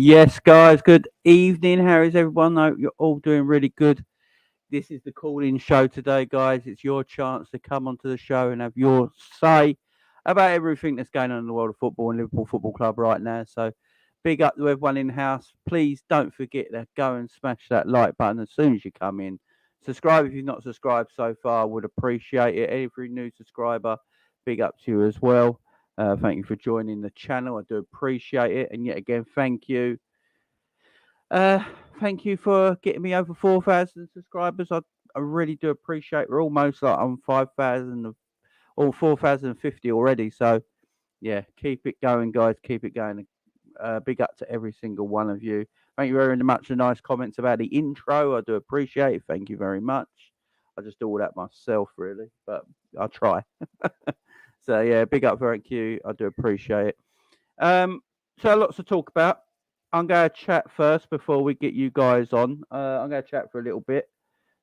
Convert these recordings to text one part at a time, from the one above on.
Yes, guys, good evening. How is everyone? I hope you're all doing really good. This is the call-in show today, guys. It's your chance to come onto the show and have your say about everything that's going on in the world of football and Liverpool Football Club right now. So big up to everyone in the house. Please don't forget to go and smash that like button as soon as you come in. Subscribe if you've not subscribed so far. I would appreciate it. Every new subscriber, big up to you as well. Thank you for joining the channel. I do appreciate it. And yet again, thank you. Thank you for getting me over 4,000 subscribers. I really do appreciate. We're almost like on 5,000 or 4,050 already. So yeah, keep it going, guys. Keep it going. Big up to every single one of you. Thank you very much for nice comments about the intro. I do appreciate it. Thank you very much. I just do all that myself, really, but I'll try. So yeah, big up, thank you. I do appreciate it. So lots to talk about. I'm going to chat first before we get you guys on. I'm going to chat for a little bit,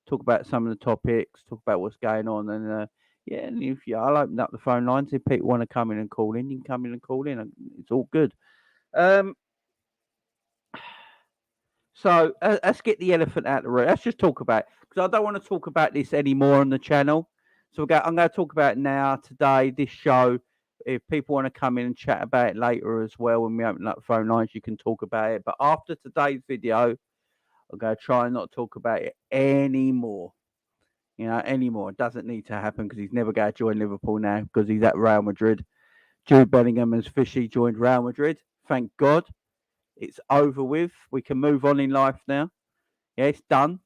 talk about some of the topics, talk about what's going on, and yeah, and if I'll open up the phone lines. If people want to come in and call in, you can come in and call in. And it's all good. So let's get the elephant out of the room. Let's just talk about it, because I don't want to talk about this anymore on the channel. So I'm going to talk about it now, today, this show. If people want to come in and chat about it later as well, when we open up the phone lines, you can talk about it. But after today's video, I'm going to try and not talk about it anymore. Anymore. It doesn't need to happen, because he's never going to join Liverpool now, because he's at Real Madrid. Jude Bellingham has officially joined Real Madrid. Thank God. It's over with. We can move on in life now. Yeah, it's done.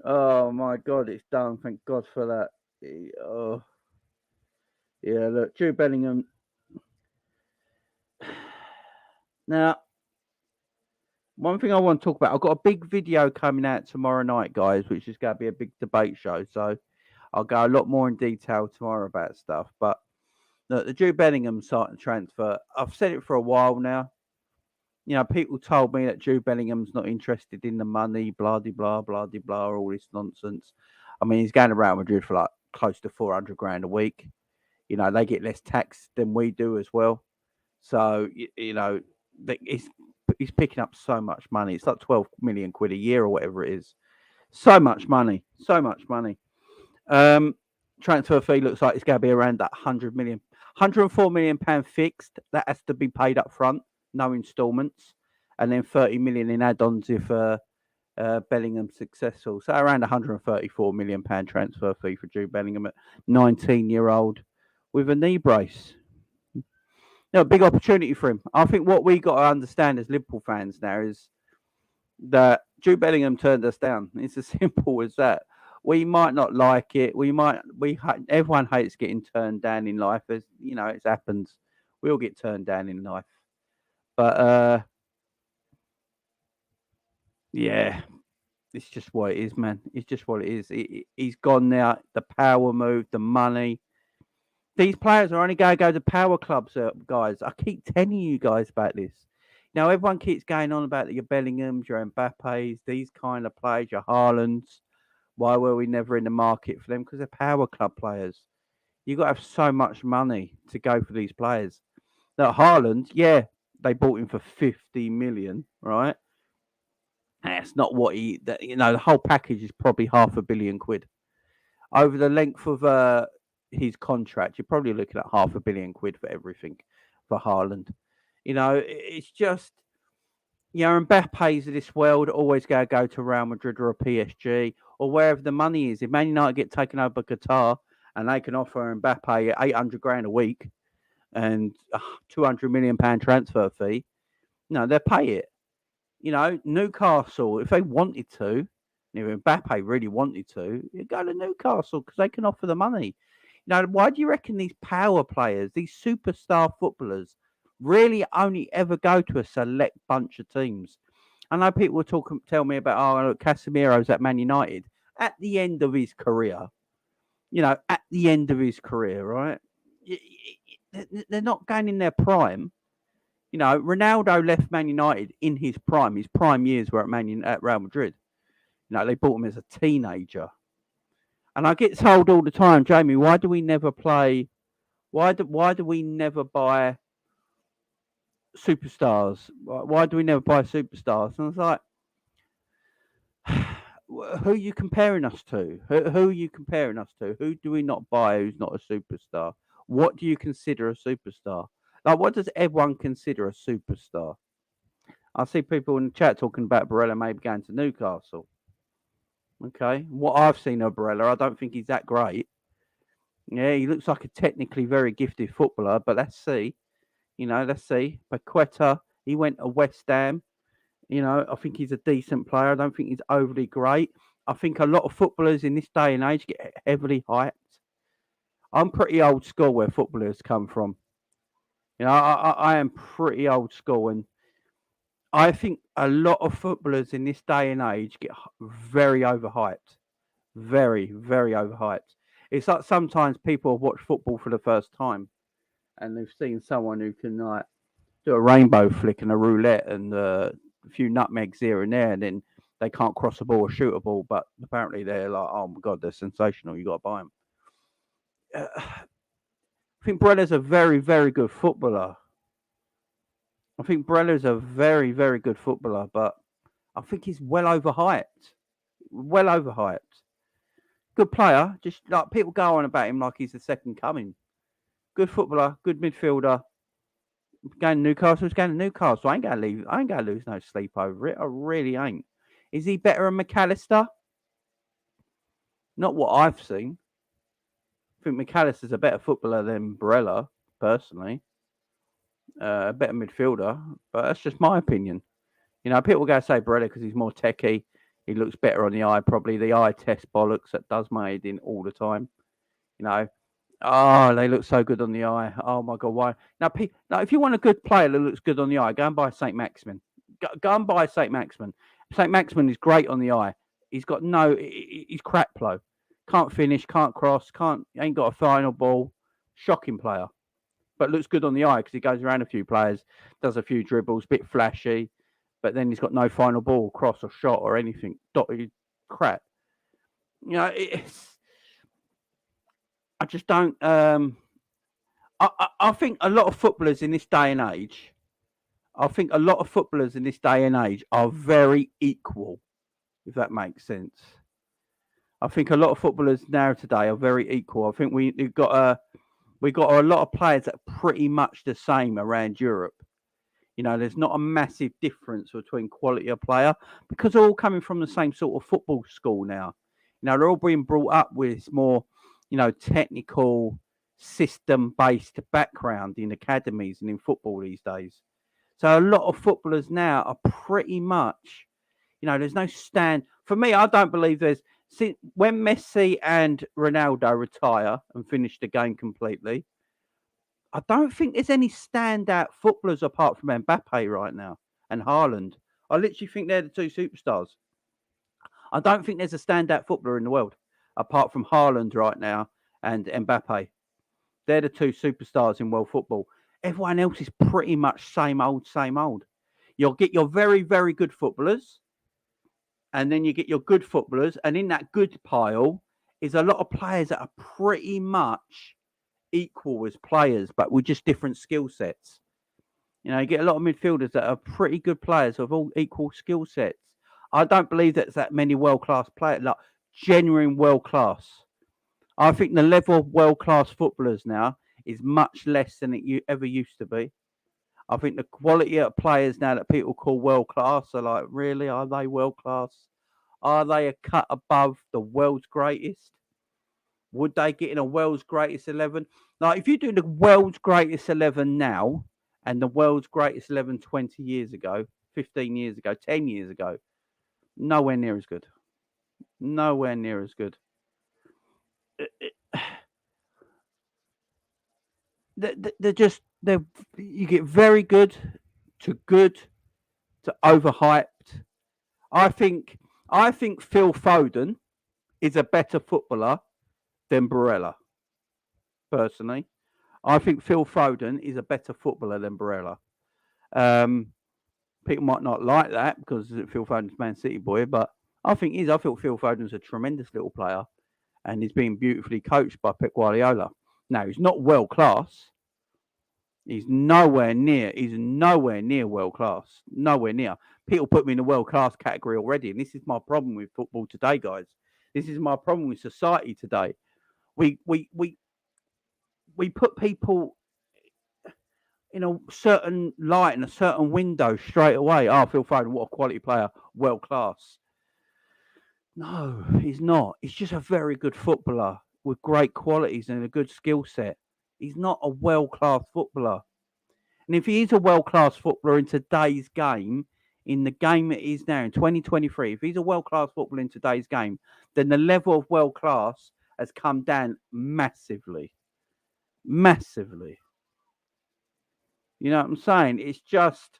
Oh my God, it's done. Thank God for that. Oh. Yeah, look, Jude Bellingham. Now, one thing I want to talk about, I've got a big video coming out tomorrow night, guys, which is going to be a big debate show. So I'll go a lot more in detail tomorrow about stuff. But look, the Jude Bellingham transfer, I've said it for a while now. People told me that Jude Bellingham's not interested in the money, blah, blah, blah, blah, all this nonsense. I mean, he's going to Real Madrid for like close to 400 grand a week. They get less tax than we do as well. So, he's picking up so much money. It's like 12 million quid a year or whatever it is. So much money. So much money. Transfer fee looks like it's going to be around that 100 million. 104 million pound fixed. That has to be paid up front. No instalments, and then 30 million in add-ons if Bellingham's successful. So around 134 million pound transfer fee for Jude Bellingham at 19-year-old with a knee brace. A big opportunity for him. I think what we got to understand as Liverpool fans now is that Jude Bellingham turned us down. It's as simple as that. We might not like it. Everyone hates getting turned down in life. As it happens. We all get turned down in life. But yeah, it's just what it is, man. It's just what it is. He's gone now. The power move, the money. These players are only going to go to power clubs, guys. I keep telling you guys about this. Now, everyone keeps going on about your Bellinghams, your Mbappes, these kind of players, your Haalands. Why were we never in the market for them? Because they're power club players. You've got to have so much money to go for these players. Now, Haaland, yeah, they bought him for 50 million, right? That's not what the whole package is probably £500 million. Over the length of his contract, you're probably looking at £500 million for everything for Haaland. It's just, Mbappe's of this world always going to go to Real Madrid or a PSG or wherever the money is. If Man United get taken over by Qatar and they can offer Mbappe 800 grand a week and £200 million transfer fee, they'll pay it. Newcastle, if they wanted to, if Mbappe really wanted to, you'd go to Newcastle because they can offer the money. Why do you reckon these power players, these superstar footballers, really only ever go to a select bunch of teams? I know people will tell me about, look, Casemiro's at Man United at the end of his career. At the end of his career, right? They're not going in their prime. Ronaldo left Man United in his prime. His prime years were at Real Madrid. They bought him as a teenager. And I get told all the time, Jamie, why do we never play? Why do we never buy superstars. Why do we never buy superstars? And I was like, who are you comparing us to? Who are you comparing us to? Who do we not buy who's not a superstar? What do you consider a superstar? Like, what does everyone consider a superstar? I see people in the chat talking about Barella maybe going to Newcastle. Okay, what I've seen of Barella, I don't think he's that great. Yeah, he looks like a technically very gifted footballer, but let's see. Let's see. Paqueta, he went to West Ham. I think he's a decent player. I don't think he's overly great. I think a lot of footballers in this day and age get heavily hyped. I'm pretty old school where footballers come from. I am pretty old school, and I think a lot of footballers in this day and age get very overhyped. Very, very overhyped. It's like sometimes people watch football for the first time and they've seen someone who can like do a rainbow flick and a roulette and a few nutmegs here and there, and then they can't cross a ball or shoot a ball, but apparently they're like, oh my God, they're sensational. You got to buy them. I think Brella's a very, very good footballer. I think Brella's a very, very good footballer, but I think he's well overhyped. Well overhyped. Good player. Just like people go on about him like he's the second coming. Good footballer, good midfielder. Going to Newcastle, he's going to Newcastle. I ain't going to leave. I ain't going to lose no sleep over it. I really ain't. Is he better than McAllister? Not what I've seen. I think McAllister's a better footballer than Barella, personally. A better midfielder, but that's just my opinion. People go say Barella because he's more techie. He looks better on the eye, probably. The eye test bollocks that does my head in all the time. Oh, they look so good on the eye. Oh my God, why? Now, if you want a good player that looks good on the eye, go and buy St. Maximin. Go and buy St. Maximin. St. Maximin is great on the eye. He's crap flow. Can't finish, can't cross, ain't got a final ball. Shocking player. But looks good on the eye because he goes around a few players, does a few dribbles, bit flashy, but then he's got no final ball, cross or shot or anything. Dotted crap. I just don't. I think a lot of footballers in this day and age. I think a lot of footballers in this day and age are very equal, if that makes sense. I think a lot of footballers now today are very equal. I think we've got a lot of players that are pretty much the same around Europe. There's not a massive difference between quality of player because they're all coming from the same sort of football school now. They're all being brought up with more, technical, system-based background in academies and in football these days. So a lot of footballers now are pretty much, there's no stand. For me, I don't believe when Messi and Ronaldo retire and finish the game completely, I don't think there's any standout footballers apart from Mbappe right now and Haaland. I literally think they're the two superstars. I don't think there's a standout footballer in the world apart from Haaland right now and Mbappe. They're the two superstars in world football. Everyone else is pretty much same old, same old. You'll get your very, very good footballers, and then you get your good footballers, and in that good pile is a lot of players that are pretty much equal as players, but with just different skill sets. You get a lot of midfielders that are pretty good players with all equal skill sets. I don't believe there's that many world-class players, like genuine world-class. I think the level of world-class footballers now is much less than it ever used to be. I think the quality of players now that people call world-class are like, really, are they world-class? Are they a cut above the world's greatest? Would they get in a world's greatest 11? Like, if you do the world's greatest 11 now and the world's greatest 11 20 years ago, 15 years ago, 10 years ago, nowhere near as good. Nowhere near as good. You get very good to overhyped. I think Phil Foden is a better footballer than Barella. Personally, I think Phil Foden is a better footballer than Barella. People might not like that because Phil Foden's Man City boy, but I think he is. I feel Phil Foden's a tremendous little player, and he's being beautifully coached by Pep Guardiola. Now he's not world class, He's nowhere near. He's nowhere near world class. Nowhere near. People put me in the world class category already, and this is my problem with football today, guys. This is my problem with society today. We we we we put people in a certain light and a certain window straight away. Oh, Phil Foden, what a quality player, world class. No, he's not. He's just a very good footballer with great qualities and a good skill set. He's not a world class footballer. And if he is a world class footballer in today's game, in the game it is now in 2023, if he's a world class footballer in today's game, then the level of world class has come down massively. Massively. You know what I'm saying? It's just,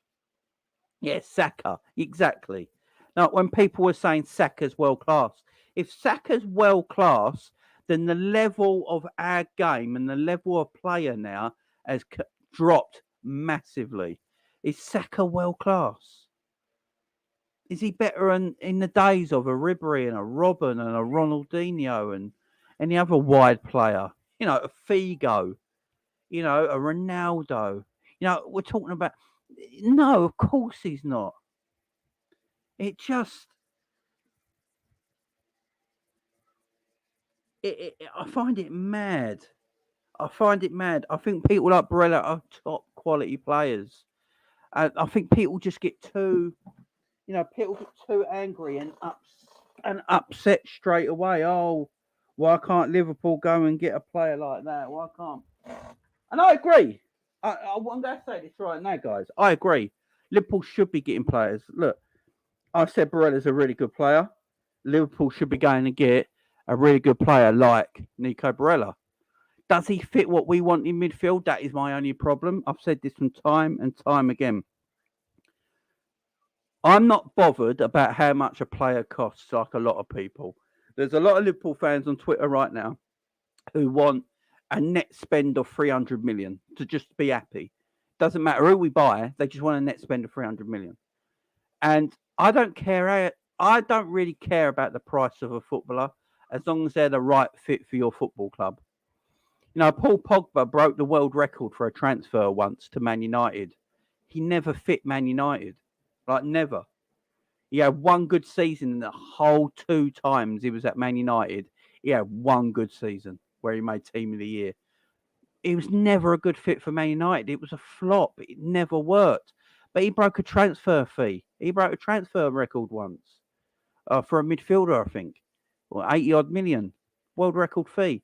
yeah, Saka. Exactly. Now, when people were saying Saka's world class, if Saka's world class, then the level of our game and the level of player now has dropped massively. Is Saka world class? Is he better in the days of a Ribery and a Robin and a Ronaldinho and any other wide player? You know, a Figo, you know, a Ronaldo. You know, we're talking about. No, of course he's not. It just. I find it mad. I find it mad. I think people like Barella are top quality players. I think people just get too, you know, people get too angry and upset straight away. Oh, why can't Liverpool go and get a player like that? Why can't? And I agree. I'm going to say this right now, guys. I agree. Liverpool should be getting players. Look, I said Barella's a really good player. Liverpool should be going to get a really good player like Nico Barella. Does he fit what we want in midfield? That is my only problem. I've said this from time and time again. I'm not bothered about how much a player costs, like a lot of people. There's a lot of Liverpool fans on Twitter right now who want a net spend of 300 million to just be happy. Doesn't matter who we buy, they just want a net spend of 300 million. And I don't care. I don't really care about the price of a footballer as long as they're the right fit for your football club. You know, Paul Pogba broke the world record for a transfer once to Man United. He never fit Man United. Like, never. He had one good season in the whole 2 times he was at Man United. He had one good season where he made Team of the Year. He was never a good fit for Man United. It was a flop. It never worked. But he broke a transfer fee. He broke a transfer record once for a midfielder, I think. Or 80 odd million. World record fee.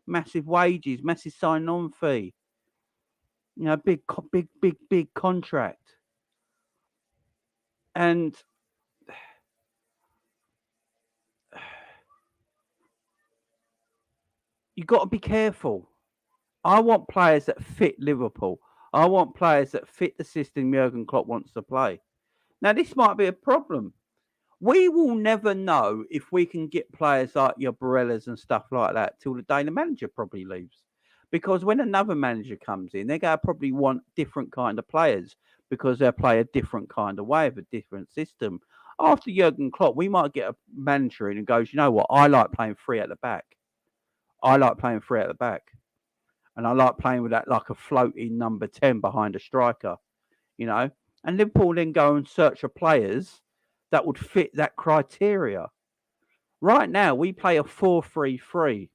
Massive wages, massive sign-on fee. You know, big contract. And you got to be careful. I want players that fit Liverpool. I want players that fit the system Jurgen Klopp wants to play. Now, this might be a problem. We will never know if we can get players like your Barellas and stuff like that till the day the manager probably leaves. Because when another manager comes in, they're going to probably want different kind of players because they'll play a different kind of way of a different system. After Jurgen Klopp, we might get a manager in and goes, you know what, I like playing 3 at the back. I like playing 3 at the back. And I like playing with that like a floating number 10 behind a striker, you know. And Liverpool then go and search for players that would fit that criteria. Right now, we play a 4-3-3.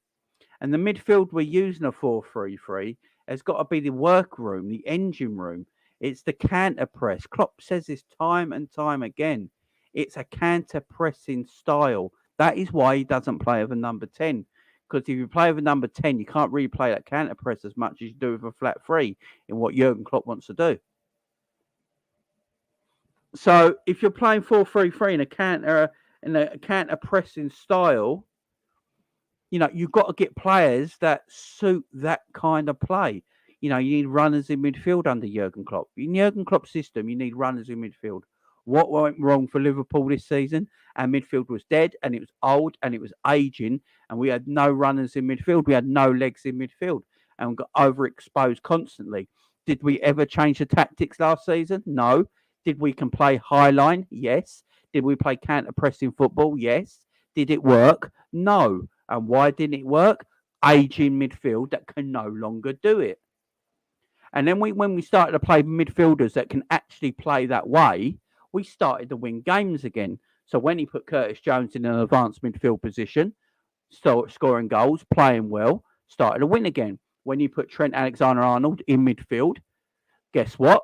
And the midfield we're using a 4-3-3 has got to be the workroom, the engine room. It's the counter press. Klopp says this time and time again. It's a counter pressing style. That is why he doesn't play with a number 10. Because if you play with a number 10, you can't really play that counter press as much as you do with a flat 3 in what Jurgen Klopp wants to do. So if you're playing 4-3-3 in a counter pressing style, you know, you've got to get players that suit that kind of play. You know, you need runners in midfield under Jurgen Klopp. In Jurgen Klopp's system, you need runners in midfield. What went wrong for Liverpool this season? Our midfield was dead and it was old and it was aging and we had no runners in midfield. We had no legs in midfield and we got overexposed constantly. Did we ever change the tactics last season? No. Did we can play high line? Yes. Did we play counter-pressing football? Yes. Did it work? No. And why didn't it work? Aging midfield that can no longer do it. And then when we started to play midfielders that can actually play that way, we started to win games again. So when he put Curtis Jones in an advanced midfield position, started scoring goals, playing well, started to win again. When you put Trent Alexander-Arnold in midfield, guess what?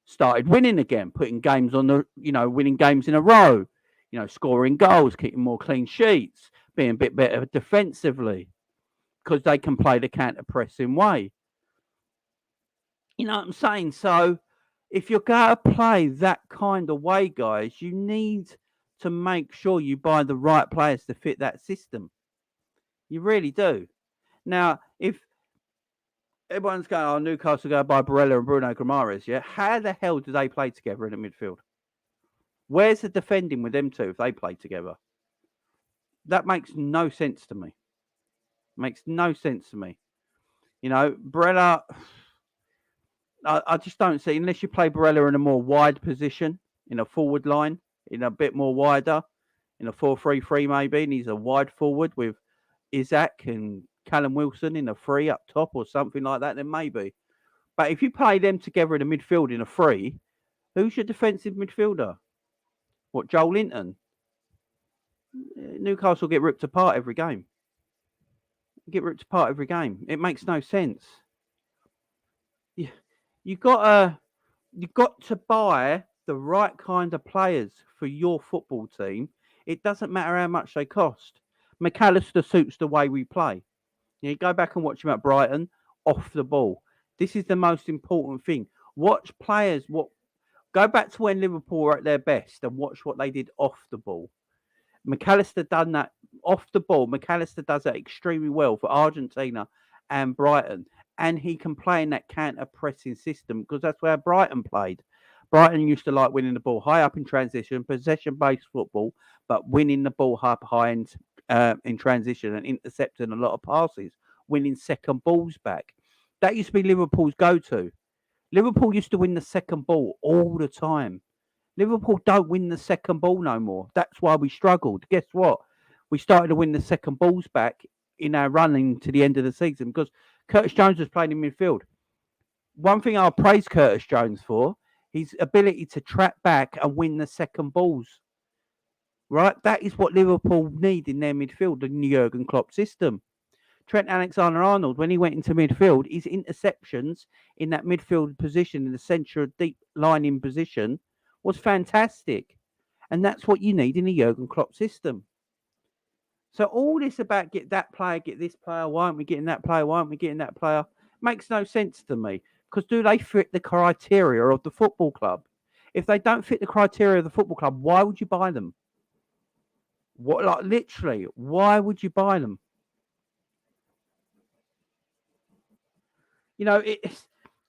Started winning again, putting games on the, winning games in a row, scoring goals, keeping more clean sheets, being a bit better defensively because they can play the counter-pressing way. You know what I'm saying? So if you're going to play that kind of way, guys, you need to make sure you buy the right players to fit that system. You really do. Now, if everyone's going, oh, Newcastle go by Barella and Bruno Guimaraes, yeah? How the hell do they play together in the midfield? Where's the defending with them two if they play together? That makes no sense to me. Makes no sense to me. Barella, I just don't see, unless you play Barella in a more wide position, in a forward line, in a bit more wider, in a 4-3-3 maybe, and he's a wide forward with Isaac and Callum Wilson in a 3 up top or something like that, then maybe. But if you play them together in the midfield in a 3, who's your defensive midfielder? What, Joel Linton? Newcastle get ripped apart every game. It makes no sense. You got to buy the right kind of players for your football team. It doesn't matter how much they cost. McAllister suits the way we play. You go back and watch him at Brighton, off the ball. This is the most important thing. Watch players. Go back to when Liverpool were at their best and watch what they did off the ball. McAllister done that off the ball. McAllister does that extremely well for Argentina and Brighton. And he can play in that counter-pressing system because that's where Brighton played. Brighton used to like winning the ball high up in transition, possession-based football, but winning the ball up high in transition and intercepting a lot of passes, winning second balls back. That used to be Liverpool's go-to. Liverpool used to win the second ball all the time. Liverpool don't win the second ball no more. That's why we struggled. Guess what? We started to win the second balls back in our running to the end of the season because Curtis Jones was playing in midfield. One thing I'll praise Curtis Jones for, his ability to track back and win the second balls. Right? That is what Liverpool need in their midfield, in the Jurgen Klopp system. Trent Alexander-Arnold, when he went into midfield, his interceptions in that midfield position, in the centre of deep lining position, was fantastic. And that's what you need in the Jurgen Klopp system. So all this about get that player, get this player, why aren't we getting that player, why aren't we getting that player, makes no sense to me. Because do they fit the criteria of the football club? If they don't fit the criteria of the football club, why would you buy them? Literally, why would you buy them?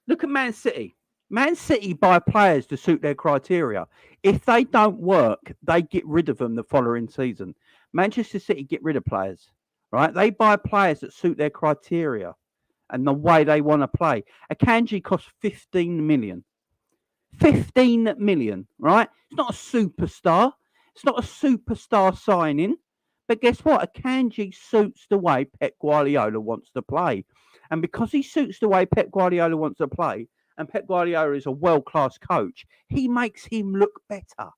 Look at Man City. Man City buy players to suit their criteria. If they don't work, they get rid of them the following season. Manchester City get rid of players, right? They buy players that suit their criteria and the way they want to play. Akanji costs 15 million. 15 million, right? It's not a superstar. It's not a superstar signing. But guess what? Akanji suits the way Pep Guardiola wants to play. And because he suits the way Pep Guardiola wants to play, and Pep Guardiola is a world-class coach, he makes him look better.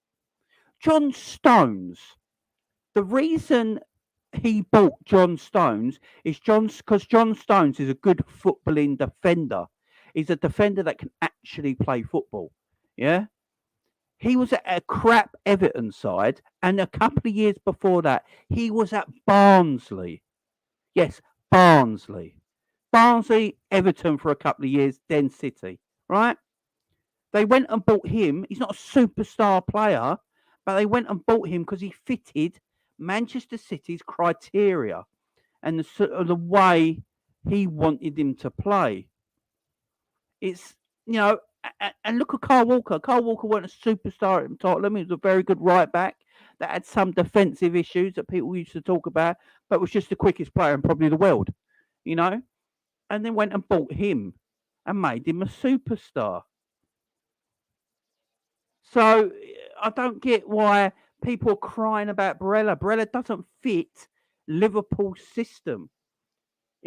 John Stones, the reason he bought John Stones is because John Stones is a good footballing defender. He's a defender that can actually play football. Yeah? He was at a crap Everton side, and a couple of years before that, he was at Barnsley. Yes, Barnsley. Barnsley, Everton for a couple of years, then City, right? They went and bought him. He's not a superstar player, but they went and bought him because he fitted Manchester City's criteria and the way he wanted him to play. It's, and look at Kyle Walker. Kyle Walker wasn't a superstar at Tottenham. He was a very good right back that had some defensive issues that people used to talk about, but was just the quickest player in probably the world, and then went and bought him and made him a superstar. So I don't get why people are crying about Barella. Barella doesn't fit Liverpool's system.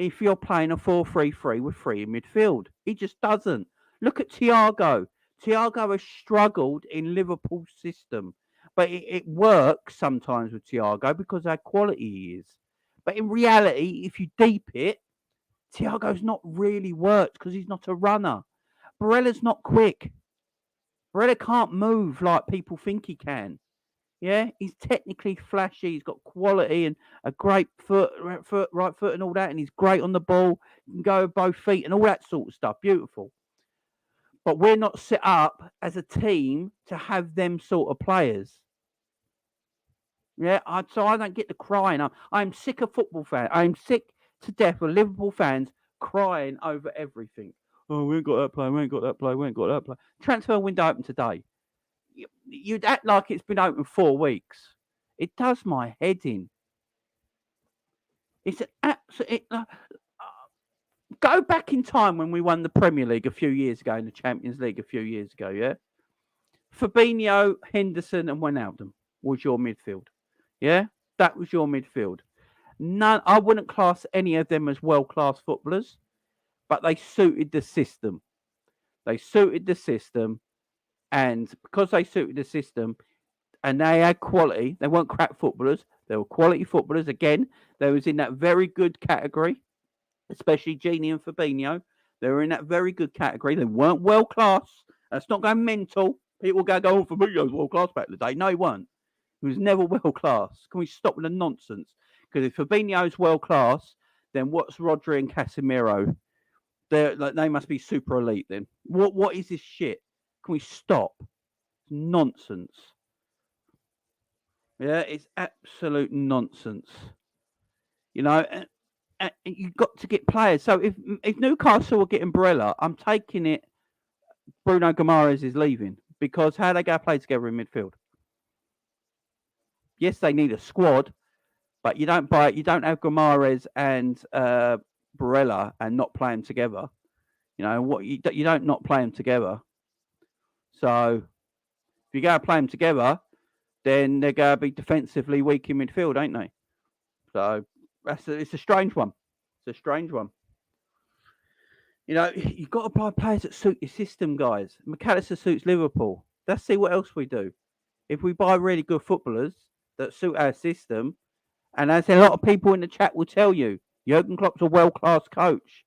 if you're playing a 4-3-3 with three in midfield. He just doesn't. Look at Thiago. Thiago has struggled in Liverpool's system, but it works sometimes with Thiago because how quality he is. But in reality, if you deep it, Thiago's not really worked because he's not a runner. Barella's not quick. Barella can't move like people think he can. Yeah, he's technically flashy. He's got quality and a great right foot, and all that. And he's great on the ball. He can go with both feet and all that sort of stuff. Beautiful. But we're not set up as a team to have them sort of players. Yeah, so I don't get the crying. I'm sick of football fans. I'm sick to death of Liverpool fans crying over everything. Oh, we ain't got that player. We ain't got that player. We ain't got that player. Transfer window open today. You'd act like it's been open 4 weeks. It does my head in. It's an absolute. Go back in time when we won the Premier League a few years ago and the Champions League a few years ago. Yeah, Fabinho, Henderson, and Wijnaldum was your midfield. Yeah, that was your midfield. None. I wouldn't class any of them as world-class footballers, but they suited the system. They suited the system. And because they suited the system and they had quality, they weren't crap footballers. They were quality footballers. Again, they was in that very good category, especially Gini and Fabinho. They were in that very good category. They weren't world class. That's not going mental. People go, oh, Fabinho's world class back in the day. No, he weren't. He was never world class. Can we stop with the nonsense? Because if Fabinho's world class, then what's Rodri and Casemiro? They must be super elite then. What is this shit? Can we stop? Nonsense. Yeah, it's absolute nonsense. You know, and you've got to get players. So if Newcastle are getting Barella, I'm taking it Bruno Guimaraes is leaving because how they go play together in midfield? Yes, they need a squad, but you don't buy it. You don't have Guimaraes and Barella and not play them together. You know what? You don't not play them together. So if you go play them together, then they're going to be defensively weak in midfield, ain't they? So it's a strange one. It's a strange one. You know, you've got to buy players that suit your system, guys. McAllister suits Liverpool. Let's see what else we do. If we buy really good footballers that suit our system, and as a lot of people in the chat will tell you, Jurgen Klopp's a world-class coach.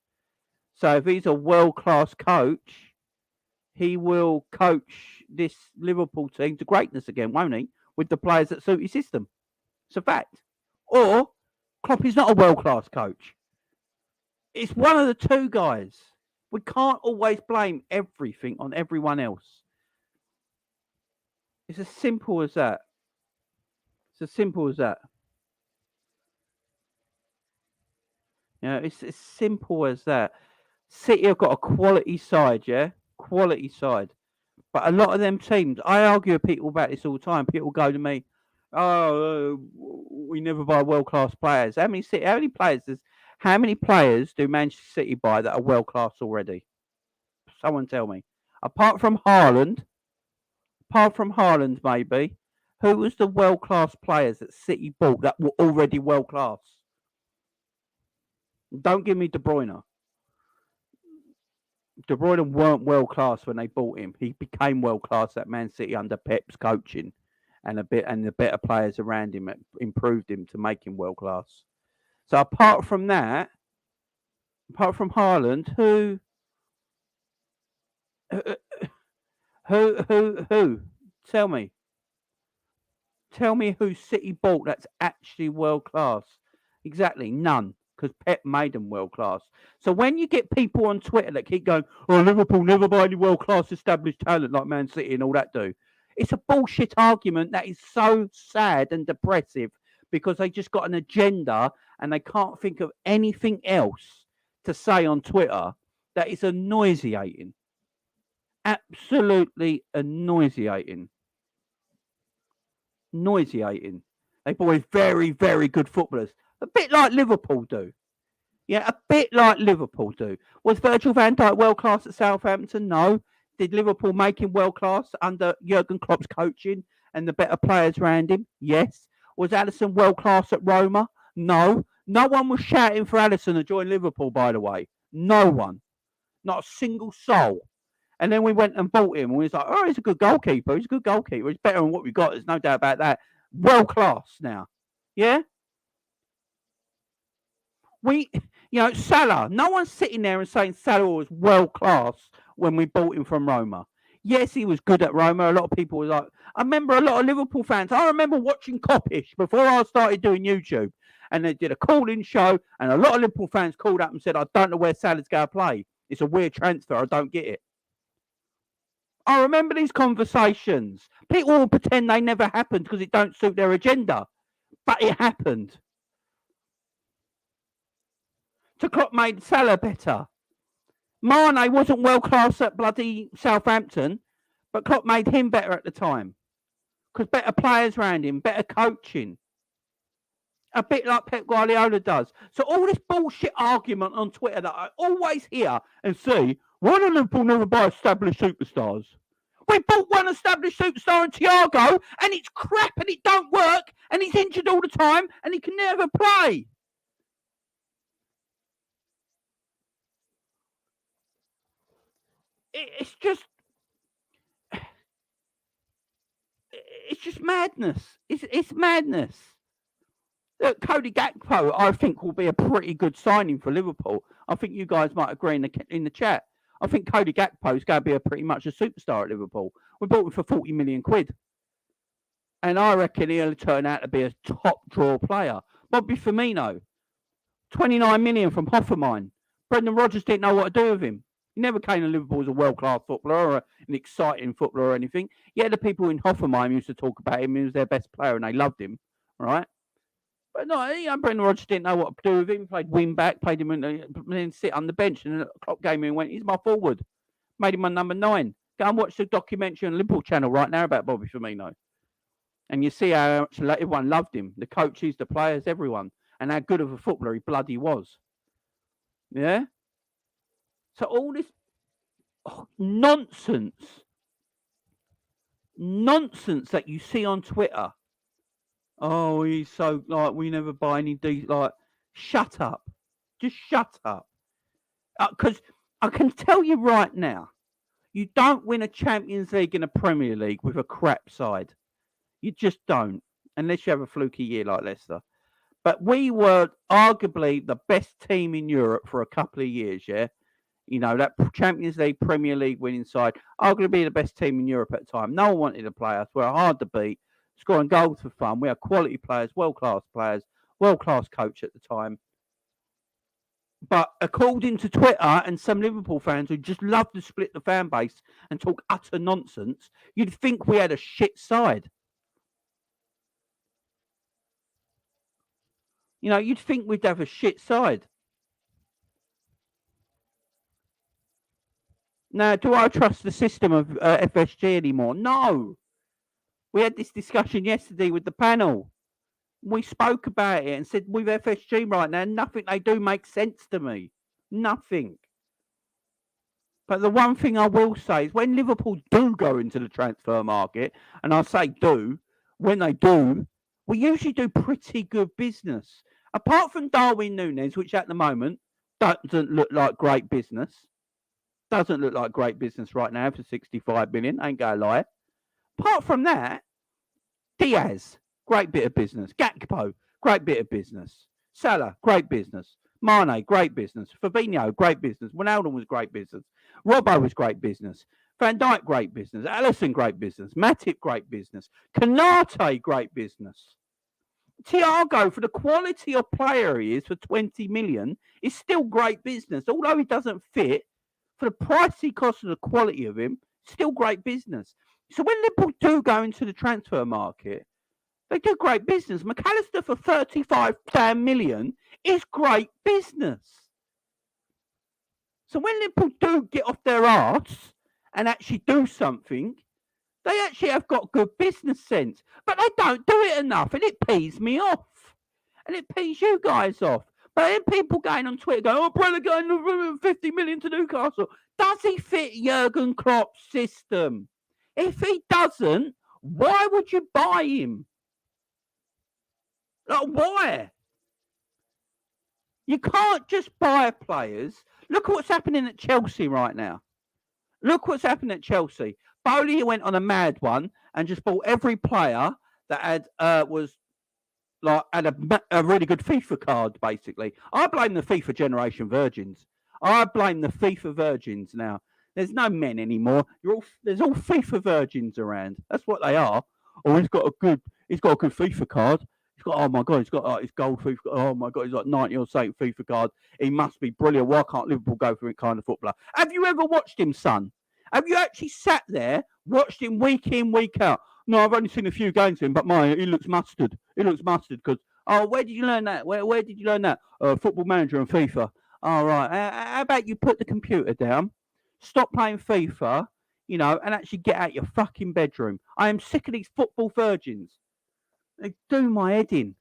So if he's a world-class coach, he will coach this Liverpool team to greatness again, won't he? With the players that suit his system. It's a fact. Or Klopp is not a world-class coach. It's one of the two guys. We can't always blame everything on everyone else. It's as simple as that. It's as simple as that. You know, it's as simple as that. City have got a quality side, yeah? Quality side. But a lot of them teams, I argue with people about this all the time. People go to me, we never buy world-class players. How many players do Manchester City buy that are world-class already? Someone tell me. Apart from Haaland maybe, who was the world-class players that City bought that were already world-class? Don't give me De Bruyne. De Bruyne weren't world class when they bought him. He became world class at Man City under Pep's coaching, and the better players around him improved him to make him world class. So apart from Haaland, who? Tell me who City bought that's actually world class. Exactly, none. Because Pep made them world class. So when you get people on Twitter that keep going, oh, Liverpool never buy any world class established talent like Man City and all that do, it's a bullshit argument that is so sad and depressive because they just got an agenda and they can't think of anything else to say on Twitter that is nauseating. Absolutely nauseating. Nauseating. They bought very, very good footballers. A bit like Liverpool do. Yeah, a bit like Liverpool do. Was Virgil van Dijk world class at Southampton? No. Did Liverpool make him world class under Jurgen Klopp's coaching and the better players around him? Yes. Was Alisson world class at Roma? No. No one was shouting for Alisson to join Liverpool, by the way. No one. Not a single soul. And then we went and bought him. And we was like, oh, he's a good goalkeeper. He's a good goalkeeper. He's better than what we got. There's no doubt about that. World class now. Yeah? Salah. No one's sitting there and saying Salah was world class when we bought him from Roma. Yes, he was good at Roma. A lot of people were like, I remember a lot of Liverpool fans. I remember watching Coppish before I started doing YouTube. And they did a call-in show. And a lot of Liverpool fans called up and said, I don't know where Salah's going to play. It's a weird transfer. I don't get it. I remember these conversations. People will pretend they never happened because it don't suit their agenda. But it happened. So Klopp made Salah better. Mane wasn't world class at bloody Southampton, but Klopp made him better at the time. Because better players around him, better coaching. A bit like Pep Guardiola does. So all this bullshit argument on Twitter that I always hear and see, why do Liverpool never buy established superstars? We bought one established superstar in Thiago, and it's crap and it don't work, and he's injured all the time, and he can never play. It's just madness. It's madness. Look, Cody Gakpo, I think, will be a pretty good signing for Liverpool. I think you guys might agree in the chat. I think Cody Gakpo is going to be pretty much a superstar at Liverpool. We bought him for 40 million quid. And I reckon he'll turn out to be a top draw player. Bobby Firmino, 29 million from Hoffenheim. Brendan Rodgers didn't know what to do with him. He never came to Liverpool as a world-class footballer or an exciting footballer or anything. Yeah, the people in Hoffenheim used to talk about him. He was their best player and they loved him, right? But no, Brendan Rodgers didn't know what to do with him. Played wing back, played him and then sit on the bench. And the Klopp came in and went, he's my forward. Made him my number 9. Go and watch the documentary on the Liverpool channel right now about Bobby Firmino. And you see how much everyone loved him. The coaches, the players, everyone. And how good of a footballer he bloody was. Yeah? So all this nonsense that you see on Twitter. Oh, he's so, we never buy any shut up. Just shut up. Because I can tell you right now, you don't win a Champions League and a Premier League with a crap side. You just don't, unless you have a fluky year like Leicester. But we were arguably the best team in Europe for a couple of years, yeah? That Champions League, Premier League winning side, arguably the best team in Europe at the time. No one wanted to play us. We were hard to beat. Scoring goals for fun. We had quality players, world-class coach at the time. But according to Twitter and some Liverpool fans who just love to split the fan base and talk utter nonsense, you'd think we had a shit side. You'd think we'd have a shit side. Now, do I trust the system of FSG anymore? No. We had this discussion yesterday with the panel. We spoke about it and said with FSG right now, nothing they do makes sense to me. Nothing. But the one thing I will say is when Liverpool do go into the transfer market, and I say do, when they do, we usually do pretty good business. Apart from Darwin Núñez, which at the moment doesn't look like great business. Doesn't look like great business right now for 65 million, ain't gonna lie. Apart from that, Diaz, great bit of business. Gakpo, great bit of business. Salah, great business. Mane, great business. Fabinho, great business. Ronaldo was great business. Robbo was great business. Van Dijk, great business. Alisson, great business. Matip, great business. Konate, great business. Thiago, for the quality of player he is for 20 million, is still great business. Although he doesn't fit, for the price he costs and the quality of him, still great business. So when Liverpool do go into the transfer market, they do great business. McAllister for 35 million is great business. So when Liverpool do get off their arse and actually do something, they actually have got good business sense. But they don't do it enough, and it pees me off. And it pees you guys off. But then people going on Twitter going, Brother going 50 million to Newcastle. Does he fit Jurgen Klopp's system? If he doesn't, why would you buy him? Why? You can't just buy players. Look at what's happening at Chelsea right now. Look what's happening at Chelsea. Bowley went on a mad one and just bought every player that had a really good FIFA card. Basically, I blame the FIFA generation virgins. I blame the FIFA virgins now. There's no men anymore. There's all FIFA virgins around. That's what they are. Oh, he's got a good FIFA card. Oh my god, he's got his gold FIFA. Oh my god, he's got 90 or something FIFA card. He must be brilliant. Why can't Liverpool go for it kind of footballer? Have you ever watched him, son? Have you actually sat there, watched him week in, week out? No, I've only seen a few games of him, but he looks mustard. He looks mustard because, where did you learn that? Where did you learn that? Football Manager and FIFA. All right. How about you put the computer down, stop playing FIFA, and actually get out your fucking bedroom. I am sick of these football virgins. They do my head in.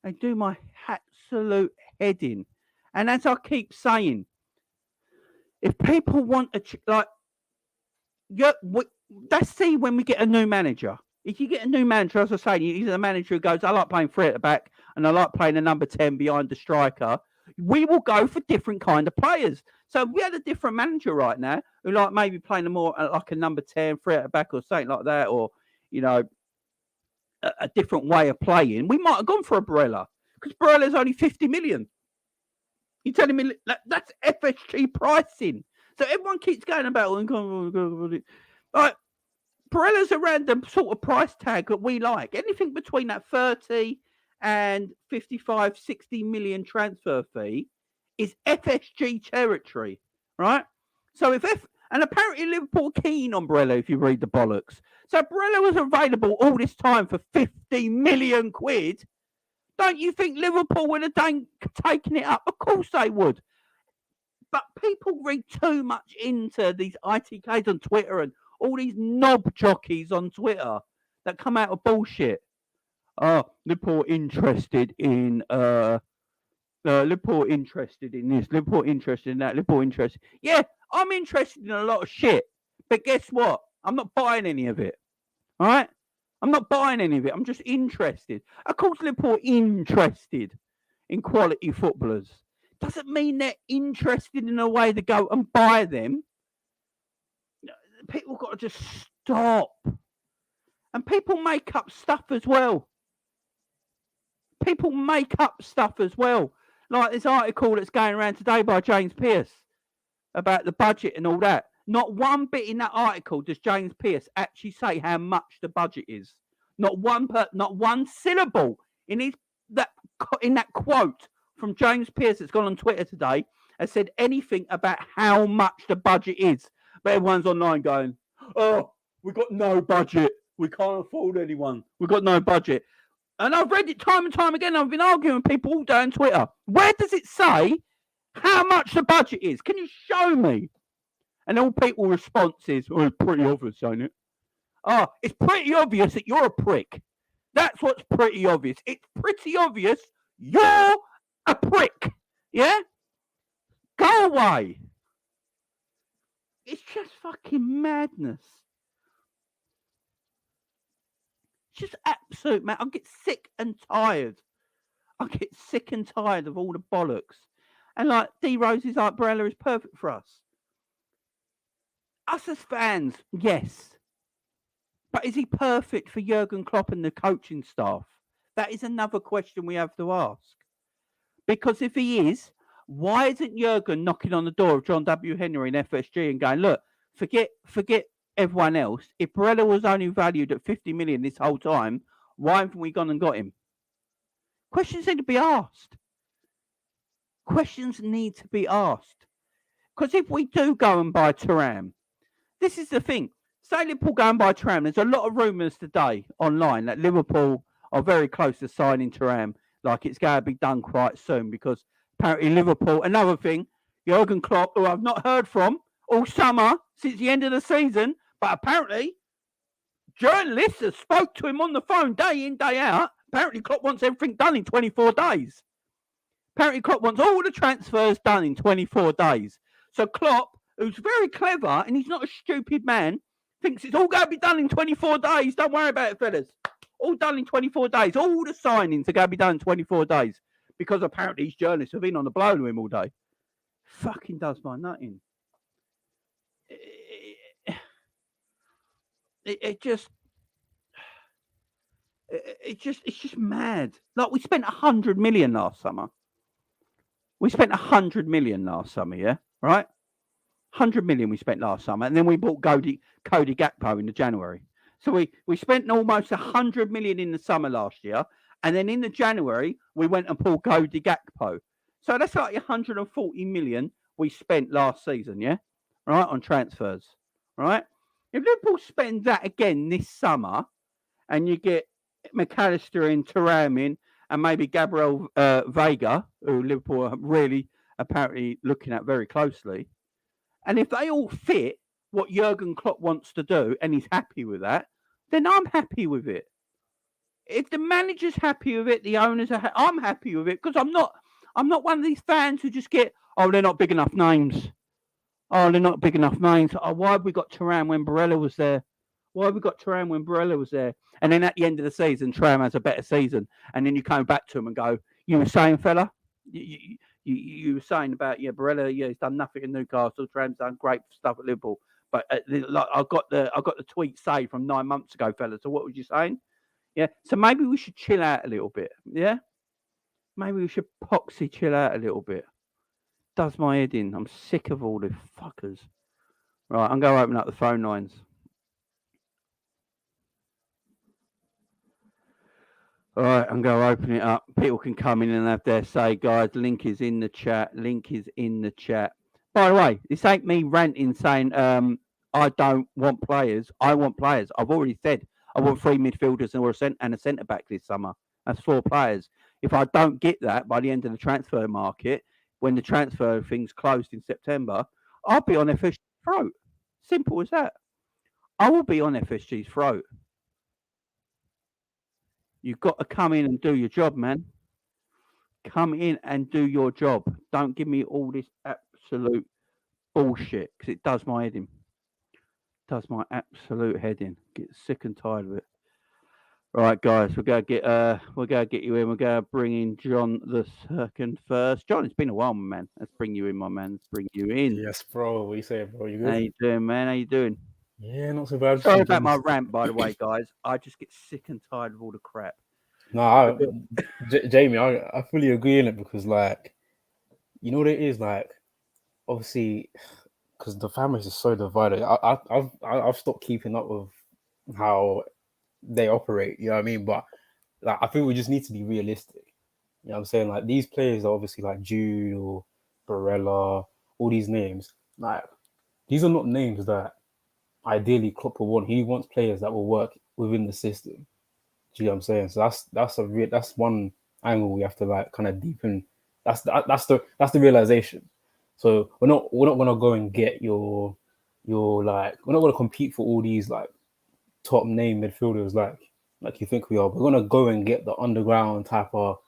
They do my absolute head in. And as I keep saying, if people want let's see when we get a new manager. If you get a new manager, as I say, he's a manager who goes, I like playing 3 at the back and I like playing a number 10 behind the striker. We will go for different kind of players. So if we had a different manager right now who like maybe playing a more like a number 10, 3 at the back or something like that, or, a different way of playing, we might have gone for a Barella because Barella's only 50 million. You're telling me that's FSG pricing. So everyone keeps going about like Barella's around the sort of price tag that we like. Anything between that 30 and 55, 60 million transfer fee is FSG territory, right? So and apparently Liverpool keen on Barella if you read the bollocks. So Barella was available all this time for 50 million quid. Don't you think Liverpool would have taken it up? Of course they would. But people read too much into these ITKs on Twitter and all these knob jockeys on Twitter that come out of bullshit. Liverpool interested in Liverpool interested in this, Liverpool interested in that, Liverpool interested. Yeah, I'm interested in a lot of shit. But guess what? I'm not buying any of it. All right? I'm not buying any of it. I'm just interested. Of course, Liverpool interested in quality footballers. Doesn't mean they're interested in a way to go and buy them. People got to just stop. And people make up stuff as well. People make up stuff as well. Like this article that's going around today by James Pearce about the budget and all that. Not one bit in that article does James Pearce actually say how much the budget is. Not one syllable in that quote from James Pearce that's gone on Twitter today has said anything about how much the budget is. But everyone's online going, we've got no budget. We can't afford anyone. We've got no budget. And I've read it time and time again. I've been arguing with people all day on Twitter. Where does it say how much the budget is? Can you show me? And all people's responses, it's pretty obvious, ain't it? It's pretty obvious that you're a prick. That's what's pretty obvious. It's pretty obvious you're a prick. Yeah? Go away. It's just fucking madness. Just absolute man. I get sick and tired. I get sick and tired of all the bollocks. And like D Rose is like Barella is perfect for us. Us as fans, yes. But is he perfect for Jurgen Klopp and the coaching staff? That is another question we have to ask. Because if he is, why isn't Jurgen knocking on the door of John W. Henry and FSG and going, look, forget everyone else. If Barella was only valued at 50 million this whole time, why haven't we gone and got him? Questions need to be asked. Questions need to be asked. Because if we do go and buy Thuram, this is the thing. Say Liverpool go and buy Thuram. There's a lot of rumours today online that Liverpool are very close to signing Thuram. Like it's going to be done quite soon because apparently Liverpool, another thing, Jurgen Klopp, who I've not heard from all summer since the end of the season, but apparently journalists have spoke to him on the phone day in, day out. Apparently Klopp wants everything done in 24 days. Apparently Klopp wants all the transfers done in 24 days. So Klopp, who's very clever and he's not a stupid man, thinks it's all going to be done in 24 days. Don't worry about it, fellas. All done in 24 days. All the signings are going to be done in 24 days. because apparently these journalists have been on the blow to him all day. Fucking does my nutting. It's just mad. Like, we spent 100 million last summer. We spent 100 million last summer, yeah? Right? 100 million we spent last summer, and then we bought Cody Gakpo in the January. So we spent almost 100 million in the summer last year, and then in the January we went and bought Cody Gakpo. So that's like 140 million we spent last season, yeah, right, on transfers, right? If Liverpool spend that again this summer, and you get McAllister in, Thuram in, and maybe Gabriel Vega, who Liverpool are really apparently looking at very closely. And if they all fit what Jurgen Klopp wants to do, and he's happy with that, then I'm happy with it. If the manager's happy with it, the owners are. I'm happy with it, because I'm not one of these fans who just get, oh, they're not big enough names. Oh, they're not big enough names. Oh, why have we got Thuram when Barella was there? Why have we got Thuram when Barella was there? And then at the end of the season, Thuram has a better season. And then you come back to him and go, you were saying, fella? You were saying about, Barella, he's done nothing in Newcastle. Thuram's done great stuff at Liverpool. But I got the tweet saved from 9 months ago, fella. So what was you saying? Yeah. So maybe we should chill out a little bit. Yeah. Maybe we should poxy chill out a little bit. Does my head in. I'm sick of all the fuckers. Right, I'm going to open up the phone lines. All right, I'm going to open it up. People can come in and have their say, guys. Link is in the chat. By the way, this ain't me ranting saying I don't want players. I want players. I've already said I want 3 midfielders and a centre back this summer. That's 4 players. If I don't get that by the end of the transfer market, when the transfer thing's closed in September, I'll be on FSG's throat. Simple as that. I will be on FSG's throat. You've got to come in and do your job, man. Come in and do your job. Don't give me all this absolute bullshit, because it does my head in. Does my absolute head in. Get sick and tired of it. Right, guys, we're gonna get you in. We're gonna bring in John the second first. John, it's been a while, man. Let's bring you in, my man. Let's bring you in. Yes, bro. What you saying, bro? You good? How you doing, man? How you doing? Yeah, not so bad. Sorry about my rant, by the way, guys. I just get sick and tired of all the crap. No, Jamie, I fully agree in it, because, like, you know what it is, like, obviously, because the families are so divided. I've stopped keeping up with how they operate. You know what I mean? But, like, I think we just need to be realistic. You know what I'm saying? Like, these players are obviously like Jude or Barella, all these names. Like, these are not names that ideally Klopp will want. He wants players that will work within the system. Do you know what I'm saying? So that's one angle we have to, like, kind of deepen. That's the realization. So we're not gonna go and get your like, we're not gonna compete for all these, like, top name midfielders like you think we are. We're gonna go and get the underground type of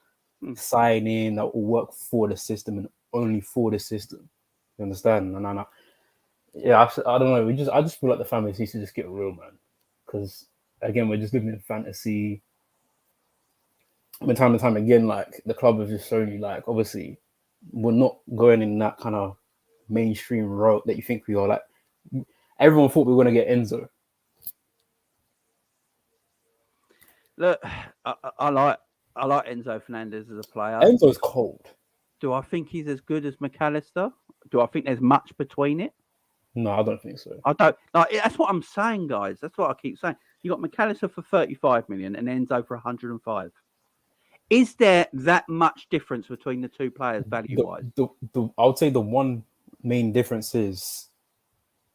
signing that will work for the system and only for the system. You understand? And yeah, I don't know. I just feel like the families needs to just get real, man. Because again, we're just living in fantasy. But time and time again, like, the club has just shown you, like, obviously, we're not going in that kind of mainstream route that you think we are. Like, everyone thought we were going to get Enzo. Look, I like Enzo Fernandez as a player. Enzo's cold. Do I think he's as good as McAllister? Do I think there's much between it? No, I don't think so. I don't. Like, that's what I'm saying, guys. That's what I keep saying. You got McAllister for 35 million and Enzo for 105. Is there that much difference between the two players value-wise? I would say the one main difference is,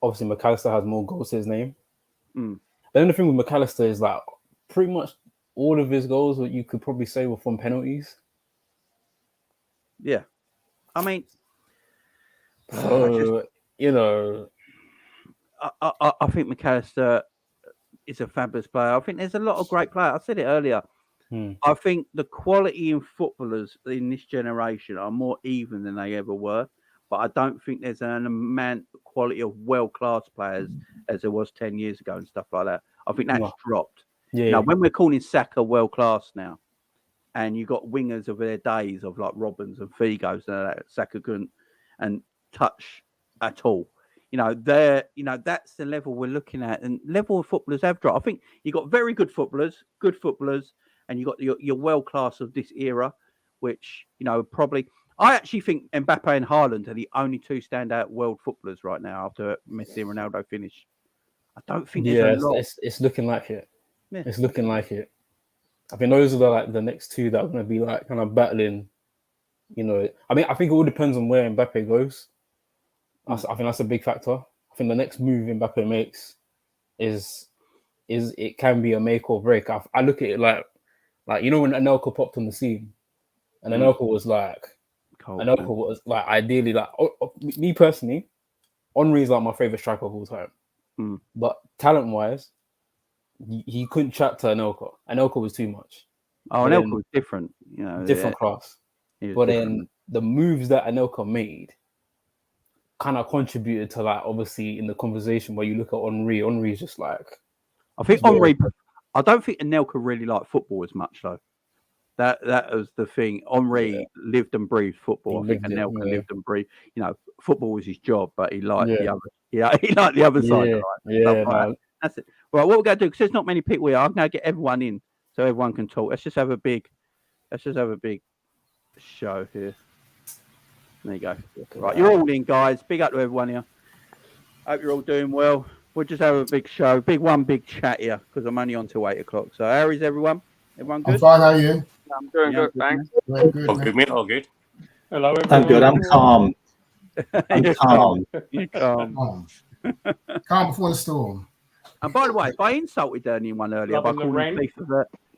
obviously, McAllister has more goals to his name. But then the thing with McAllister is, like, pretty much all of his goals, what you could probably say, were from penalties. Yeah. I mean, so, you know, I think McAllister is a fabulous player. I think there's a lot of great players. I said it earlier. I think the quality in footballers in this generation are more even than they ever were. But I don't think there's an amount of quality of world-class players as there was 10 years ago and stuff like that. I think that's dropped. Yeah. Now, when we're calling Saka world-class now, and you got wingers of their days of like Robbins and Figos and Saka couldn't and touch at all. That's the level we're looking at, and level of footballers have dropped. I think you got very good footballers, and you got your world class of this era, which probably. I actually think Mbappe and Haaland are the only two standout world footballers right now after Messi and Ronaldo finish. I don't think there's a lot. It's looking like it. Yeah. It's looking like it. I think those are the next two that are going to be like kind of battling. I think it all depends on where Mbappe goes. I think that's a big factor. I think the next move Mbappe makes is it can be a make or break. I look at it like when Anelka popped on the scene, and Anelka was like. Anelka was like ideally me personally, Henry is like my favorite striker of all time. But talent wise, he couldn't chat to Anelka. Anelka was too much. Oh, Anelka was different, different class. But then the moves that Anelka made kind of contributed to obviously in the conversation where you look at Henry. Henry's just like. I think Henry. I don't think Anelka really liked football as much though. That was the thing. Henry lived and breathed football. I think Anelka lived and breathed. Football was his job, but he liked the other. Yeah, he liked the other side. That's it. Right, what we're going to do, because there's not many people here, I'm going to get everyone in so everyone can talk. Let's just have a big show here. There you go. Right, you're all in, guys. Big up to everyone here. Hope you're all doing well. We'll just have a big show, big chat here, because I'm only on till 8 o'clock. So how is everyone? Everyone good? I'm fine, how are you? I'm doing good, thanks. Very good, All good, mate. All good. Hello, everyone. I'm good. I'm calm. I'm calm. You're calm. Calm before the storm. And by the way, if I insulted anyone earlier by Loving the calling rain.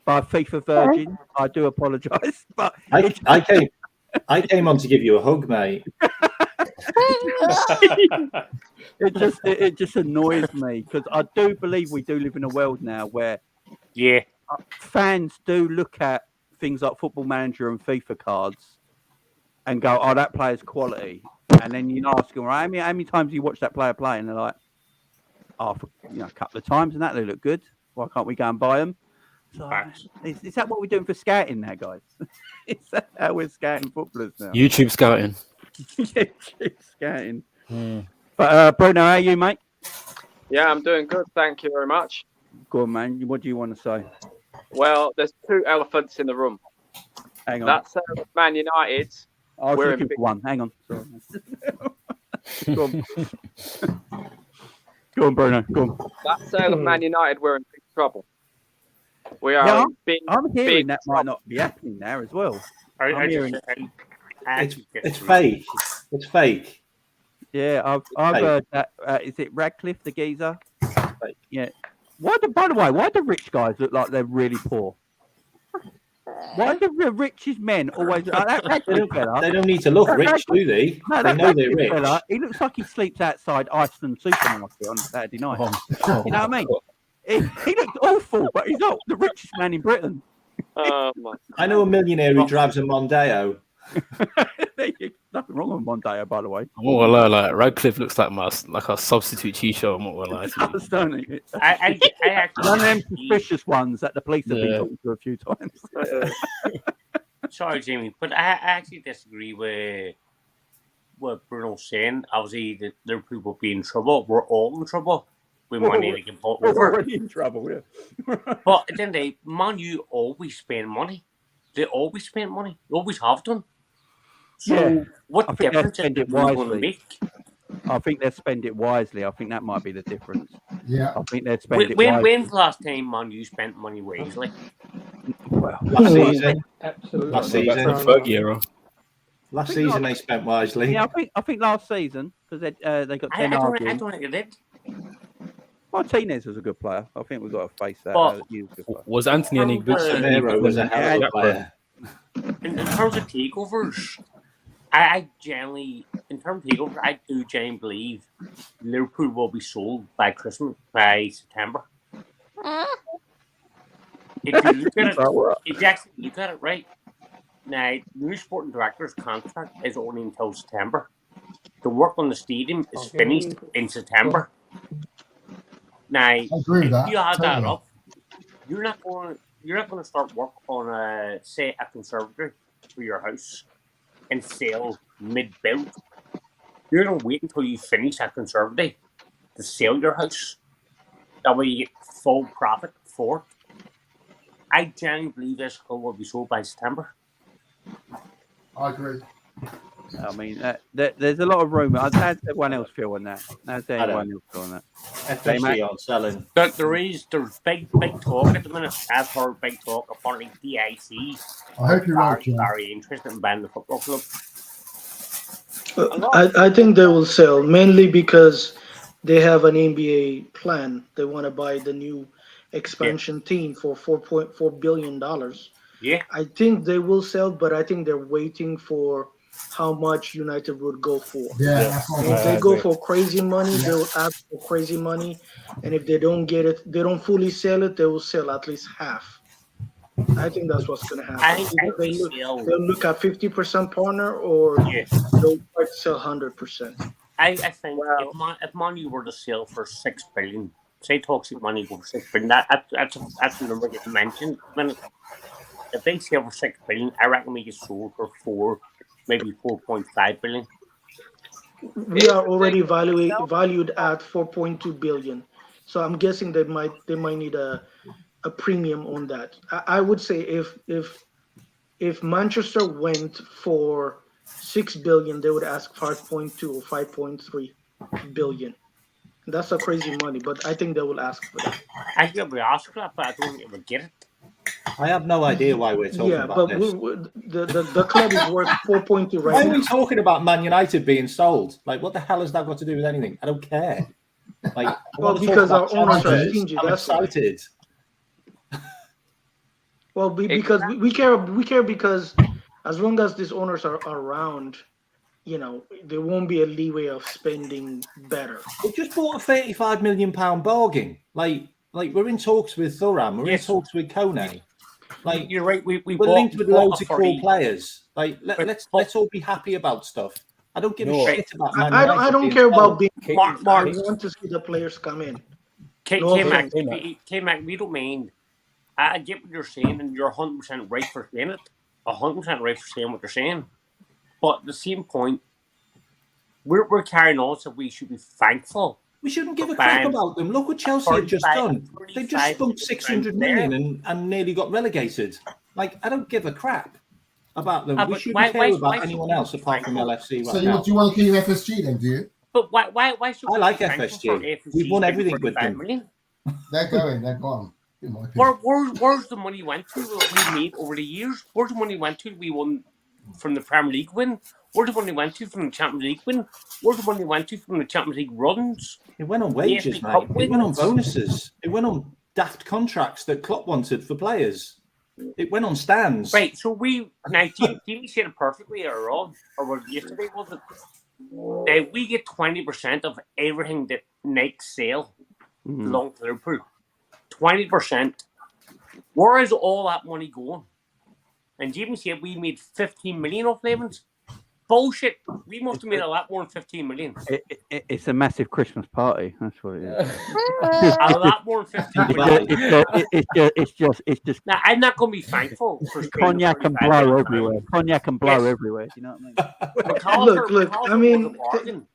FIFA Virgin, I do apologise. But I came on to give you a hug, mate. it just annoys me because I do believe we do live in a world now where fans do look at things like Football Manager and FIFA cards and go, "Oh, that player's quality," and then you ask them, "Right, how many times do you watch that player play?" And they're like, "Oh, a couple of times, and that they look good. Why can't we go and buy them?" So, is that what we're doing for scouting now, guys? Is that how we're scouting footballers now? YouTube scouting. YouTube scouting. But Bruno, how are you, mate? Yeah, I'm doing good. Thank you very much. Go on, man. What do you want to say? Well, there's two elephants in the room. Hang on. That's Man United. I was we're looking in for one. Hang on. Sorry. Go on. Go on, Bruno. Go on. That sale of Man United, we're in big trouble. We are in big. I'm hearing big that might not be happening now as well. I'm hearing- It's fake. It's fake. Yeah, I've heard that. Is it Radcliffe, the geezer? Yeah. By the way, why do rich guys look like they're really poor? Why do the richest men always that Radcliffe fella? They don't need to look rich, do they? No, They that know they're Radcliffe rich. fella, he looks like he sleeps outside Iceland supermarket on Saturday night. You know what I mean? He looks awful, but he's not the richest man in Britain. I know a millionaire who drives a Mondeo. Nothing wrong with Mondeo, by the way. I'm not gonna lie, like Radcliffe looks like a substitute Chicho. I'm not gonna lie to you. Does, don't he? I actually One of them suspicious ones that the police have been talking to a few times. sorry, Jamie, but I actually disagree with what Bruno's saying. Obviously, the Liverpool will be in trouble. We're all in trouble. We money to get bought We're over. already in trouble, yeah. But at the end of the day, Manu always spend money. They always spend money. They always have done. So what I think difference they spend is it it going to wisely. make? I think they spend it wisely. I think that might be the difference. Yeah. I think they spend it wisely. When's the last time Manu spent money wisely? Well, Last season. Absolutely. Last season. Last season they spent wisely. Yeah, I think last season because they got I 10 don't arguing. think it did. Martinez was a good player. I think we've got to face that. But- He was a good player. Was Anthony any good? Nero was a hell of a player. In terms of takeovers, I generally, in terms of takeovers, I do genuinely believe Liverpool will be sold by Christmas, by September. If you look at it, if you actually look at it right, now the new sporting director's contract is only until September. The work on the stadium is finished in September. Now, agree with if that, you add that totally. up, you're not going. you're not going to start work on say a conservatory for your house and sell mid-build. You're going to wait until you finish that conservatory to sell your house. That way you get full profit for it. I genuinely believe this club will be sold by September. I agree. I mean, there's a lot of rumour. How's everyone else feel on that? How's anyone else feel on that? FSG aren't selling. There's big talk at the minute. I've heard big talk. Apparently, DIC I hope you're right, John. very interested in buying the football club. I think they will sell mainly because they have an NBA plan. They want to buy the new expansion team for $4.4 billion. Yeah. I think they will sell, but I think they're waiting for how much United would go for. Yeah, that's what If they go for crazy money, they will ask for crazy money. And if they don't get it, they don't fully sell it, they will sell at least half. I think that's what's going to happen. I think they'll look at 50% partner, or they'll try to sell 100%. I think if Manu were to sell for $6 billion, say Toxic Money go for $6 billion, that's a number that you mentioned. If they sell for $6 billion, I reckon we get sold for 4, maybe 4.5 billion. We are already valued at 4.2 billion, so I'm guessing they might need a premium on that. I would say if Manchester went for 6 billion, they would ask 5.2 or 5.3 billion. That's a crazy money, but I think they will ask for that. I think we ask for that, but I don't think we'll get it. I have no idea why we're talking about this. The club is worth 4.2 right Why now. are we talking about Man United being sold? Like, what the hell has that got to do with anything? I don't care. Like, well, because our owners are stingy. I'm That's excited. Well, because we care because as long as these owners are around, you know, there won't be a leeway of spending better. We just bought a £35 million bargain. Like we're in talks with Thuram. We're in talks with Kone. Like, you're right. We're linked with loads of cool players. Like, let's all be happy about stuff. I don't give a shit about Man United. I don't care about being. Mark, I want to see the players come in. K-Mac, we don't mind. I get what you're saying, and you're 100% right for saying it. 100% right for saying what you're saying. But at the same point, we're carrying on, so we should be thankful. We shouldn't give a crap about them. Look what Chelsea have just done. They just spent 600 million and nearly got relegated. Like, I don't give a crap about them. We shouldn't care about anyone else apart from LFC right now. So do you want to keep FSG then, do you? But why should I like FSG. We've won everything with them. They're gone. Where's the money went to we made over the years? Where's the money went to we won from the Premier League win? Where's the money went to from the Champions League win? Where's the money went to from the Champions League runs? It went on wages, mate. It went on bonuses. It went on daft contracts that Klopp wanted for players. It went on stands. Right, so Jimmy said it perfectly or wrong, or was it yesterday, was it? We get 20% of everything that Nike sell belongs to Liverpool. 20%. Where is all that money going? And Jimmy said we made 15 million off Levens. Bullshit. We must have made a lot more than 15 million. It's a massive Christmas party. That's what it is. A lot more than 15 million. It's just. Now, I'm not going to be thankful for cognac and blow everywhere. Cognac and blow everywhere. Do you know what I mean? Look. I mean,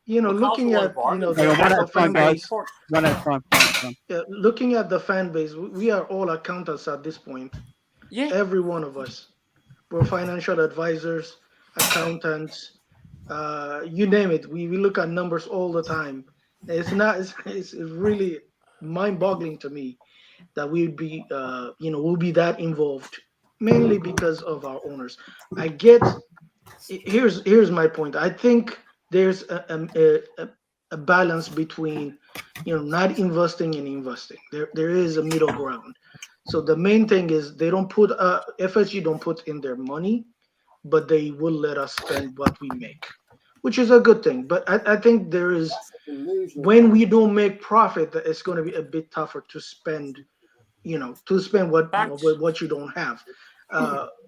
you know, looking at the fan base. Looking at the fan base, we are all accountants at this point. Yeah. Every one of us. We're financial advisors, accountants, you name it. We look at numbers all the time. It's really mind-boggling to me that we'd be we'll be that involved, mainly because of our owners. I get. Here's my point. I think there's a balance between not investing and investing. There is a middle ground. So the main thing is they don't put FSG don't put in their money, but they will let us spend what we make, which is a good thing. But I think there is, when we don't make profit, it's going to be a bit tougher to spend, what you don't have.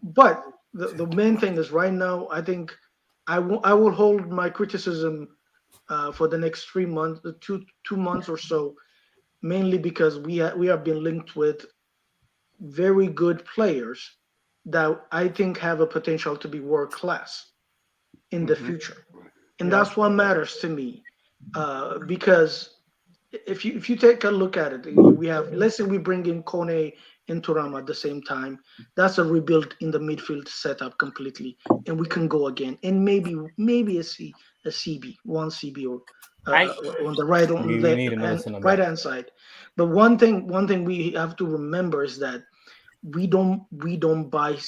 But the main thing is right now, I think I will hold my criticism for the next 3 months, two months or so, mainly because we have been linked with very good players that I think have a potential to be world class in the future, and that's what matters to me. Because if you take a look at it, we have, let's say we bring in Kone and Thuram at the same time. That's a rebuild in the midfield setup completely, and we can go again, and maybe a CB, one CB or on the right right hand side. But one thing we have to remember is that we don't buy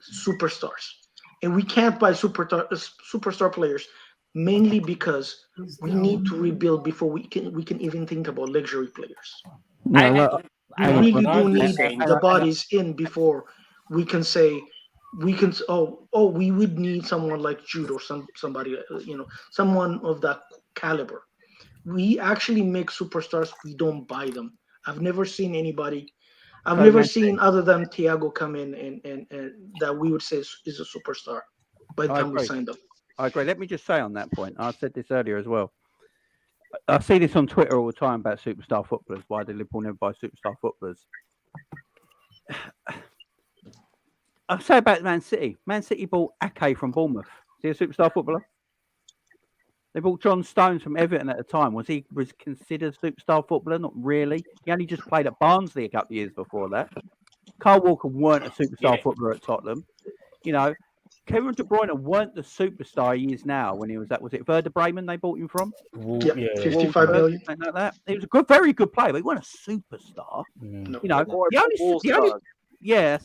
superstars, and we can't buy superstar players mainly because we need to rebuild before we can even think about luxury players. We really do need the bodies in before we can say we would need someone like Jude or somebody, someone of that caliber. We actually make superstars. We don't buy them. I've never seen anybody. I've never seen other than Thiago come in and that we would say is a superstar by the time we signed up. I agree. Let me just say on that point, I said this earlier as well. I see this on Twitter all the time about superstar footballers. Why do Liverpool never buy superstar footballers? I say about Man City. Man City bought Ake from Bournemouth. Is he a superstar footballer? They bought John Stones from Everton at the time. Was considered a superstar footballer? Not really. He only just played at Barnsley a couple of years before that. Kyle Walker weren't a superstar footballer at Tottenham. Kevin De Bruyne weren't the superstar he is now when he was at, was it Werder Bremen they bought him from? 55 million. Like that. He was a very good player, but he wasn't a superstar. No. That's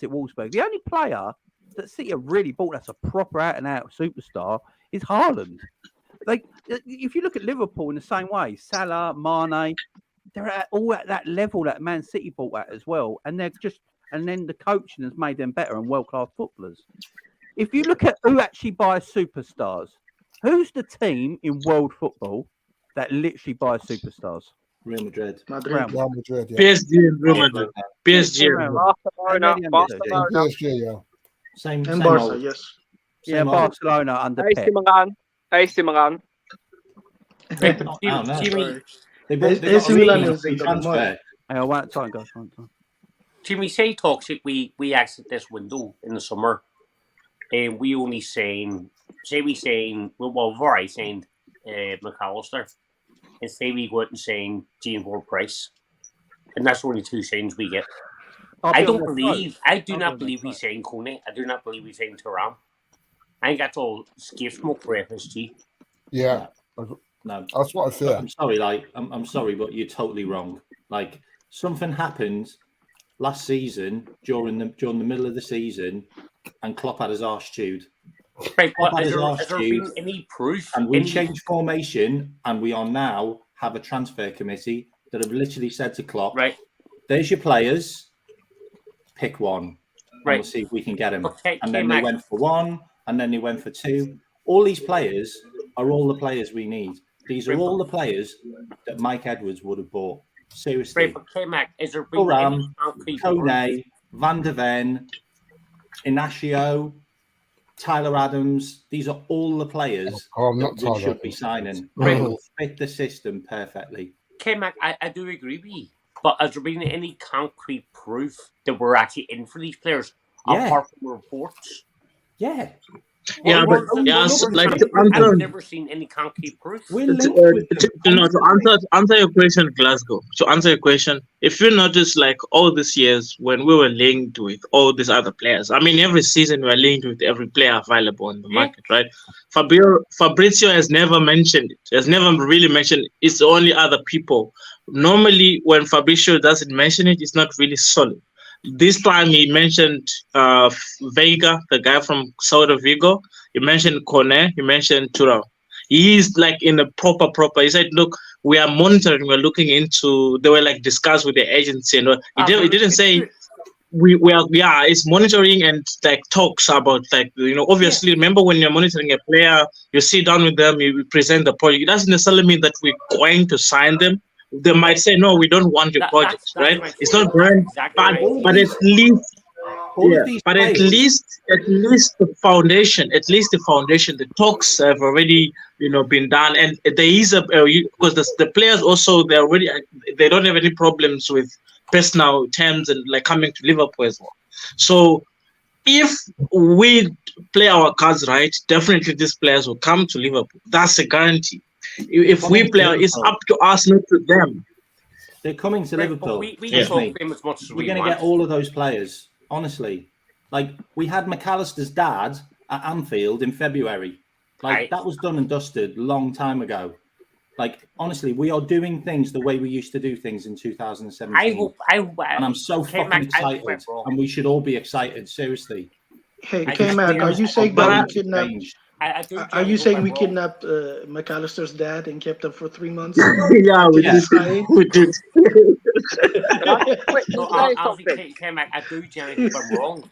it, Wolfsburg. The only player that City have really bought that's a proper out-and-out superstar is Haaland. Like, if you look at Liverpool in the same way, Salah, Mane, they're all at that level that Man City bought at as well. And then the coaching has made them better and world-class footballers. If you look at who actually buys superstars, who's the team in world football that literally buys superstars? Real Madrid. Real Madrid, yeah. PSG and Real Madrid. PSG. Barcelona. PSG, yeah. Same Barca, old. yes. Yeah, Barcelona under Pep. AC Milan. AC Milan is in transfer. One time, guys. Jimmy, say toxic. We exit this window in the summer, and we only saying we've already signed McAllister, and say we go out and saying James Ward-Prowse, and that's only two signings we get. I do not believe we signed Kone. I do not believe we signed Thuram. I think that's all skip smoke for FSG. Yeah. No, that's what I feel. I'm sorry, I'm sorry, but you're totally wrong. Like, something happened last season during the middle of the season, and Klopp had his arse chewed. Right, has there been any proof? And we changed formation, and we are now have a transfer committee that have literally said to Klopp, right, there's your players, pick one. Right. We'll see if we can get him. And then they went for one, and then they went for two. All these players are all the players we need. These are all the players that Mike Edwards would have bought. Seriously. Right, but K-Mac, is there been Thuram, any Kone, Van der Ven, Inacio, Tyler Adams. These are all the players that we should be signing. They will fit the system perfectly. K-Mac, I do agree with you. But has there been any concrete proof that we're actually in for these players apart from reports? Yeah. Yeah, but like I've never seen any concrete proof. To answer your question, Glasgow. To answer your question, if you notice, like all these years when we were linked with all these other players, I mean, every season we're linked with every player available in the market, right? Fabrizio has never mentioned it. Has never really mentioned it. It's only other people. Normally, when Fabrizio doesn't mention it, it's not really solid. This time he mentioned Veiga, the guy from South Vigo. He mentioned Kone. He mentioned Thuram. He is like in a proper. He said, "Look, we are monitoring. We're looking into." They were like discussed with the agency, and he didn't say we are. Yeah, it's monitoring and like talks about like Obviously, remember when you're monitoring a player, you sit down with them, you present the project. It doesn't necessarily mean that we're going to sign them. They might say, no, we don't want your project, right? It's not brand, but at least, at least the foundation, the talks have already, been done, and there is because the players also they don't have any problems with personal terms and like coming to Liverpool as well. So if we play our cards right, definitely these players will come to Liverpool. That's a guarantee. If we play, it's up to us, not to them. They're coming to Liverpool. We can talk them as much as we're going to get all of those players, honestly. Like, we had McAllister's dad at Anfield in February. Like, that was done and dusted a long time ago. Like, honestly, we are doing things the way we used to do things in 2017. And I'm so fucking excited. And we should all be excited, seriously. Hey, K-Mac, are you saying that we kidnapped... Are you saying we kidnapped McAllister's dad and kept him for 3 months? Yeah, we did. We did. I do genuinely think I'm wrong.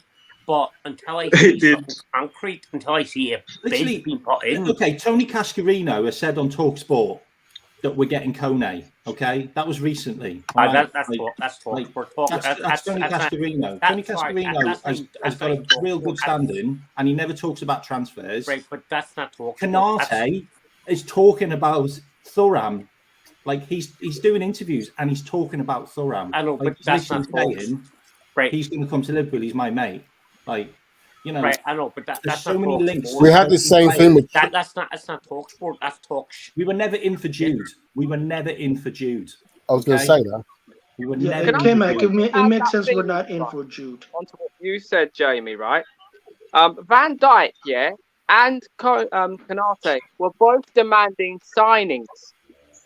But until I see something concrete, until I see a bid being put in. Okay, Tony Cascarino has said on TalkSport that we're getting Kone. Okay, that was recently. That's talk. That's Tony Cascarino. Tony Cascarino has got a real good standing, and he never talks about transfers. Right, but that's not talk. Kone is talking about Thuram. Like, he's doing interviews and he's talking about Thuram. I know, but that's not talk. Right, he's going to come to Liverpool. He's my mate. Like, you know, right? I know, but that's so many links. We had the same thing with that's not talk sport. That's talk. We were never in for Jude. We were never in for Jude. I was going to say that. We were never. It makes sense we're not in for Jude. On to what you said, Jamie, right? Van Dijk, and Konate were both demanding signings.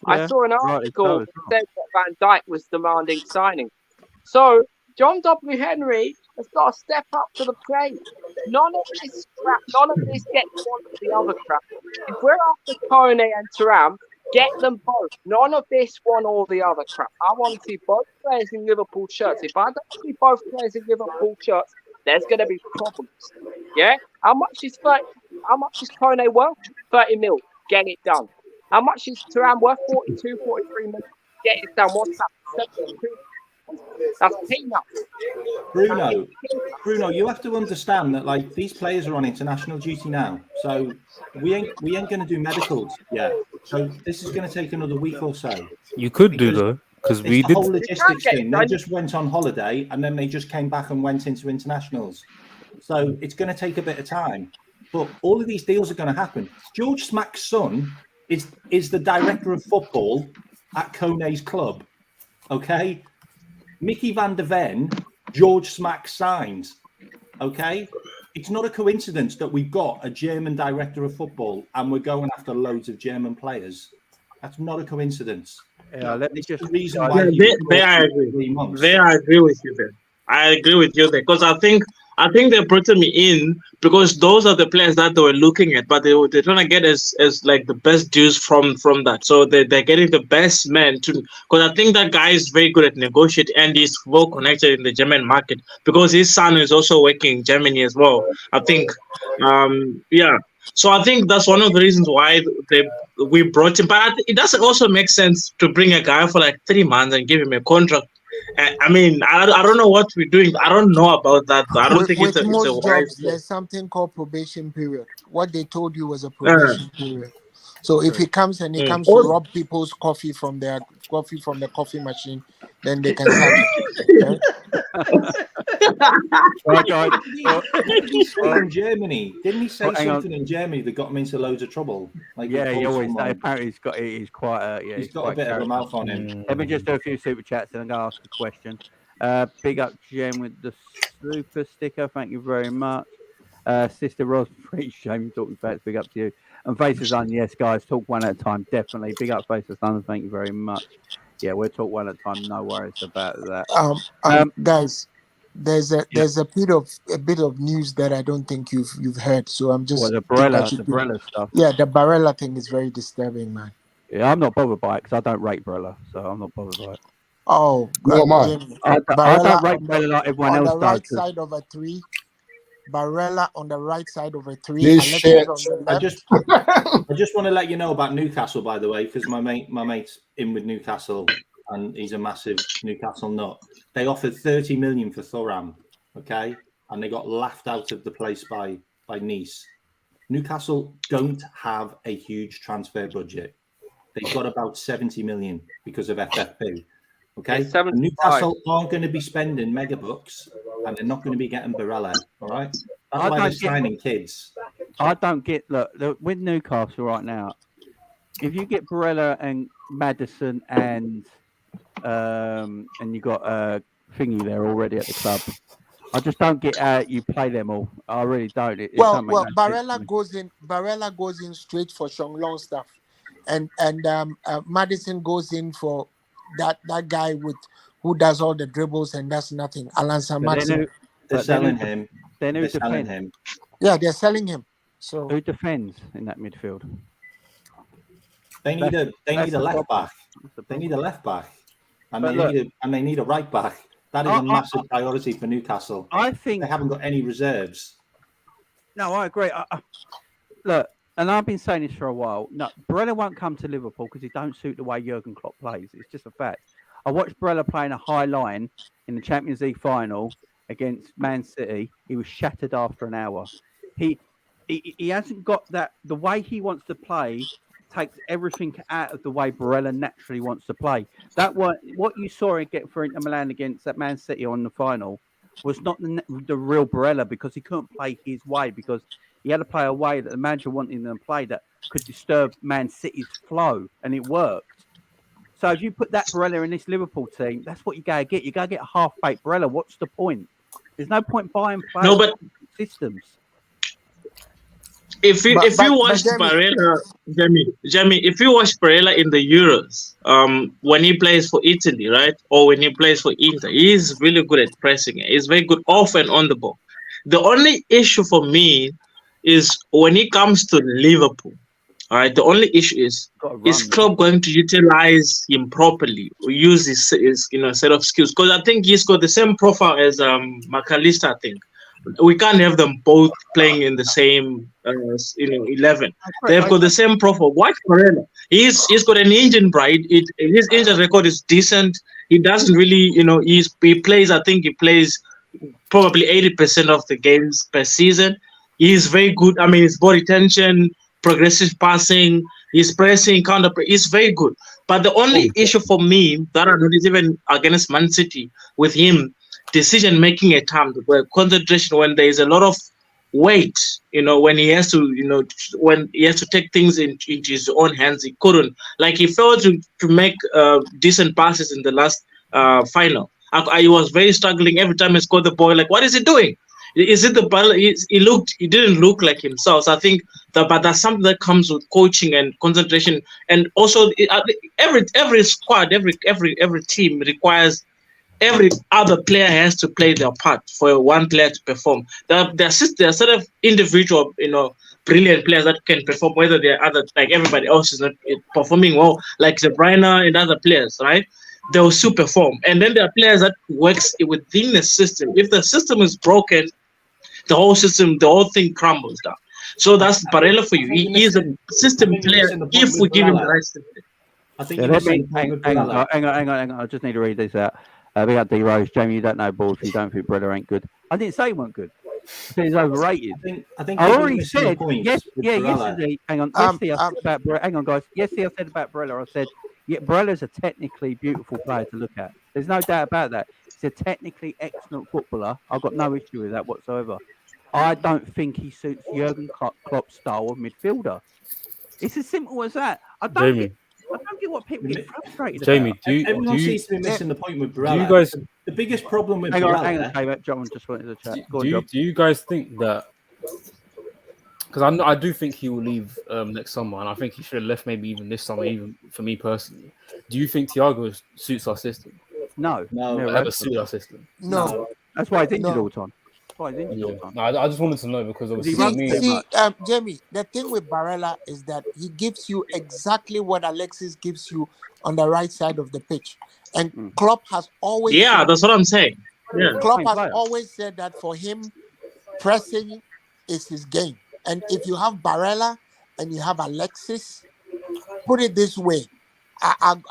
I saw an article that said that Van Dijk was demanding signings. So John W. Henry has got to step up to the plate. None of this crap, none of this gets one of the other crap. If we're after Kone and Thuram, get them both. None of this one or the other crap. I want to see both players in Liverpool shirts. If I don't see both players in Liverpool shirts, there's going to be problems. Yeah? How much is Kone worth? 30 mil. Get it done. How much is Thuram worth? 42, 43 mil. Get it done. What's that? 72. That's peanuts. Bruno, you have to understand that, like, these players are on international duty now, so we ain't going to do medicals yet. So this is going to take another week or so. You could do though, because we did the whole logistics thing. They just went on holiday and then they just came back and went into internationals. So it's going to take a bit of time, but all of these deals are going to happen. George Smack's son is the director of football at Kone's club. Okay. Mickey van der Ven, George Smack signs. Okay? It's not a coincidence that we've got a German director of football and we're going after loads of German players. That's not a coincidence. Yeah, let me just... I agree with you there. I agree with you there, because I think they brought me in because those are the players that they were looking at, but they're trying to get as like the best dues from that. So they're getting the best men to, because I think that guy is very good at negotiating and he's well connected in the German market because his son is also working in Germany as well. I think, So I think that's one of the reasons why we brought him. But it doesn't also make sense to bring a guy for like 3 months and give him a contract. I mean, I don't know what we're doing. I don't know about that. I don't think it's a wise. There's something called probation period. What they told you was a probation period. So if he comes and he comes to rob people's coffee from the coffee machine, then they can start it. In Germany, didn't he say something in Germany that got him into loads of trouble? Like, he always. Apparently, he's quite. He's got a bit of a mouth on him. Let me just do a few super chats and I'm going to ask a question. Big up Jem with the super sticker. Thank you very much. Sister Ros, shame talking facts. Big up to you. And Faces on, yes, guys, talk one at a time. Definitely. Big up Faces on. Thank you very much. Yeah, we'll talk one at a time. No worries about that. Guys, there's a bit of news that I don't think you've heard. So I'm just the Barella stuff. Yeah, the Barella thing is very disturbing, man. Yeah, I'm not bothered by it because I don't rate Barella, so I'm not bothered by it. Oh, God, I don't rate Barella like everyone else does. On the right side of a 3. Barella on the right side of a 3. I just want to let you know about Newcastle, by the way, because my mate's in with Newcastle and he's a massive Newcastle nut. They offered 30 million for Thuram, okay, and they got laughed out of the place by Nice. Newcastle don't have a huge transfer budget. They've got about 70 million because of FFP. Okay, and Newcastle aren't going to be spending mega bucks, and they're not going to be getting Barella. All right, that's why they're signing kids. I don't get look with Newcastle right now. If you get Barella and Maddison and you got Thingy there already at the club, I just don't get how you play them all. I really don't. Barella goes in straight for Shanglong stuff, and Maddison goes in for that guy who does all the dribbles and does nothing. Alan Samatson. They're selling him. They're selling him. Yeah, they're selling him. So who defends in that midfield? They need a left back. They need a left back, and they need a right back. That is a massive priority for Newcastle. I think they haven't got any reserves. No, I agree. Look, and I've been saying this for a while. No, Barella won't come to Liverpool because he don't suit the way Jurgen Klopp plays. It's just a fact. I watched Barella playing a high line in the Champions League final against Man City. He was shattered after an hour. He hasn't got that. The way he wants to play takes everything out of the way Barella naturally wants to play. That what you saw him get for Inter Milan against that Man City on the final was not the real Barella, because he couldn't play his way, because he had to play a way that the manager wanted him to play that could disturb Man City's flow, and it worked. So if you put that Barella in this Liverpool team, that's what you gotta get. You gotta get a half-baked Barella. What's the point? There's no point buying players systems. If you watch Barella, Jamie, if you watch Barella in the Euros, when he plays for Italy, right, or when he plays for Inter, he's really good at pressing. He's very good off and on the ball. The only issue for me is when he comes to Liverpool. All right, the only issue is Klopp going to utilize him properly, or use his set of skills? Because I think he's got the same profile as McAllister. I think we can't have them both playing in the same 11. They've got the same profile. Watch Barella. He's got an engine, right? His engine record is decent. He doesn't really, he plays. I think he plays probably 80% of the games per season. He's very good. I mean, his ball retention, progressive passing, his pressing, counter. He's very good. But the only issue for me that I noticed even against Man City with him, decision making at times, where concentration, when there is a lot of weight, when he has to, when he has to take things into his own hands, he couldn't. Like, he failed to make decent passes in the last final. I was very struggling every time he scored the ball. Like, what is he doing? Is it the ball? He didn't look like himself. So I think but that's something that comes with coaching and concentration, and also every squad, every team requires. Every other player has to play their part for one player to perform. There are sort of individual, brilliant players that can perform, whether they're other, like everybody else is not performing well, like De Bruyne and other players, right? They will still perform. And then there are players that works within the system. If the system is broken, the whole thing crumbles down. So that's Barella for you. He is a system player if we give him the right system. I think hang on. I just need to read this out. We got D Rose. Jamie, you don't know balls. You don't think Barella ain't good. I didn't say he wasn't good. I said he's overrated. I think I already said yesterday. Hang on. Yesterday I said about Barella. Hang on, guys. Yesterday I said about Barella. I said, Barella's a technically beautiful player to look at. There's no doubt about that. He's a technically excellent footballer. I've got no issue with that whatsoever. I don't think he suits Jurgen Klopp's style of midfielder. It's as simple as that. I don't get what people get frustrated Jamie, about. Everyone seems to be missing the point with Barella. Do you guys, the biggest problem with hang Barella... Hang on, John just wanted to chat. Do you guys think that... Because I do think he will leave next summer, and I think he should have left maybe even this summer, even for me personally. Do you think Thiago suits our system? No. Never suit our system. No. That's why he's injured all the time. I just wanted to know, because obviously Jamie, the thing with Barella is that he gives you exactly what Alexis gives you on the right side of the pitch, and Klopp has always that's what I'm saying. Klopp has always said that for him, pressing is his game. And if you have Barella and you have Alexis, put it this way,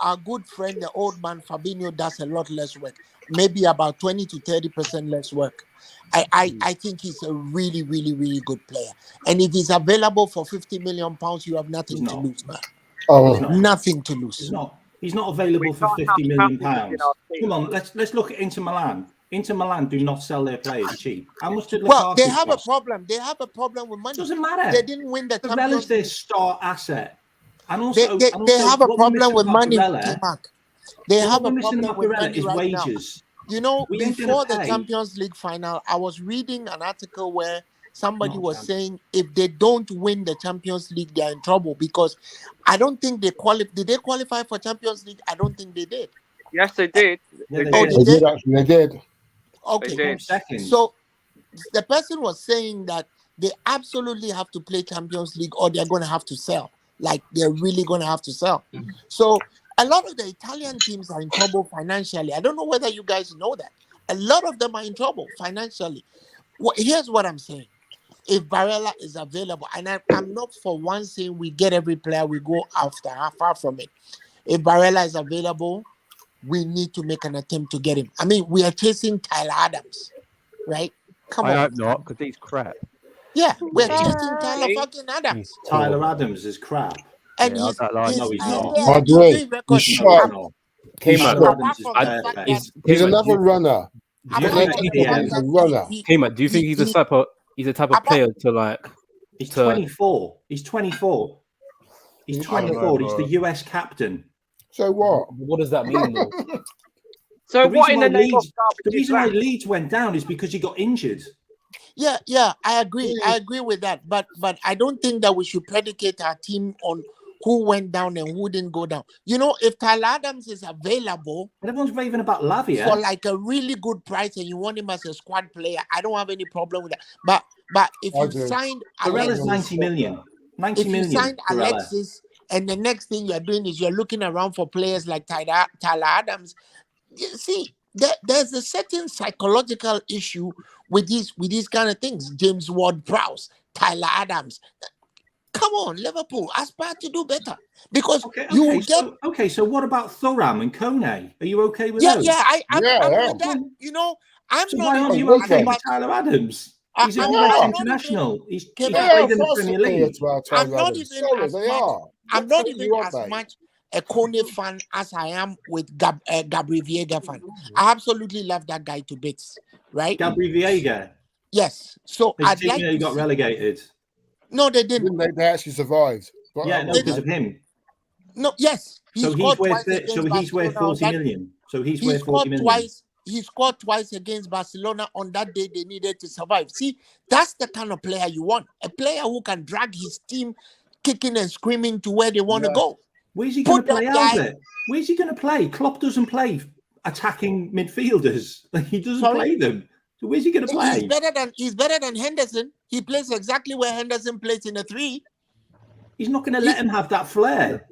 our good friend, the old man Fabinho, does a lot less work, maybe about 20 to 30% less work. I think he's a really, really, really good player. And if he's available for £50 million, you have nothing to lose, man. Nothing to lose. He's not available for £50 million. Come on, let's look at Inter Milan. Inter Milan do not sell their players cheap. How much did Lukaku they have cost? a problem. They have a problem with money. It doesn't matter. They didn't win the Varela is Champions their League. star asset. And also, they have a problem with money, Varela, Mark. They have a missing problem about with Varela money is right wages. now. You know, We ain't before the gonna pay. Champions League final, I was reading an article where somebody was saying if they don't win the Champions League, they're in trouble because I don't think they qualified. Did they qualify for Champions League? I don't think they did. Yes, they did. Yeah, Oh, they did Actually, they did. Okay. They did. Second. So the person was saying that they absolutely have to play Champions League or they're going to have to sell. Like they're really going to have to sell. So a lot of the Italian teams are in trouble financially. I don't know whether you guys know that. A lot of them are in trouble financially. Well, here's what I'm saying. If Varela is available, and I'm not for one saying we get every player we go after, far from it. If Varela is available, we need to make an attempt to get him. I mean, we are chasing Tyler Adams, right? Come on. I hope not, because he's crap. Yeah, we're chasing Tyler fucking Adams. Tyler Adams is crap. And Yeah, I don't like No, he's not. there I agree. doing records. He's shot. He's another runner. He's a runner. K-Man, do you think he's the type of player to like? He's 24. He's 24. He's 24. He's the US captain. So what? What does that mean, though? So what in the name of the reason why Leeds went down is because he got injured. Yeah, I agree. I agree with that. But I don't think that we should predicate our team on who went down and who didn't go down. You know, if Tyler Adams is available, and everyone's raving about Lavia for like a really good price, and you want him as a squad player, I don't have any problem with that. But if you signed Alexis, 90 million, 90 million. If you signed Alexis, and the next thing you're doing is you're looking around for players like Tyler Adams, you see, there's a certain psychological issue with these kind of things. James Ward-Prowse, Tyler Adams. Come on, Liverpool, aspire to do better because you will get. Okay, so what about Thuram and Kone? Are you okay with those? Yeah, I'm with that. You know, I'm so not. Why aren't you okay with Tyler Adams? He's a US international. He's played in the Premier League. I'm not even as much a Kone fan as I am with Gabriel Viega fan. I absolutely love that guy to bits, right? Gabriel Viega. Yes. So I'd like to got relegated. No, they didn't. They actually survived. But yeah, no, because of him. No, yes. So he's worth 40 million. So he's worth 40 million. He scored twice against Barcelona on that day they needed to survive. See, that's the kind of player you want. A player who can drag his team kicking and screaming to where they want to go. Where's he going to play out of it? Where's he going to play? Klopp doesn't play attacking midfielders. He doesn't play them. So where's he going to play? He's better than Henderson. He plays exactly where Henderson plays in a 3. He's not going to let him have that flair.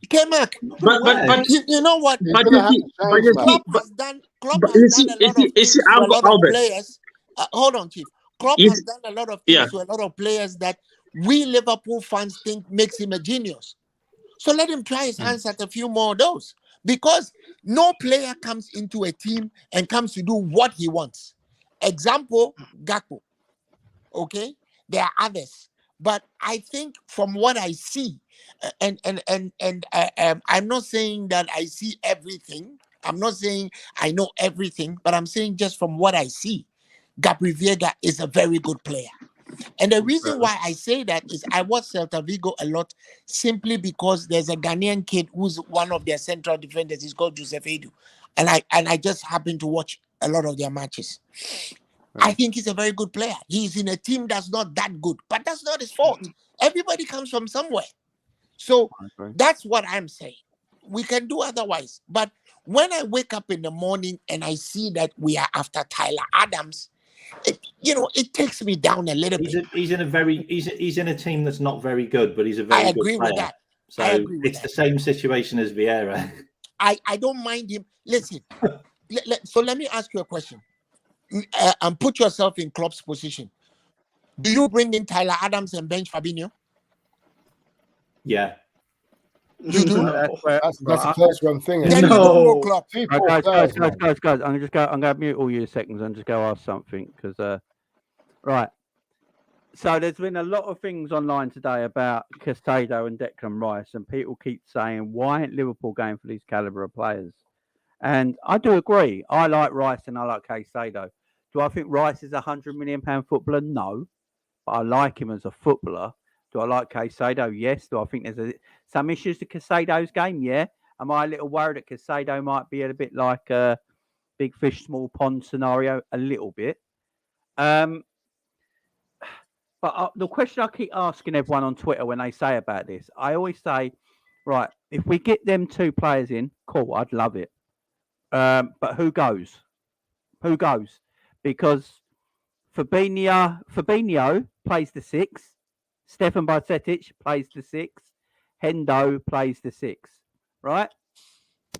K-Mac, but you know what? Klopp has done a lot of players. Hold on, Chief. Klopp has done a lot of things to a lot of players that we Liverpool fans think makes him a genius. So let him try his hands at a few more of those. Because no player comes into a team and comes to do what he wants. Example, Gakpo. Okay? There are others. But I think from what I see, and I'm not saying that I see everything. I'm not saying I know everything, but I'm saying just from what I see, Gabriel Viega is a very good player. And the reason why I say that is I watch Celta Vigo a lot simply because there's a Ghanaian kid who's one of their central defenders. He's called Joseph Edu. And I just happen to watch a lot of their matches. I think he's a very good player. He's in a team that's not that good, but that's not his fault. Everybody comes from somewhere. So that's what I'm saying. We can do otherwise. But when I wake up in the morning and I see that we are after Tyler Adams, it takes me down a little bit. He's in a team that's not very good, but he's a very good player. I agree with that. So it's the same situation as Vieira. I don't mind him. Listen, so let me ask you a question. And put yourself in Klopp's position. Do you bring in Tyler Adams and bench Fabinho? Yeah. You do? That's a close one thing. Then you don't know Klopp. Guys, I'm going to mute all you seconds and just go ask something because, right. So there's been a lot of things online today about Caicedo and Declan Rice, and people keep saying, why ain't Liverpool going for these calibre of players? And I do agree. I like Rice and I like Caicedo. Do I think Rice is a £100 million footballer? No. But I like him as a footballer. Do I like Caicedo? Yes. Do I think there's some issues to Caicedo's game? Yeah. Am I a little worried that Caicedo might be a bit like a big fish, small pond scenario? A little bit. But the question I keep asking everyone on Twitter when they say about this, I always say, right, if we get them 2 players in, cool, I'd love it. But who goes? Who goes? Because Fabinho plays the 6. Stefan Bajcetic plays the 6. Hendo plays the 6. Right?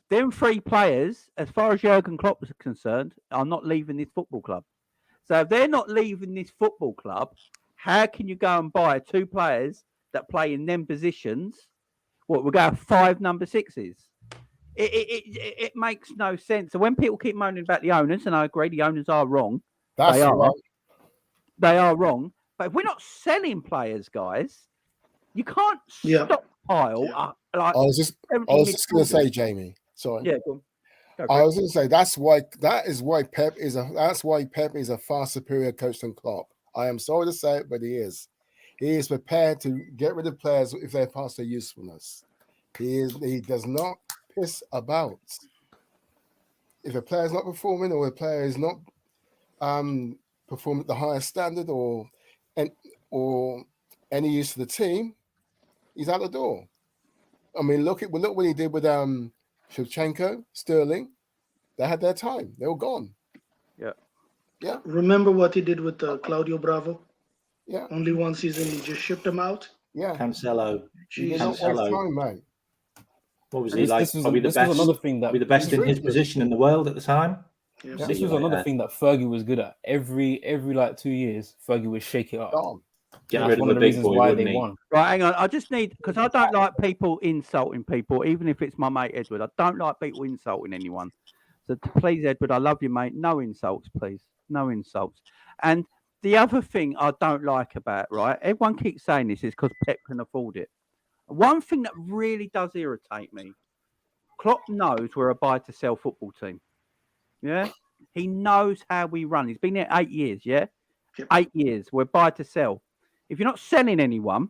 Them 3 players, as far as Jurgen Klopp is concerned, are not leaving this football club. So if they're not leaving this football club, how can you go and buy 2 players that play in them positions? What, we'll go 5 number 6s? It makes no sense. So when people keep moaning about the owners, and I agree, the owners are wrong. They are wrong. But if we're not selling players, guys, you can't stockpile. I was just going to say, Jamie. Sorry. Yeah, go on. I was going to say that's why Pep is a far superior coach than Klopp. I am sorry to say it, but he is. He is prepared to get rid of players if they're past their usefulness. He does not piss about. If a player is not performing, or a player is not performing at the highest standard, or any use to the team, he's out the door. I mean, look what he did with Shevchenko, Sterling. They had their time. They were gone. Yeah. Remember what he did with Claudio Bravo? Yeah. Only one season, he just shipped him out. Yeah. Cancelo. Time, mate. What was he like? Probably the best in his position in the world at the time. Yeah. This was another thing that Fergie was good at. Every like 2 years, Fergie would shake it up. Get rid of a big boy, wouldn't he? Right, hang on. I just need, because I don't like people insulting people, even if it's my mate Edward. I don't like people insulting anyone. So please, Edward, I love you, mate. No insults, please. No insults. And the other thing I don't like about, right, everyone keeps saying this is because Pep can afford it. One thing that really does irritate me, Klopp knows we're a buy-to-sell football team. Yeah? He knows how we run. He's been here 8 years, yeah? 8 years. We're buy-to-sell. If you're not selling anyone,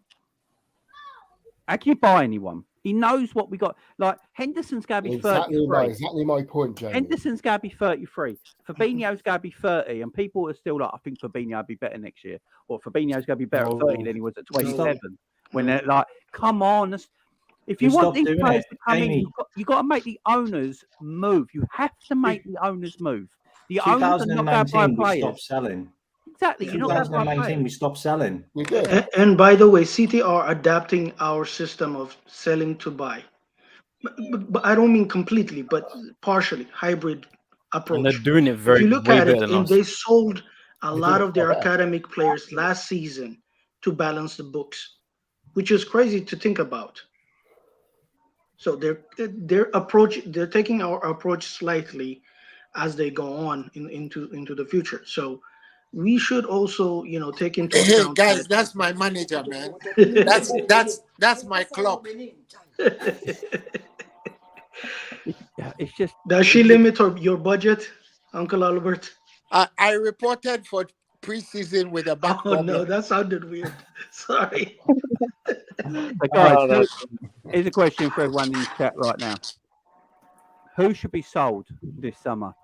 how can you buy anyone? He knows what we got. Like, Henderson's going to be 33. Exactly my point, Jamie. Henderson's going to be 33. Fabinho's going to be 30. And people are still like, I think Fabinho will be better next year. Or Fabinho's going to be better at 30 than he was at 27. When they're like, come on. If you want these players to come in, you've got to make the owners move. You have to make the owners move. The owners are not going to buy players. We stopped selling. Exactly. You're not 2019, we stopped selling. We did. And by the way, City are adapting our system of selling to buy. But I don't mean completely, but partially, hybrid approach. And they're doing it very, if you look way at better it, than and us. they sold a lot of their academic players last season to balance the books, which is crazy to think about. So their approach, they're taking our approach slightly as they go on into the future. So we should also, take into account. Hey guys, that's my manager, man. That's my club. Yeah, it's just. Does she limit your budget, Uncle Albert? I reported for preseason with a back problem. No, that sounded weird. Sorry. So guys, here's a question for everyone in the chat right now. Who should be sold this summer?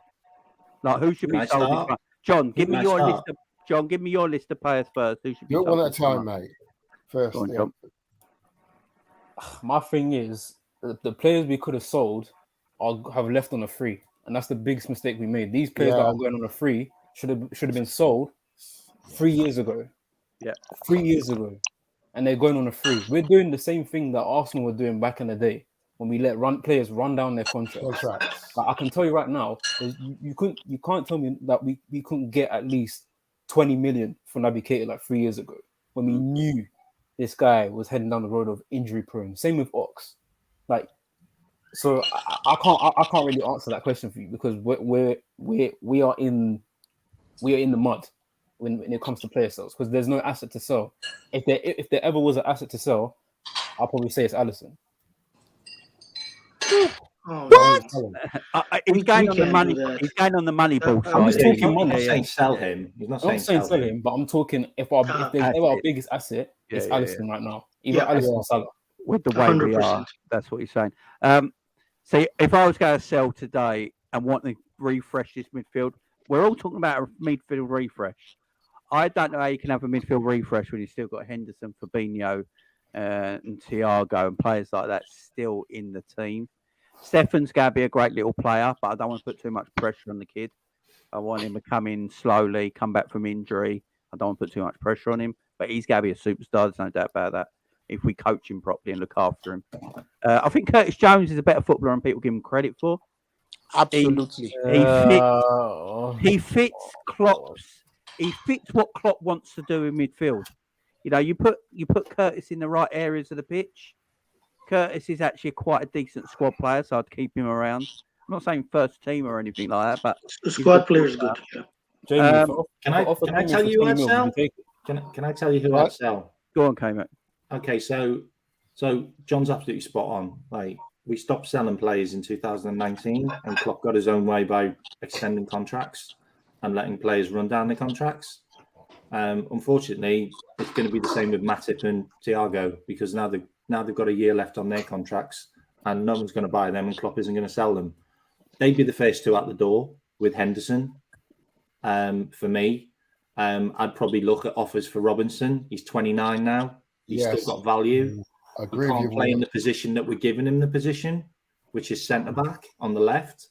Like, who should be sold this summer? John, give me your list. Give me your list of players first. Who should be sold? One at a time, mate. First. On, my thing is, the players we could have sold have left on a free, and that's the biggest mistake we made. These players that are going on a free should have been sold 3 years ago. Yeah, 3 years ago, and they're going on a free. We're doing the same thing that Arsenal were doing back in the day when we let players run down their contracts. Like, I can tell you right now, you can't tell me that we couldn't get at least 20 million for Naby Keita like 3 years ago when we knew this guy was heading down the road of injury prone. Same with Ox. Like, so I can't really answer that question for you because we are in the mud. when it comes to player sales because there's no asset to sell. If there ever was an asset to sell, I'll probably say it's Alisson. What? He's going on the money. He's going on the money ball. I'm just talking money. I'm not saying sell him. He's not saying sell him, but I'm talking if there's ever our biggest asset, it's Alisson right now. Either Alisson or Salah. With the way 100%. We are, that's what he's saying. See, if I was going to sell today and want to refresh this midfield, we're all talking about a midfield refresh. I don't know how you can have a midfield refresh when you've still got Henderson, Fabinho, and Thiago and players like that still in the team. Stefan's going to be a great little player, but I don't want to put too much pressure on the kid. I want him to come in slowly, come back from injury. I don't want to put too much pressure on him, but he's going to be a superstar. There's no doubt about that. If we coach him properly and look after him. I think Curtis Jones is a better footballer than people give him credit for. Absolutely. He fits Klopp's. He fits what Klopp wants to do in midfield. You know, you put Curtis in the right areas of the pitch. Curtis is actually quite a decent squad player, so I'd keep him around. I'm not saying first team or anything like that, but the squad player is good. Yeah. Can I tell you who I'd sell? Can I tell you who I'd sell? Go on, Kone. Okay, so John's absolutely spot on. Like, we stopped selling players in 2019, and Klopp got his own way by extending contracts and letting players run down their contracts. Unfortunately, it's going to be the same with Matip and Thiago because now they've got a year left on their contracts, and no one's going to buy them, and Klopp isn't going to sell them. They'd be the first two out the door with Henderson. For me, I'd probably look at offers for Robinson. He's 29 now. He's still got value. I agree. He can't play in the position that we're giving him the position, which is centre back on the left.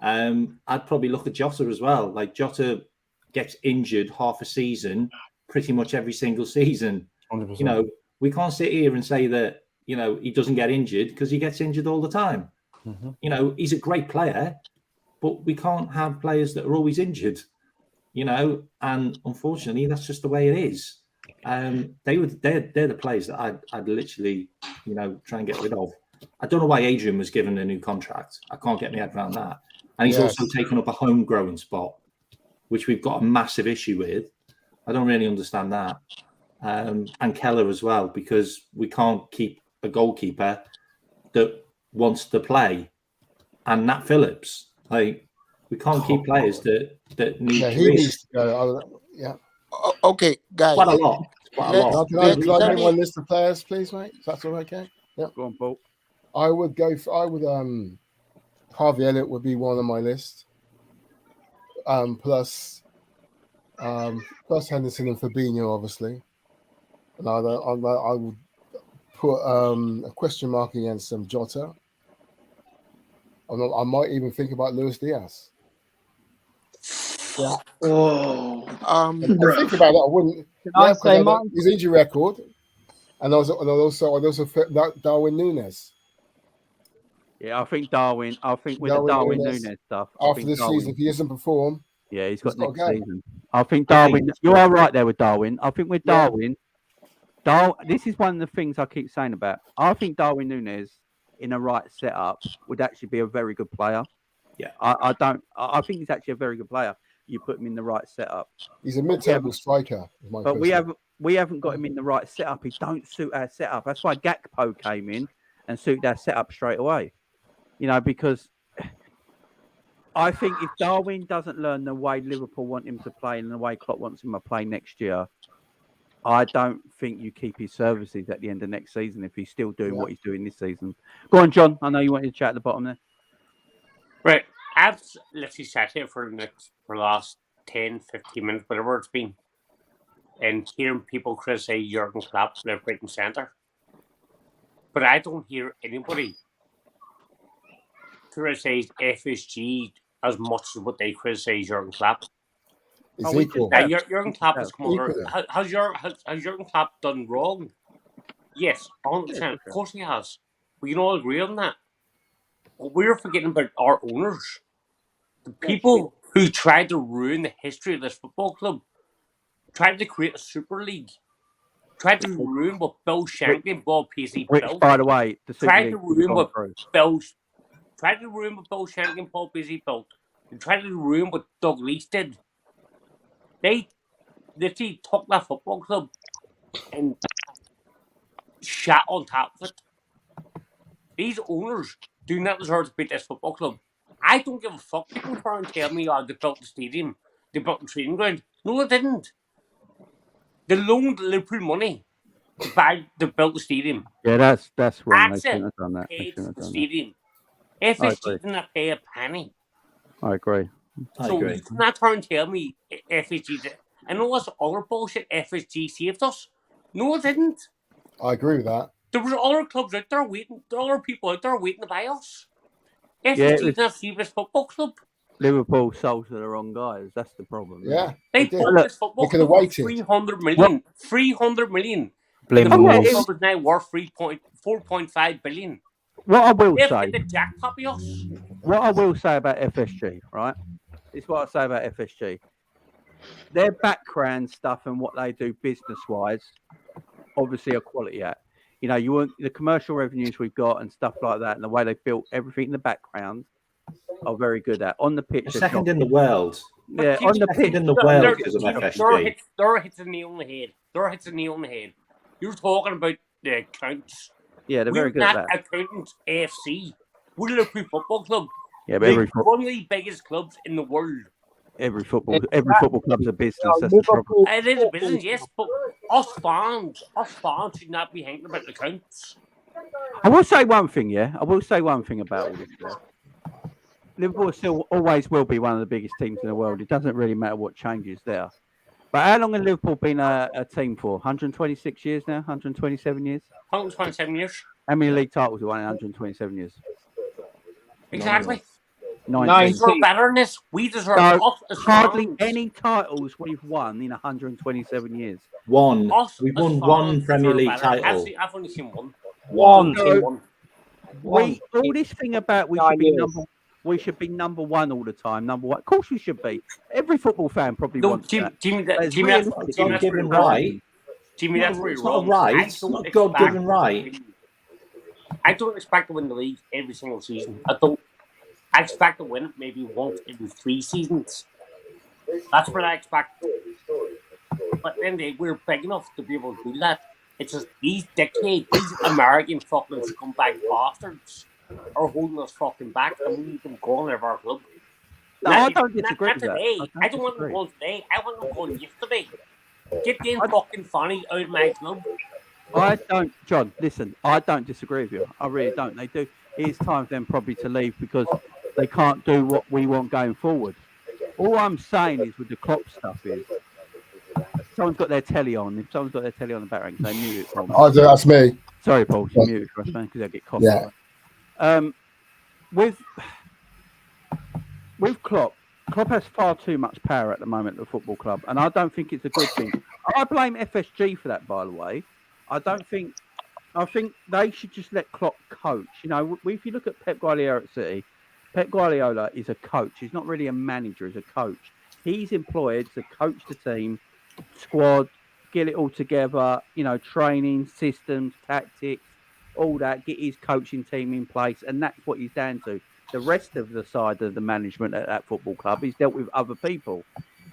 I'd probably look at Jota as well. Like, Jota gets injured half a season, pretty much every single season. 100%. You know, we can't sit here and say that, you know, he doesn't get injured because he gets injured all the time. Mm-hmm. You know, he's a great player, but we can't have players that are always injured, you know, and unfortunately that's just the way it is. They're the players that I'd literally, you know, try and get rid of. I don't know why Adrian was given a new contract. I can't get my head around that. And he's also taken up a homegrown spot, which we've got a massive issue with. I don't really understand that. And Keller as well, because we can't keep a goalkeeper that wants to play. And Nat Phillips, like, we can't keep players that need he needs to go. Okay, guys. Quite a lot. Can I make one list of players, please, mate? If that's all okay. Yeah. Go on, Paul. Harvey Elliott would be one on my list. Plus Henderson and Fabinho, obviously. And I would put a question mark against Jota. I might even think about Luis Diaz. Yeah. Oh. I think about it. I wouldn't. His injury record, and also Darwin Núñez. Yeah, I think Darwin. I think with the Darwin Núñez stuff. After this season, if he doesn't perform, he's got next season. I think Darwin. You are right there with Darwin. I think with Darwin, this is one of the things I keep saying about. I think Darwin Núñez in a right setup would actually be a very good player. Yeah, I think he's actually a very good player. You put him in the right setup. He's a mid-table striker. But we haven't got him in the right setup. He don't suit our setup. That's why Gakpo came in and suited our setup straight away. You know, because I think if Darwin doesn't learn the way Liverpool want him to play and the way Klopp wants him to play next year, I don't think you keep his services at the end of next season if he's still doing what he's doing this season. Go on, John. I know you wanted to chat at the bottom there. Right. I've literally sat here for the last 10, 15 minutes, whatever it's been, and hearing people criticize Jurgen Klopp left, right, and centre. But I don't hear anybody criticize FSG as much as what they criticize Jurgen Klopp. It's equal. Jurgen Klopp has come over. Has Jurgen Klopp done wrong? Yes, 100%. Of course he has. We can all agree on that. But we're forgetting about our owners. The people who tried to ruin the history of this football club, tried to create a Super League, tried to ruin what Bill Shankly and Bob Paisley built. By the way, tried to ruin what Bill Shankly and Paul Paisley built, and tried to ruin what Doug Leeds did. They literally took that football club and shat on top of it. These owners do not deserve to beat this football club. I don't give a fuck. People try and tell me, they built the stadium, they built the training ground. No, they didn't. They loaned Liverpool money to build the stadium. Yeah, that's wrong. AXA They shouldn't have done that. paid for the stadium. FSG did not pay a penny. I agree. So you cannot try and tell me FSG did. I know what's other bullshit. FSG saved us. No, it didn't. I agree with that. There was other clubs out there waiting. There were other people out there waiting to buy us. FSG did not save this football club. Liverpool sold to the wrong guys. That's the problem. Yeah, they bought this football club for 300 million. 300 million. The football club is now worth 4.5 billion. What I will say, the jackpot of us. What I will say about FSG, right? It's what I say about FSG. Their background stuff and what they do business-wise, obviously, are quality at. You know, you want the commercial revenues we've got and stuff like that, and the way they built everything in the background are very good at. On the pitch, second in the world. Yeah, on the pitch in the world because of FSG. There hits a nail on the head. There hits a nail on the head. You're talking about the accounts. Yeah, they're very good at that. Accountants AFC. We're Liverpool Football Club. Yeah, but one of the biggest clubs in the world. Every football club's a business. That's the problem. It is a business, yes, but us fans should not be hanging about the accounts. I will say one thing, yeah. I will say one thing about all this. Yeah? Liverpool still always will be one of the biggest teams in the world. It doesn't really matter what changes there. But how long has Liverpool been a team for? 126 years now? 127 years? 127 years. How many league titles have won in 127 years? Exactly. 19. We deserve better than this. We deserve hardly any titles we've won in 127 years. One. We've won one Premier League title. Actually, I've only seen one. All this thing about we should be number one all the time. Number one. Of course we should be. Every football fan probably wants that. Jimmy, that's God-given right. Jimmy, that's where it's you're not wrong. right. It's not God-given right. I don't expect to win the league every single season. I expect to win it maybe once every 3 seasons. That's what I expect. But then we're big enough to be able to do that. It's just these American fucking scumbag bastards are holding us fucking back, and we need them going out of our club. No, I don't disagree with that. I don't want them going today. I want them going yesterday. Get them fucking funny out of my club. I don't, John, listen, I don't disagree with you. I really don't. They do. It's time for them probably to leave because they can't do what we want going forward. All I'm saying is with the Klopp stuff is someone's got their telly on. If someone's got their telly on the background, they mute it for me. Oh, that's me. Sorry, Paul, you mute it for us, man, because they'll get coffee. Yeah. With Klopp has far too much power at the moment at the football club, and I don't think it's a good thing. I blame FSG for that, by the way. I think they should just let Klopp coach. You know, if you look at Pep Guardiola at City, Pep Guardiola is a coach. He's not really a manager, he's a coach. He's employed to coach the team, squad, get it all together, you know, training, systems, tactics, all that, get his coaching team in place, and that's what he's down to. The rest of the side of the management at that football club, he's dealt with other people.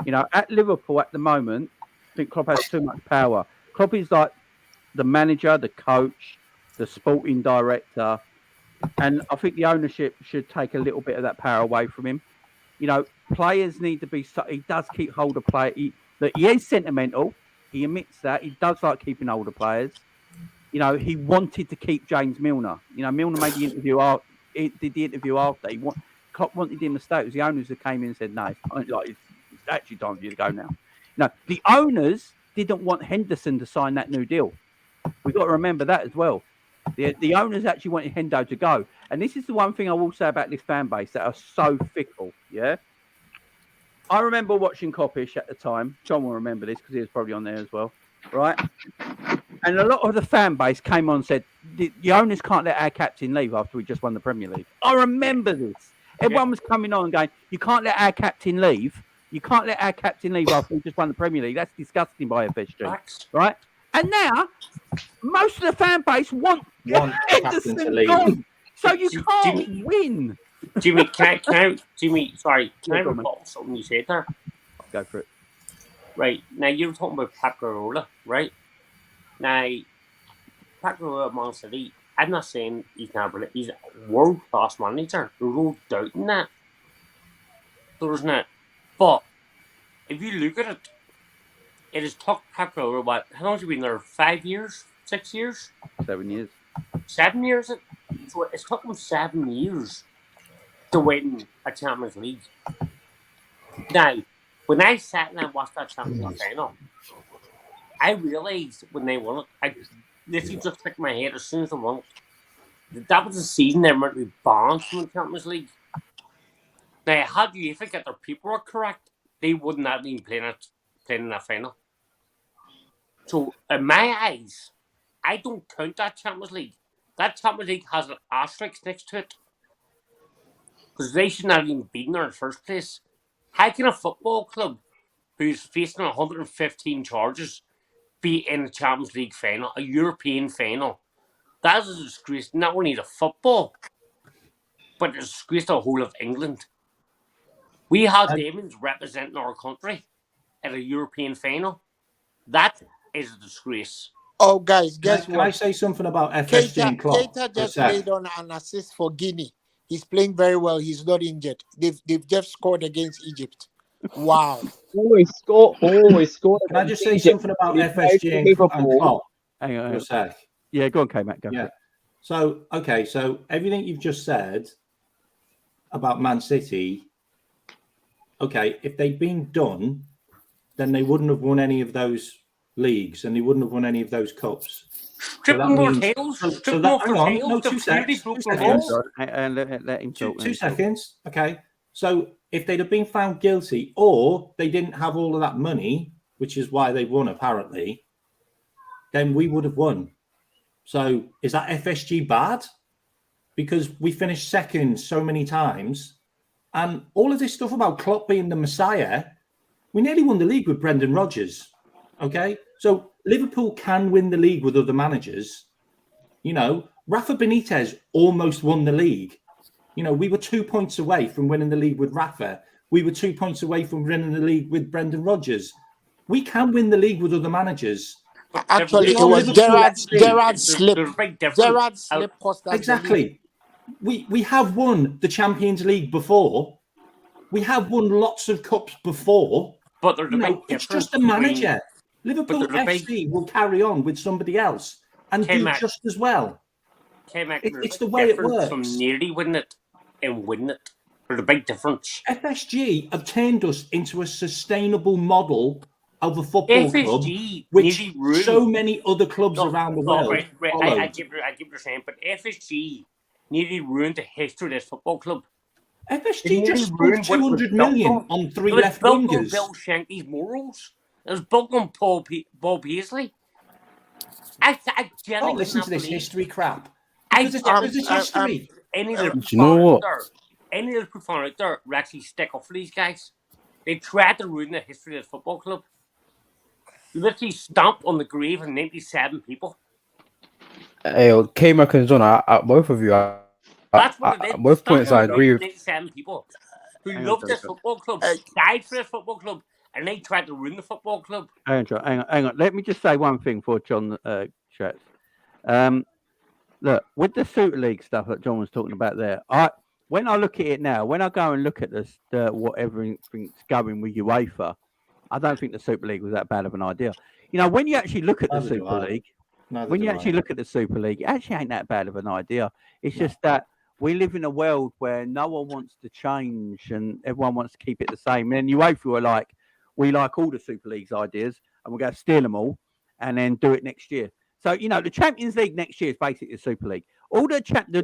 You know, at Liverpool at the moment, I think Klopp has too much power. Klopp is like the manager, the coach, the sporting director, and I think the ownership should take a little bit of that power away from him. You know, players need to be. He does keep hold of players. He is sentimental. He admits that. He does like keeping older players. You know, he wanted to keep James Milner. You know, Milner made the interview after. He did the interview after. Klopp wanted him to stay. It was the owners that came in and said, "No, it's actually time for you to go now." No, the owners didn't want Henderson to sign that new deal. We've got to remember that as well. The owners actually wanted Hendo to go. And this is the one thing I will say about this fan base that are so fickle, yeah? I remember watching Kopish at the time. John will remember this because he was probably on there as well, right? And a lot of the fan base came on and said, the owners can't let our captain leave after we just won the Premier League. I remember this. Everyone was coming on and going, you can't let our captain leave. You can't let our captain leave after we just won the Premier League. That's disgusting by FSG, right? And now, most of the fan base want Henderson to leave. Gone. So you can't win. Jimmy, can I report something you said there? Go for it. right? Now you're talking about Pep Guardiola, right? Now, Pep Guardiola at Man City, I'm not saying he's not brilliant. He's a world-class manager. There's no doubt in that. There's not. But if you look at it, it has took Pep Guardiola, what, how long has he been there? 5 years? 6 years? 7 years. 7 years? So it's took him 7 years to win a Champions League. Now, when I sat and I watched that Champions League final, I realised when they won it, I literally just clicked my head as soon as they won it. That was the season they were meant to be banned from the Champions League. Now, had UEFA get their paperwork correct, they wouldn't have been playing in that final. So, in my eyes, I don't count that Champions League. That Champions League has an asterisk next to it. Because they should not have even been there in the first place. How can a football club who's facing 115 charges be in a Champions League final, a European final? That is a disgrace not only to football, but a disgrace to the whole of England. We have Demons representing our country at a European final. That is a disgrace. Oh, guys, guess can what? I say something about FSG and Klopp? Keita just made on an assist for Guinea. He's playing very well. He's not injured. They've just scored against Egypt. Wow. Always score. Can I just say something about FSG and Klopp? Hang on. For a sec. Yeah, go on, K-Mac. Go for it. So, okay, so everything you've just said about Man City, okay, if they'd been done, then they wouldn't have won any of those leagues and they wouldn't have won any of those cups. Stripping more tails. So that, hang on, no, 2 seconds. 2 seconds. And let him talk. 2 seconds. Okay. So if they'd have been found guilty or they didn't have all of that money, which is why they won apparently, then we would have won. So is that FSG bad? Because we finished second so many times. And all of this stuff about Klopp being the Messiah, we nearly won the league with Brendan Rodgers. Okay? So Liverpool can win the league with other managers. You know, Rafa Benitez almost won the league. You know, we were 2 points away from winning the league with Rafa. We were 2 points away from winning the league with Brendan Rodgers. We can win the league with other managers. Actually, it was Gerrard's slip. Gerrard's slip cost us. Exactly. We have won the Champions League before. We have won lots of cups before. But there's it's just a manager. Liverpool FC will carry on with somebody else and do just as well. It's the way it works. From nearly winning it and winning it. There's a big difference. FSG have turned us into a sustainable model of a football club, which so many other clubs around the world follow. I give you a saying, but FSG nearly ruined the history of this football club. FSG just spent 200 million on 3 left wingers. It was built on Bill Shankly's morals. It was built on Paul Paisley. I don't listen to this history crap. Because it's history. Any of the people out there who actually stick up for these guys. They tried to ruin the history of this football club. They literally stomped on the grave of 97 people. Hey, K-Mac and John, both of you, That's what it is. both points I agree with. 97 people who love this football club, died for this football club, and they tried to ruin the football club. Hang on. Let me just say one thing for John chats. Look, with the Super League stuff that John was talking about there, when I look at it now, when I go and look at this, what everything's going with UEFA, I don't think the Super League was that bad of an idea. You know, when you actually look at the Super League, it actually ain't that bad of an idea. It's just that we live in a world where no one wants to change and everyone wants to keep it the same. And UEFA were like, we like all the Super League's ideas and we're going to steal them all and then do it next year. So, you know, the Champions League next year is basically the Super League. All the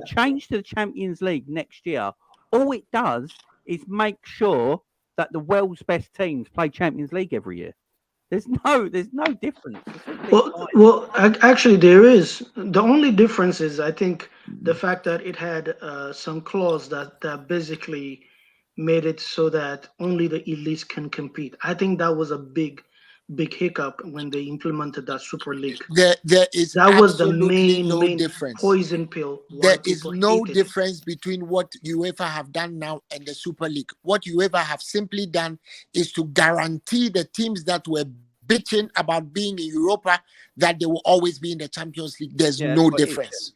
change to the Champions League next year, all it does is make sure that the world's best teams play Champions League every year. There's no difference. Well, actually, there is. The only difference is, I think, the fact that it had some clause that basically made it so that only the elites can compete. I think that was a big big hiccup when they implemented that Super League. There is that was the absolutely main difference. Poison pill. There is no difference between what UEFA have done now and the Super League. What UEFA have simply done is to guarantee the teams that were bitching about being in Europa that they will always be in the Champions League. There's no difference.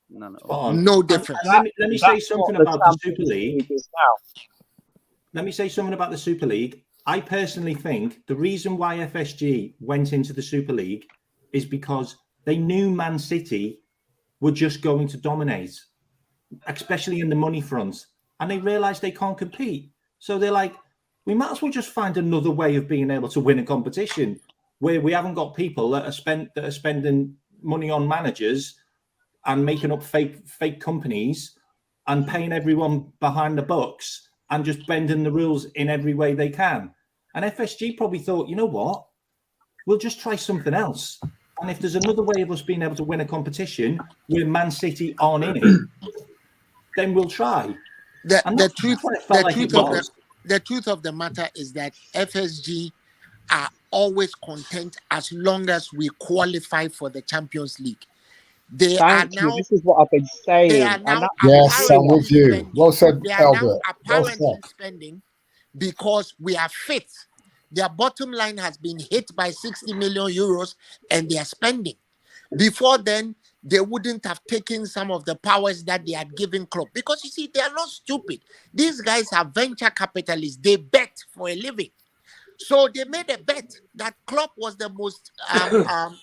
No difference. Let me say something about the Super League. Let me say something about the Super League. I personally think the reason why FSG went into the Super League is because they knew Man City were just going to dominate, especially in the money front. And they realized they can't compete. So they're like, we might as well just find another way of being able to win a competition where we haven't got people that are spending money on managers and making up fake companies and paying everyone behind the bucks and just bending the rules in every way they can. And FSG probably thought, you know what? We'll just try something else. And if there's another way of us being able to win a competition where Man City aren't in it, then we'll try. The truth of the matter is that FSG are always content as long as we qualify for the Champions League. They are now, this is what I've been saying. They are now yes, I'm with you. Well said, they are now Albert. apparently spending because we are fit. Their bottom line has been hit by 60 million euros and they are spending. Before then, they wouldn't have taken some of the powers that they had given Klopp. Because you see, they are not stupid. These guys are venture capitalists. They bet for a living. So they made a bet that Klopp was the most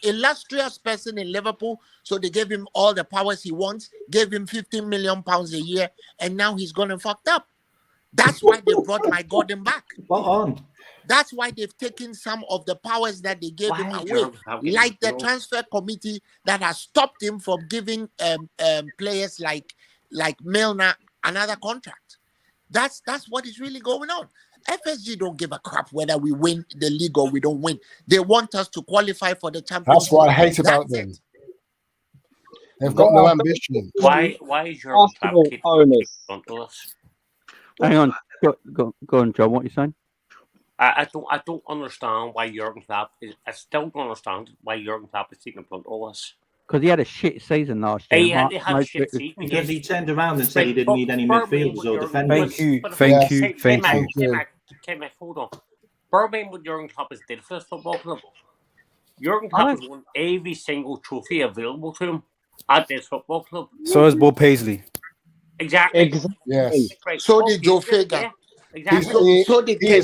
illustrious person in Liverpool. So they gave him all the powers he wants, gave him £15 million a year, and now he's gone and fucked up. That's why they brought my Gordon back. Spot on. That's why they've taken some of the powers that they gave him away, like the transfer committee that has stopped him from giving players like Milner another contract. That's what is really going on. FSG don't give a crap whether we win the league or we don't win. They want us to qualify for the Champions League. That's what I hate about them. They've got no ambition. Why is your owners? Hang on, go on, John. What are you saying? I don't understand why Jurgen Klopp is. I still don't understand why Jurgen Klopp is taking front of us. Because he had a shit season last year. He had a shit season. Because he turned around and said he didn't need any midfielders or defenders. Thank you. Hold on. Birmingham, what Jurgen Klopp has did for this football club. Jurgen Klopp has won every single trophy available to him at this football club. So has Bob Paisley. Exactly. Yes. So did Joe Fagan. Yeah. Exactly. So did Kenny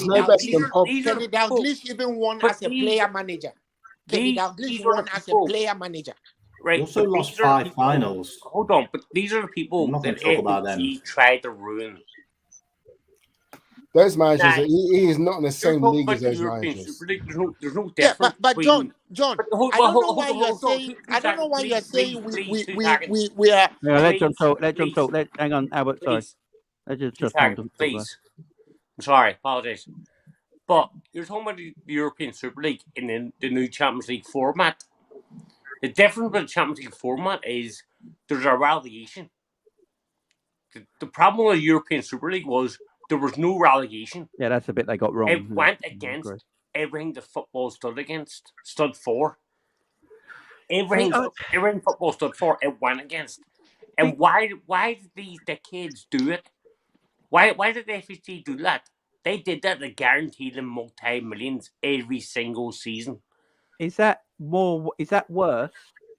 Dalglish even won as a player manager. Kenny Dalglish won as a player manager. Right. He also lost 5 finals. Hold on, but these are the people that he tried to ruin. Those managers, he is not in the same league as those managers. There's no difference. But John, I don't know why you're saying. I don't know why you're saying we are. Let John talk. Hang on, Albert. Sorry. Let's just please. I'm sorry, apologies. But you're talking about the European Super League in the new Champions League format. The difference with the Champions League format is there's a relegation. The problem with the European Super League was there was no relegation. Yeah, that's the bit they got wrong. It went against everything the football stood for. Everything football stood for, it went against. And why did these kids do it? Why did the FSG do that? They did that to guarantee them multi-millions every single season. Is that worse?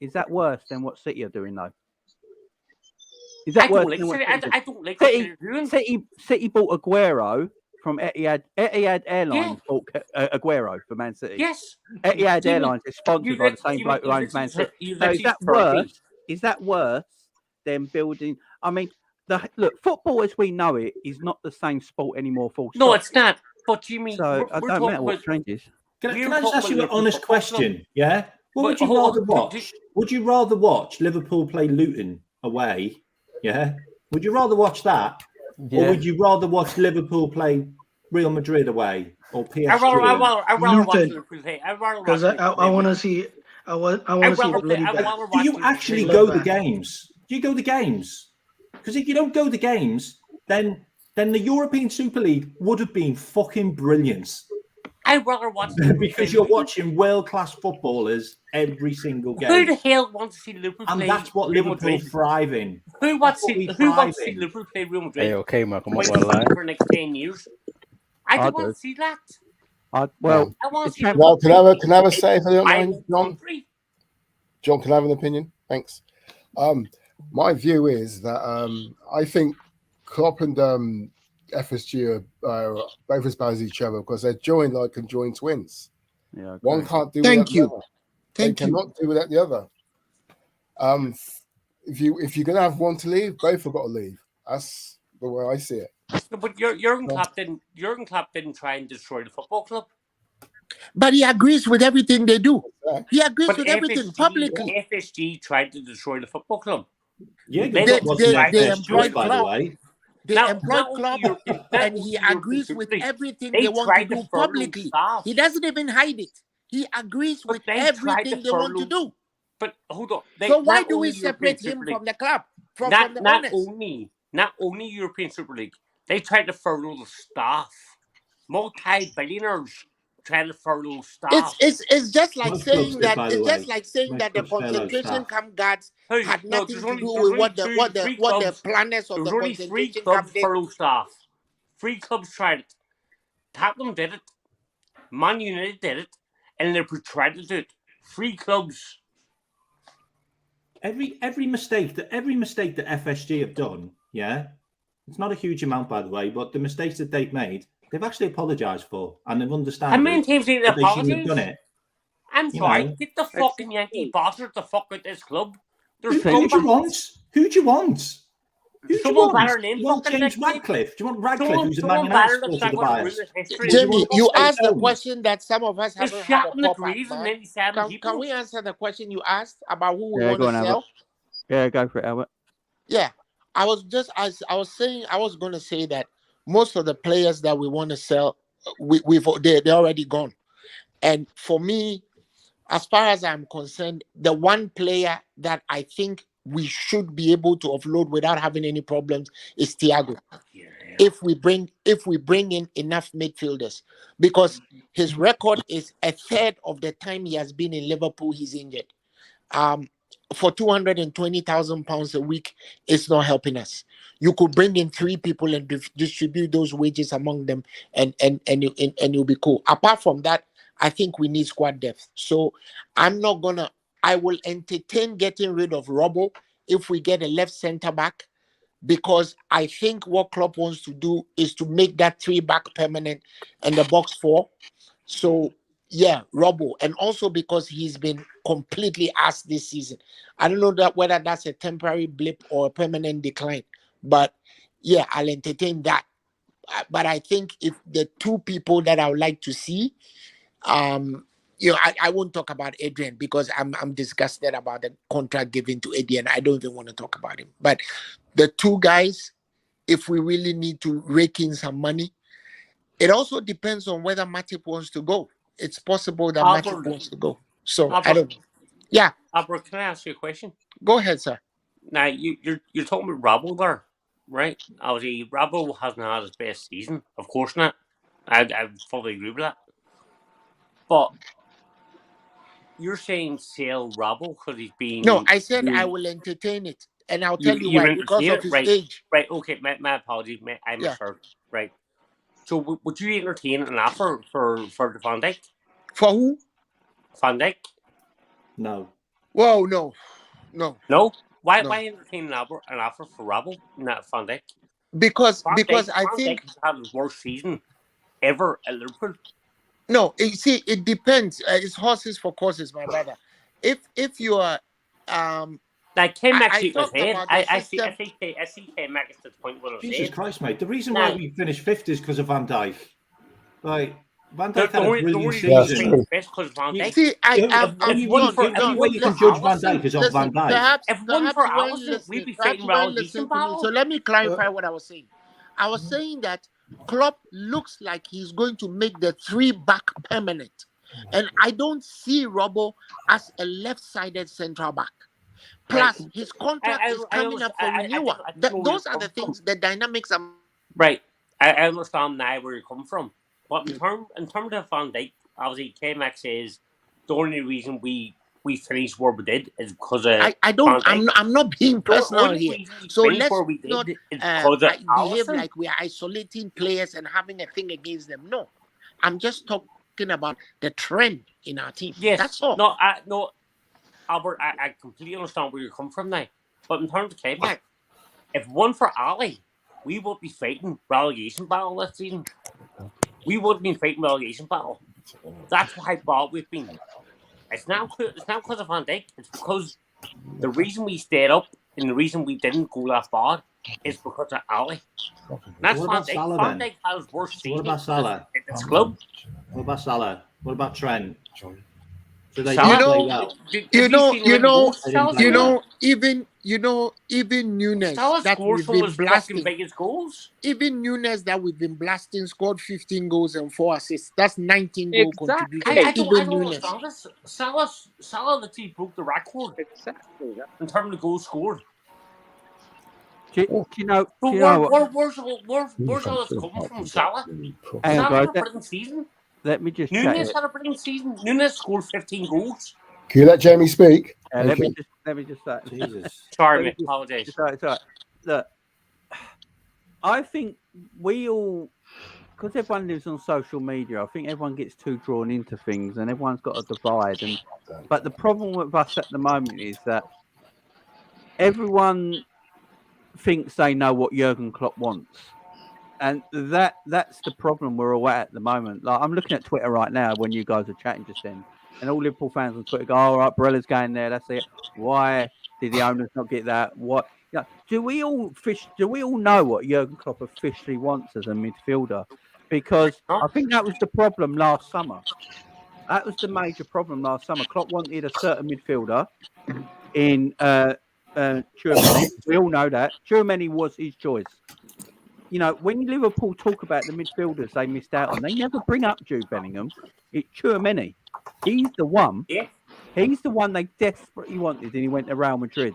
Is that worse than what City are doing though? Is that worse? I don't like what they're doing. City bought Aguero from Etihad. Etihad Airlines bought Aguero for Man City. Yes. Etihad Airlines is sponsored by the same bloke who owns Man City. So is that worse? Is that worse than building? I mean, look, football as we know it is not the same sport anymore. No, it's not. But you mean? So I don't matter what changes. Can I just ask you an honest question? Yeah. What would you rather watch? Would you rather watch Liverpool play Luton away? Yeah. Would you rather watch that, or would you rather watch Liverpool play Real Madrid away or PSG? I'd rather watch Liverpool play. Because I want to see. I want to see bloody bad. Do you actually go the games? Do you go the games? Because if you don't go the games, then the European Super League would have been fucking brilliant. I'd rather watch because you're watching world-class footballers every single game. Who the hell wants to see Liverpool play? And that's what Liverpool thrive in. Who wants to see Liverpool play Real Madrid? Hey, okay, Mark, I'm not for gonna lie. the next 10 years. I don't want to see that. I want to see can I have a say if I don't mind, John? John, can I have an opinion? Thanks. My view is that I think Klopp and FSG are both as bad as each other because they're joined like conjoined twins. Yeah, okay. One can't do without the other. They cannot do without the other. If you're gonna have one to leave, both have got to leave. That's the way I see it. No, but Jurgen Klopp didn't try and destroy the football club. But he agrees with everything they do. He agrees with everything publicly. FSG tried to destroy the football club. Yeah, they employed Klopp. They employed Klopp, and he agrees with everything they want to do publicly. He doesn't even hide it. He agrees with everything they want to do. But hold on. So why do we separate him from the club? From the owners? Not only European Super League, they tried to furlough the staff. Multi-billionaires trying to furlough staff. It's just like saying that the concentration camp guards had nothing to do with what the planners of the concentration camp did. Furlough staff. 3 clubs tried it. Tottenham did it. Man United did it, and Liverpool tried to do it. 3 clubs. Every mistake that FSG have done, it's not a huge amount, by the way, but the mistakes that they've made, they've actually apologised for, and they've understood. How many teams did they apologise? Done it. I'm sorry, get the fucking Yankee bastard the fuck out this club. Who do you want? Who do you want? Someone better name James Radcliffe. Do you want Radcliffe, who's a Man United supporter, bias? Jamie, you asked the question that some of us haven't had a pop-up. Can we answer the question you asked about who we want to sell? Yeah, go for it, Albert. Yeah, I was going to say that most of the players that we want to sell, they're already gone. And for me, as far as I'm concerned, the one player that I think we should be able to offload without having any problems is Thiago. If we bring in enough midfielders, because his record is a third of the time he has been in Liverpool, he's injured. For £220,000 a week, it's not helping us. You could bring in 3 people and distribute those wages among them, and you'll be cool. Apart from that, I think we need squad depth. So I will entertain getting rid of Robbo if we get a left centre back, because I think what Klopp wants to do is to make that 3-back permanent and the box 4. So yeah, Robbo, and also because he's been completely ass this season. I don't know whether that's a temporary blip or a permanent decline, but yeah, I'll entertain that. But I think if the 2 people that I would like to see, I won't talk about Adrian because I'm disgusted about the contract given to Adrian. I don't even want to talk about him. But the 2 guys, if we really need to rake in some money, it also depends on whether Matip wants to go. It's possible that Matip wants to go. So I don't know. Yeah. Albert, can I ask you a question? Go ahead, sir. Now you're talking about Robbo there, right? Obviously, Robbo hasn't had his best season. Of course not. I fully agree with that. But you're saying sell Robbo because he's been... No, I said I will entertain it. And I'll tell you why, because of his age. Right, okay, my apologies. I misheard. Right. So would you entertain an offer for Van Dijk? For who? Van Dijk? No. Whoa, no. No? Why entertain an offer for Robbo, not Van Dijk? Because I think... Van Dijk has had his worst season ever at Liverpool. No, you see, it depends. It's horses for courses, my brother. If you are... Like K-Max his head. I see K-Max at the point where Jesus Christ, mate. The reason why we finished 5th is because of Van Dijk. Like, Van Dijk had a brilliant season. See, the way you can judge Van Dijk is on Van Dijk. If one for Allison, we'd be fighting around decent ball. So let me clarify what I was saying. I was saying that Klopp looks like he's going to make the 3-back permanent. And I don't see Robbo as a left-sided central back. Plus, his contract is coming up for renewal. Those are the things, the dynamics are... Right. I understand now where you're coming from. But in terms of Van Dijk, obviously K-Max says the only reason we finished where we did is because of I don't. I'm not being personal here. So let's not behave like we are isolating players and having a thing against them. No, I'm just talking about the trend in our team. Yes, that's all. No, Albert, I completely understand where you come from now. But in terms of K-Max, if one for Ali, we would be fighting relegation battle this season. We would have been fighting relegation battle. That's how bad we've been. It's not because of Van Dijk. It's because the reason we stayed up and the reason we didn't go that far is because of Ali. That's Van Dijk. Van Dijk has worse season. What about Salah? At this club. What about Salah? What about Trent? Even Nunes that we've been blasting. Even Nunes that we've been blasting scored 15 goals and 4 assists. That's 19 goal contribution. I don't understand this. Salah literally broke the record in terms of goals scored. Do you know where's all this coming from? Salah? Salah had a brilliant season. Let me just Nunes had a brilliant season. Nunes scored 15 goals. Can you let Jamie speak? Let me just say. Jesus. Sorry, mate. Apologies. It's all right. Look, I think we all, because everyone lives on social media, I think everyone gets too drawn into things, and everyone's got a divide. But the problem with us at the moment is that everyone thinks they know what Jurgen Klopp wants. And that's the problem we're all at the moment. Like, I'm looking at Twitter right now when you guys are chatting just then, and all Liverpool fans on Twitter go, "All right, Barella's going there. That's it. Why did the owners not get that? What? You know, do we all know what Jurgen Klopp officially wants as a midfielder? Because I think that was the problem last summer. That was the major problem last summer. Klopp wanted a certain midfielder in Tchouaméni. We all know that Tchouaméni was his choice. You know, when Liverpool talk about the midfielders they missed out on, they never bring up Jude Bellingham. It's Tchouaméni. He's the one. Yeah. He's the one they desperately wanted, and he went to Real Madrid.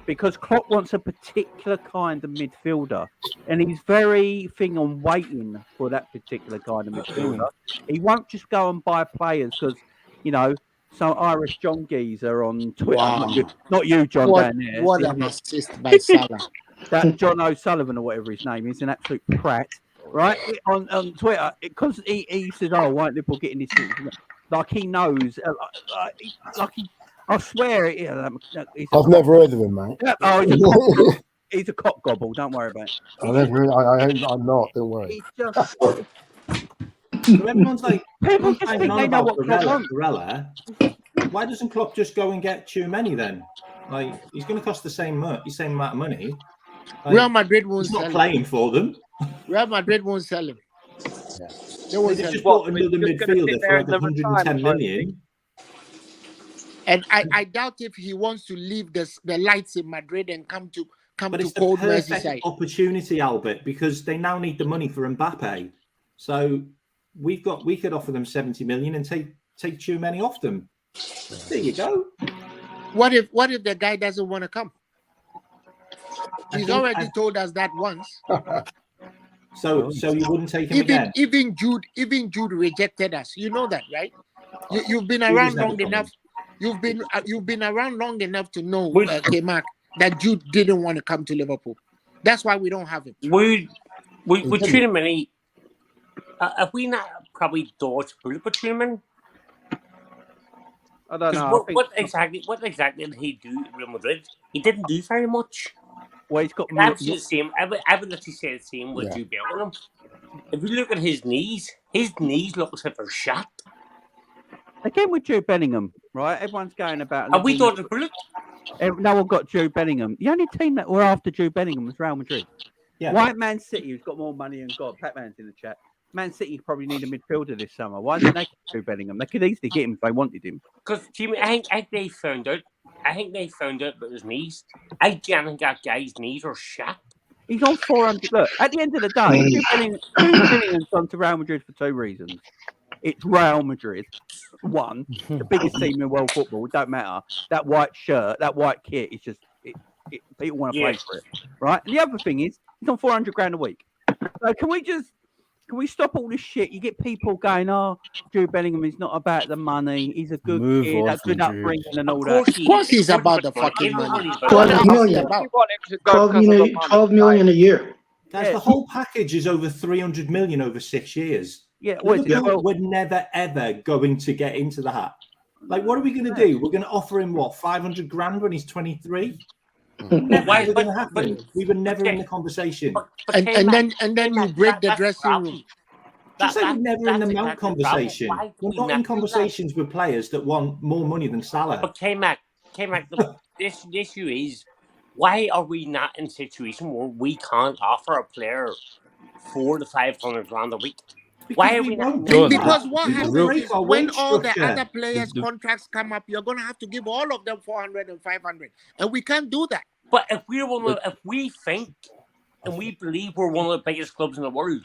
Because Klopp wants a particular kind of midfielder, and he's very on waiting for that particular kind of midfielder. He won't just go and buy players because, you know, some Irish John geezer on Twitter. Wow. Not you, John, down there. What an assist by Salah. That John O'Sullivan or whatever his name is, an absolute prat, right? On Twitter, because he says, "Oh, why aren't Liverpool getting this?" Like he knows, I swear, I've never heard of him, mate. He's a cock gobble. Don't worry about it. I'm not. Don't worry. He's just. Everyone's like, people just think they know what Klopp wants. Barella. Why doesn't Klopp just go and get Tchouaméni then? Like, he's going to cost the same amount of money. Like, Real Madrid won't sell him. He's not playing for them. Real Madrid won't sell him. Yeah. They just bought another midfielder for like 110 million. And I doubt if he wants to leave the lights in Madrid and come to cold Merseyside. Opportunity, Albert, because they now need the money for Mbappe. So we could offer them 70 million and take Tchouaméni off them. There you go. What if the guy doesn't want to come? He's already told us that once. So you wouldn't take him again? Even Jude rejected us. You know that, right? You've been around long enough. You've been around long enough to know, K-Mark, that Jude didn't want to come to Liverpool. That's why we don't have him. We Tchouaméni. Have we not probably dodged bullet for Tchouaméni? I don't know. What exactly did he do at Real Madrid? He didn't do very much. Well, he's got absolutely the same. I would literally say the same with Jude Bellingham. If you look at his knees look as if they're shot. Again with Jude Bellingham, right? Everyone's going about. Have we dodged a bullet? No one got Jude Bellingham. The only team that were after Jude Bellingham was Real Madrid. Yeah. Why Man City, who's got more money than God? Pat-Man's in the chat. Man City probably need a midfielder this summer. Why didn't they get Jude Bellingham? They could easily get him if they wanted him. Because Jimmy, I think they found out. About his knees. I genuinely got guy's knees are shot. He's on 400. Look, at the end of the day, Jude Bellingham's gone to Real Madrid for two reasons. It's Real Madrid. One, the biggest team in world football. It don't matter. That white shirt, that white kit is just people want to play for it, right? And the other thing is he's on 400 grand a week. So can we just Can we stop all this shit? You get people going, "Oh, Jude Bellingham is not about the money. He's a good kid, a good upbringing, and all that." Of course, he's about the fucking money. 12 million. 12 million a year. Guys, the whole package is over 300 million over 6 years. Yeah, we're never ever going to get into that. Like, what are we going to do? We're going to offer him what, 500 grand when he's 23? Never going to happen. We were never in the conversation. And then you break the dressing room. Just like we're never in the Mount conversation. We're not in conversations with players that want more money than Salah. But K-Mac, the issue is, why are we not in a situation where we can't offer a player 400 to 500 grand a week? Why are we not? Because what happens is when all the other players' contracts come up, you're going to have to give all of them 400 and 500. And we can't do that. But if we think and we believe we're one of the biggest clubs in the world,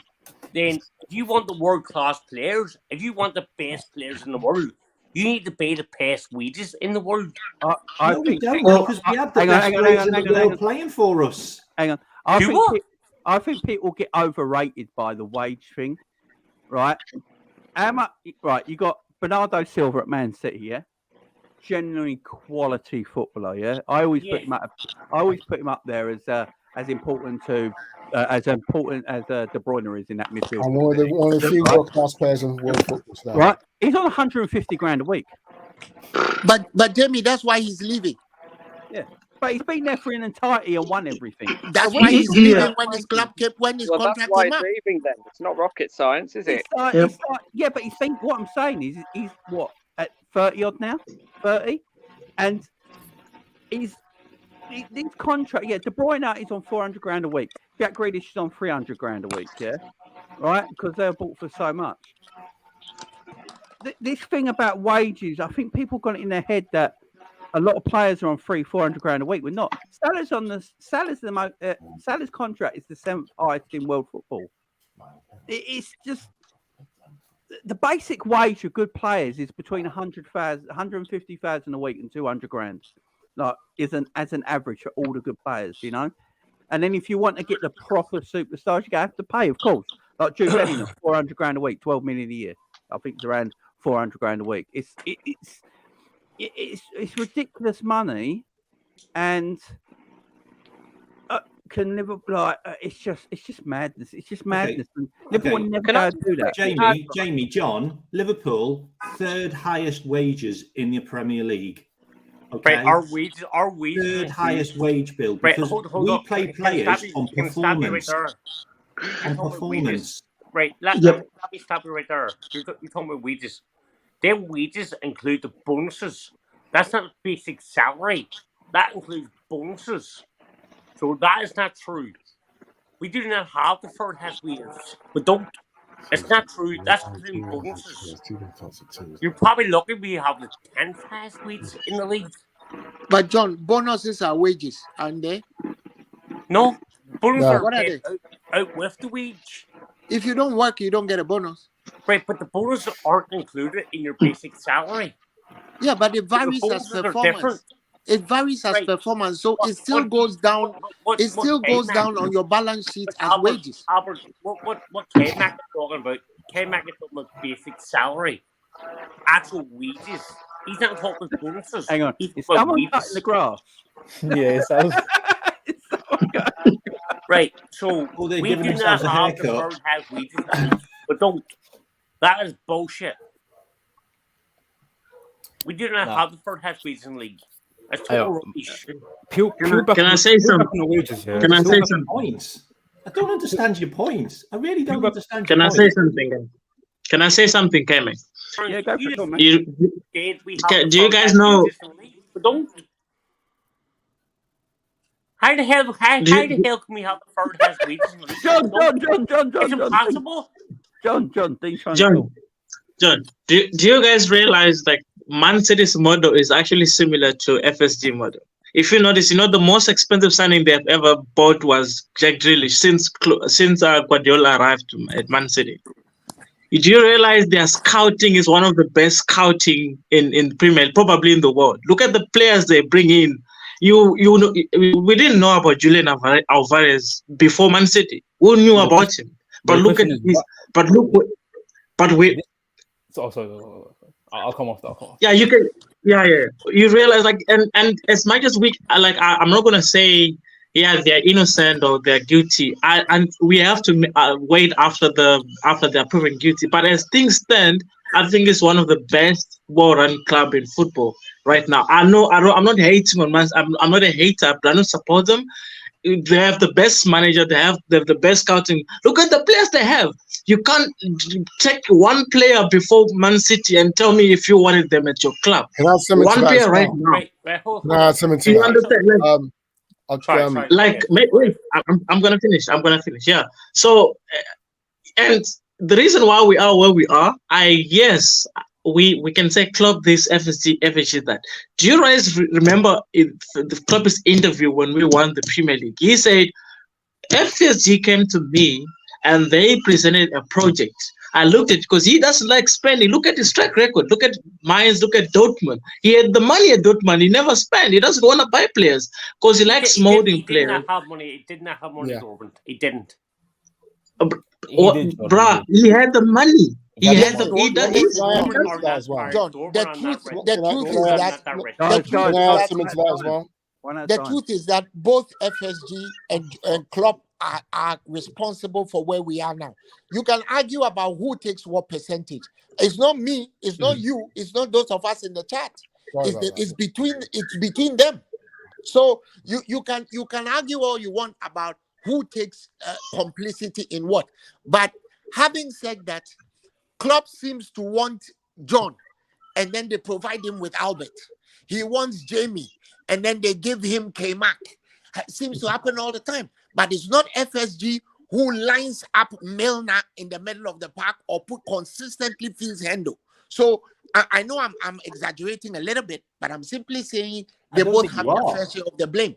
then if you want the world-class players, if you want the best players in the world, you need to pay the best wages in the world. We don't, because we have the best players in the world playing for us. Hang on. I think people get overrated by the wage thing, right? How much? Right, you got Bernardo Silva at Man City, yeah. Genuinely quality footballer, yeah. I always put him up. I always put him up there as important to. As important as De Bruyne is in that midfield. And one of the few world-class players in world football style. Right? He's on 150 grand a week. But Jamie, that's why he's leaving. Yeah. But he's been there for an entirety and won everything. That's why he's leaving when his club kept contract that's why came he's up. leaving then. It's not rocket science, is it? Yeah, but what I'm saying is he's what, at 30 odd now? 30? And he's this contract, De Bruyne is on 400 grand a week. Jack Grealish is on 300 grand a week, yeah? Right? Because they're bought for so much. This thing about wages, I think people got it in their head that a lot of players are on 400 grand a week. We're not. Salah's contract is the 7th highest in world football. It's just the basic wage of good players is between 150,000 a week and 200 grand. Like, as an average for all the good players, you know. And then if you want to get the proper superstars, you have to pay, of course. Like Jude Bellingham, 400 grand a week, 12 million a year. I think it's around 400 grand a week. It's ridiculous money, and can Liverpool like it's just madness. It's just madness. Okay. Liverpool never going to do that. Jamie, John, Liverpool 3rd highest wages in the Premier League. Okay. Right, our wages 3rd highest wage bill because we play players on performance. On performance. Right, let me stop you right there. You're talking about wages. Their wages include the bonuses. That's not basic salary. That includes bonuses. So that is not true. We do not have the 3rd highest wages. We don't. It's not true. That's including bonuses. You're probably lucky we have the 10th highest wages in the league. But John, bonuses are wages, aren't they? No, bonuses are paid out with the wage. If you don't work, you don't get a bonus. Right, but the bonuses aren't included in your basic salary. Yeah, but it varies as performance. It varies as performance, so it still goes down. It still goes down on your balance sheet as wages. Albert, what K-Mac is talking about? K-Mac is talking about basic salary, actual wages. He's not talking bonuses. Hang on, is someone cutting the grass? Yeah, sounds. Right, so we do not have the 3rd highest wages, but don't. That is bullshit. We do not have the 3rd highest wages in the league. That's total rubbish. Can I say something? Can I say something? Points. I don't understand your points. I really don't understand. Can I say something? Can I say something, Kame? Yeah, go for it, man. Do you guys know? Don't. How the hell can we have the 3rd highest wages? John. It's impossible. John, do you guys realize that Man City's model is actually similar to FSG model? If you notice, the most expensive signing they've ever bought was Jack Grealish since Guardiola arrived at Man City. Do you realize their scouting is one of the best scouting in Premier League, probably in the world? Look at the players they bring in. We didn't know about Julian Alvarez before Man City. Who knew about him? But look at this. But we. Sorry. I'll come off that. Yeah, you can. Yeah. You realize like, and as much as we like, I'm not gonna say they're innocent or they're guilty. And we have to wait after they're proven guilty. But as things stand, I think it's one of the best well-run club in football right now. I'm not hating on Man. I'm not a hater, but I don't support them. They have the best manager. They have the best scouting. Look at the players they have. You can't take one player before Man City and tell me if you wanted them at your club. One player right now. You understand? Wait, I'm gonna finish. Yeah. So, and the reason why we are where we are, we can say club this, FSG that. Do you guys remember the club's interview when we won the Premier League? He said, FSG came to me and they presented a project. I looked at it because he doesn't like spending. Look at his track record. Look at Mainz. Look at Dortmund. He had the money at Dortmand. He never spent. He doesn't want to buy players because he likes molding players. He didn't have money, Dortmund. He didn't. Bruh, he had the money. He had the. The truth is that both FSG and Klopp are responsible for where we are now. You can argue about who takes what percentage. It's not me. It's not you. It's not those of us in the chat. It's between them. So you can argue all you want about who takes complicity in what. But having said that, Klopp seems to want John, and then they provide him with Albert. He wants Jamie, and then they give him K-Mac. It seems to happen all the time. But it's not FSG who lines up Milner in the middle of the park or consistently feels handle. So I know I'm exaggerating a little bit, but I'm simply saying they both have the fair share of the blame.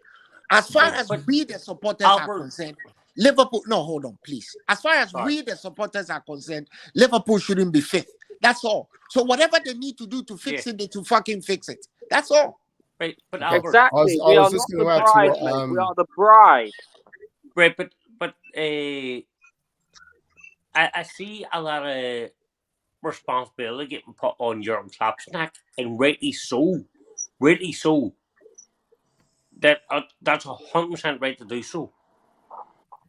As far as we, the supporters, are concerned, Liverpool... No, hold on, please. As far as we, the supporters, are concerned, Liverpool shouldn't be fifth. That's all. So whatever they need to do to fix it, they to fucking fix it. That's all. Right, but exactly. We are not the bride. We are the bride. Right, but I see a lot of responsibility getting put on Jurgen Klopp's neck, and rightly so. That's 100% right to do so.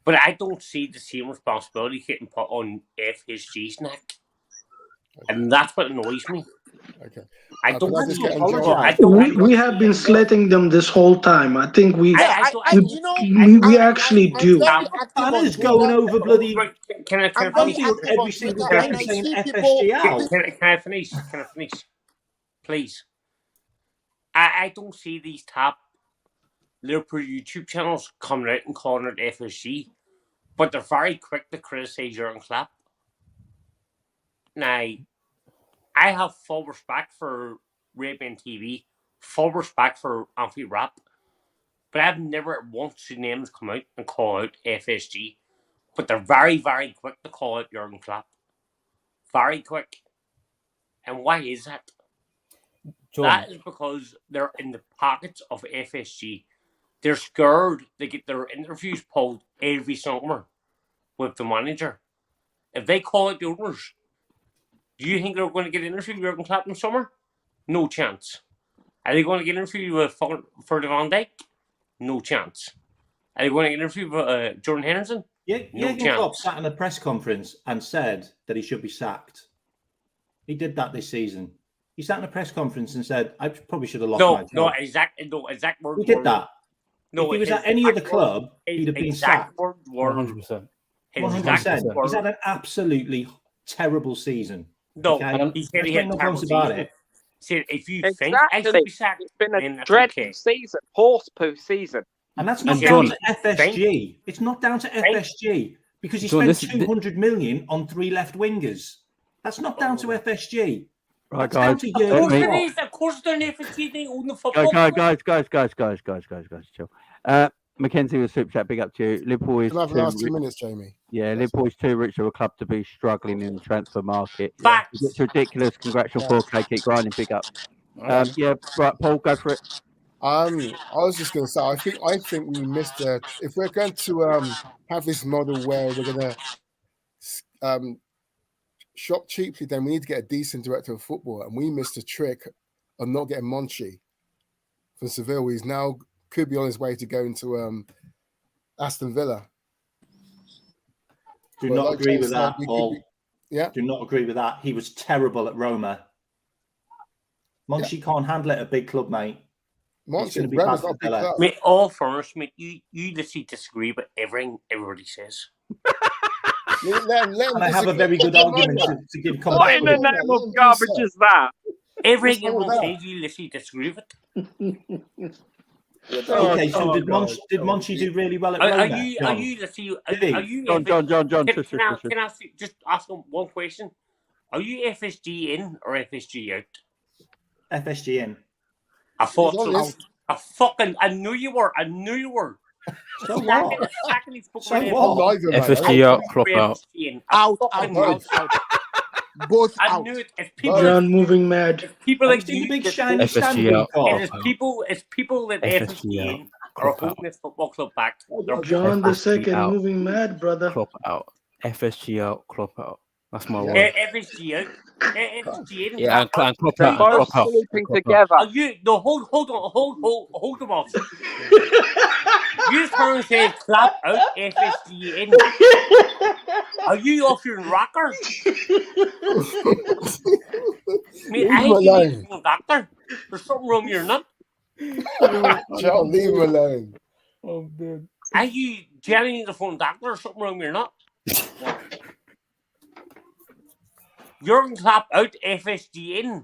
But I don't see the same responsibility getting put on FSG's neck, and that's what annoys me. Okay. I don't. We have been slating them this whole time. I think we actually do. Banners going over bloody. Can I finish? Every single game saying FSG out. Can I finish? Please. I don't see these top Liverpool YouTube channels coming out and calling it FSG, but they're very quick to criticise Jurgen Klopp. Now, I have full respect for Arabian TV, full respect for Anthony Rapp, but I've never once seen names come out and call out FSG. But they're very, very quick to call out Jurgen Klopp. Very quick. And why is that? John. That is because they're in the pockets of FSG. They're scared they get their interviews pulled every summer with the manager. If they call out the owners, do you think they're going to get an interview with Jurgen Klopp in the summer? No chance. Are they going to get an interview with Virgil van Dijk? No chance. Are they going to get an interview with Jordan Henderson? Jurgen Klopp sat in a press conference and said that he should be sacked. He did that this season. He sat in a press conference and said, I probably should have lost my job. No, exact word. He did that. No, if he was at any other club, he'd have been sacked. 100%. 100%. He's had an absolutely terrible season. No, okay? he said he had a terrible season. See, if you think I should be sacked, it's been a dreadful season, horse poo season. And that's not down to FSG. It's not down to FSG because he spent 200 million on 3 left wingers. That's not down to FSG. Right, guys. Of course, they're FSG. They own the football. Guys, chill. Mackenzie with Super Chat, big up to you. Liverpool is last 2 minutes, Jamie. Yeah, Liverpool is too rich of a club to be struggling in the transfer market. Facts. It's ridiculous. Congrats on 4K. Keep grinding. Big up. Yeah, right, Paul, go for it. I was just going to say, I think we missed if we're going to have this model where we're going to shop cheaply, then we need to get a decent director of football. And we missed a trick of not getting Monchi from Seville. He's now could be on his way to going to Aston Villa. Do not agree with that, Paul. Yeah. Do not agree with that. He was terrible at Roma. Monchi can't handle it at a big club, mate. Monchi, Roma's not a big club. Mate, all first, mate, you literally disagree with everything everybody says. And I have a very good argument to give. What in the name of garbage is that? Everything everyone says, you literally disagree with it. Okay, so did Monchi do really well at Roma? Are you John, can I just ask him one question? Are you FSG in or FSG out? FSG in. I thought so. I knew you were. So what? FSG out, Klopp out. Out. Both I out. knew it. If people John moving mad. If people like the you, big shiny FSG out. it's people that FSG in are holding this football club back. John the second out. moving mad, brother. Klopp out. FSG out, Klopp out. That's my word. FSG out. FSG in. Yeah, and Klopp out. They're both sleeping together. Are you no hold them off. You turn and say clap out FSG in. Are you off your rocker? Mate, I think you need a doctor. There's something wrong with your nut. John, leave him alone. Oh, man. Are you jelly the phone doctor or something wrong with your nut? Jurgen Klopp out, FSG in.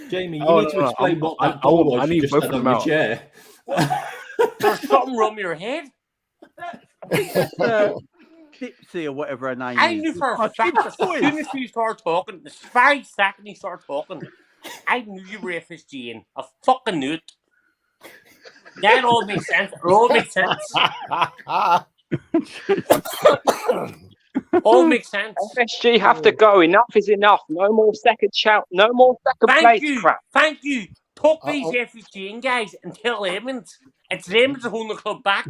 Jamie, you need to explain what that goal was you just had on your chair. There's something wrong with your head. Dipsy or whatever her name is. I knew for a fact as soon as you start talking, the 5 seconds you start talking, I knew you were FSG in. I fucking knew it. That all makes sense. It all makes sense. All makes sense. FSG have to go. Enough is enough. No more second shout. No more second place crap. Thank you. Talk these FSG in guys and tell Edmonds. It's Edmonds holding the club back.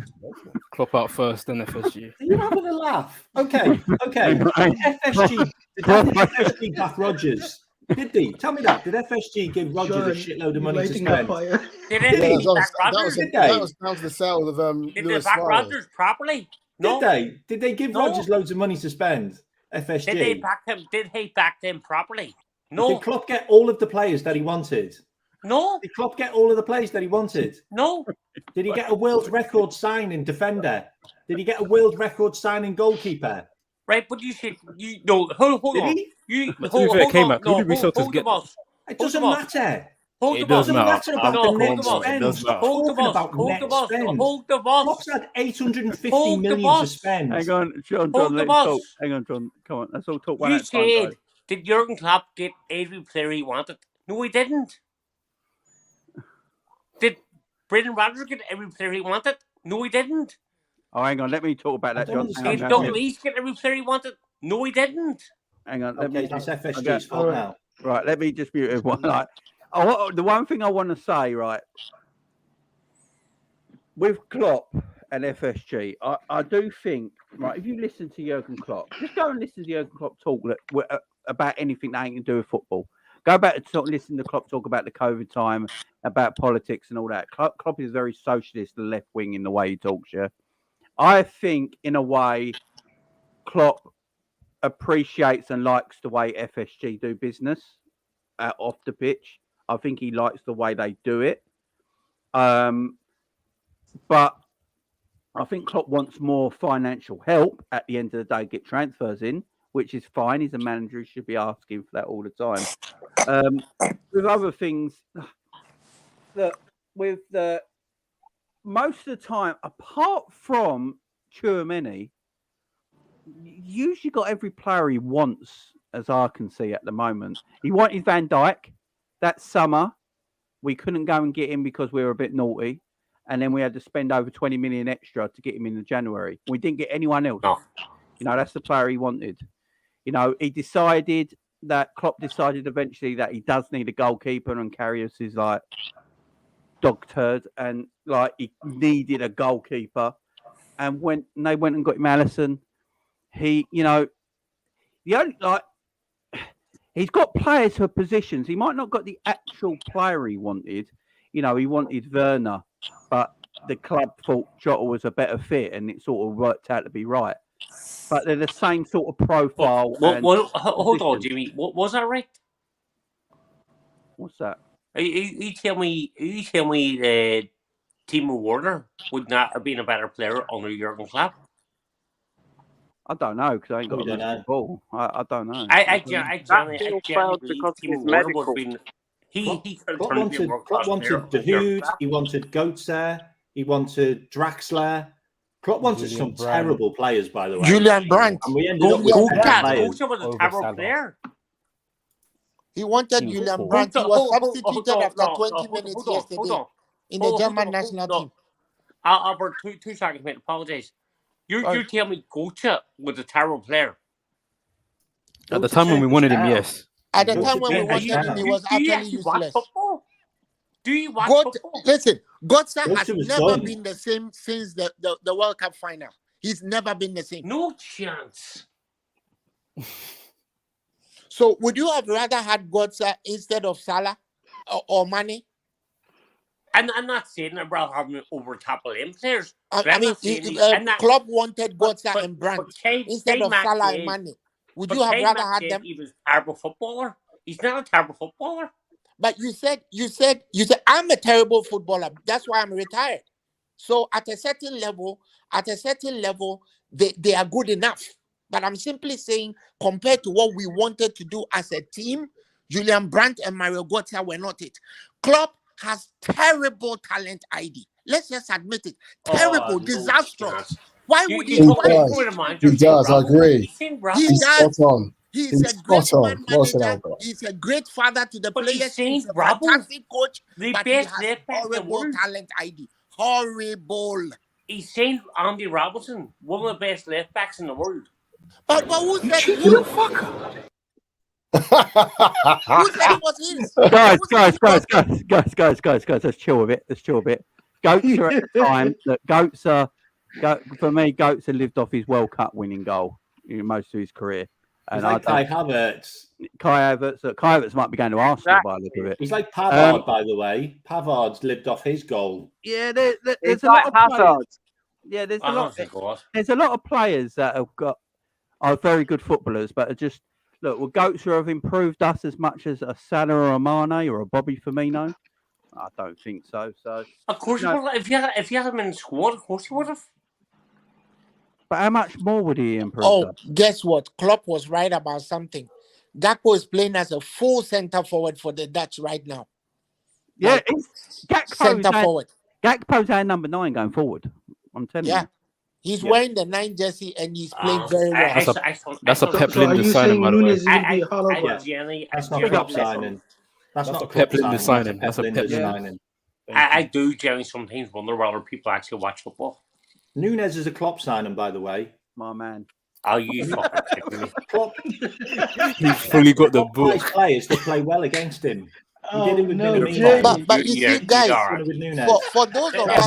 Klopp out first, then FSG. Are you having a laugh? Okay. FSG. Did FSG back Rodgers? Did they? Tell me that. Did FSG give Rodgers a shitload of money to spend? Did FSG back Rodgers? That was down to the sale of Did they back Rodgers properly? No. Did they? Did they give Rodgers loads of money to spend? FSG. Did they back him? Did he back them properly? No. Did Klopp get all of the players that he wanted? No. Did Klopp get all of the players that he wanted? No. Did he get a world record signing defender? Did he get a world record signing goalkeeper? Right, but hold on. It doesn't matter. It doesn't matter about the net spend. Hold the boss. Klopp's had 850 million to spend. Hang on, John, let's talk. Hang on, John. Come on, let's all talk one at a time. You said, did Jurgen Klopp get every player he wanted? No, he didn't. Did Brendan Rodgers get every player he wanted? No, he didn't. Oh, hang on, let me talk about that, John. Did Doug Leeds get every player he wanted? No, he didn't. Hang on, that's FSG's fault now. Right, let me just mute everyone. The one thing I want to say, right, with Klopp and FSG, I do think, right, if you listen to Jurgen Klopp, just go and listen to Jurgen Klopp talk about anything that ain't to do with football. Go back and listen to Klopp talk about the COVID time, about politics and all that. Klopp is very socialist, left wing in the way he talks. Yeah, I think in a way, Klopp appreciates and likes the way FSG do business off the pitch. I think he likes the way they do it. But I think Klopp wants more financial help at the end of the day, get transfers in, which is fine. He's a manager. He should be asking for that all the time. With other things, most of the time, apart from Tchouaméni, usually got every player he wants, as I can see at the moment. He wanted Van Dijk. That summer, we couldn't go and get him because we were a bit naughty. And then we had to spend over 20 million extra to get him in January. We didn't get anyone else. No. That's the player he wanted. Klopp decided eventually that he does need a goalkeeper, and Karius is like dog turd, and like he needed a goalkeeper. And when they went and got him Alisson, he the only he's got players for positions. He might not got the actual player he wanted. He wanted Werner, but the club thought Jota was a better fit, and it sort of worked out to be right. But they're the same sort of profile. Hold on, Jimmy. What was that right? What's that? You tell me Timo Werner would not have been a better player under Jurgen Klopp? I don't know because I ain't got a crystal ball. I don't know. I generally believe Timo Werner would have been. He could have turned into a Klopp wanted De Hood, he wanted Götze, he wanted Draxler. Klopp wanted some terrible players, by the way. Julian Brandt. And we ended up with Götze was a terrible player. He wanted Julian Brandt. He was substituted after 20 minutes yesterday in the German national team. Albert, 2 seconds, mate. Apologize. You tell me Götze was a terrible player. At the time when we wanted him, yes. At the time when we wanted him, he was utterly useless. Do you watch football? Listen, Götze has never been the same since the World Cup final. He's never been the same. No chance. So would you have rather had Götze instead of Salah or Mane? I'm not saying about having over top of them players. Klopp wanted Götze and Brandt instead of Salah and Mane. Would you have rather had them? He was a terrible footballer. He's not a terrible footballer. But you said I'm a terrible footballer. That's why I'm retired. So at a certain level, they are good enough. But I'm simply saying, compared to what we wanted to do as a team, Julian Brandt and Mario Götze were not it. Klopp has terrible talent ID. Let's just admit it. Terrible, disastrous. Why would he? He does. I agree. He's spot on. He's a great man manager. He's a great father to the players. He's a fantastic coach. But he has horrible talent ID. Horrible. He's saying Andy Robertson, one of the best left backs in the world. But who said who the fuck? Who said it was his? Guys, let's chill a bit. Goats are at the time that for me, Goats had lived off his World Cup winning goal in most of his career. And like Kai Havertz. Kai Havertz might be going to Arsenal by the look of it. He's like Pavard, by the way. Pavard's lived off his goal. Yeah, there's a lot of players. Yeah, there's a lot of players that are very good footballers, but are just will Goats have improved us as much as a Salah or a Mane or a Bobby Firmino? I don't think so. So of course, if you had him in the squad, of course he would have. But how much more would he improve? Oh, guess what? Klopp was right about something. Gakpo is playing as a full centre forward for the Dutch right now. Yeah, centre forward. Gakpo's our number 9 going forward. I'm telling you. He's wearing the 9 jersey and he's playing very well. That's a Khephren signing, by the That's way. not a Klopp signing. That's not a Khephren signing. That's a Khephren signing. I do generally sometimes wonder whether people actually watch football. Nunes is a Klopp signing, by the way. My man. Oh, you fucking kidding me? Klopp. He's fully got the book. Players to play well against him. He did it with but you see, guys, for those of us,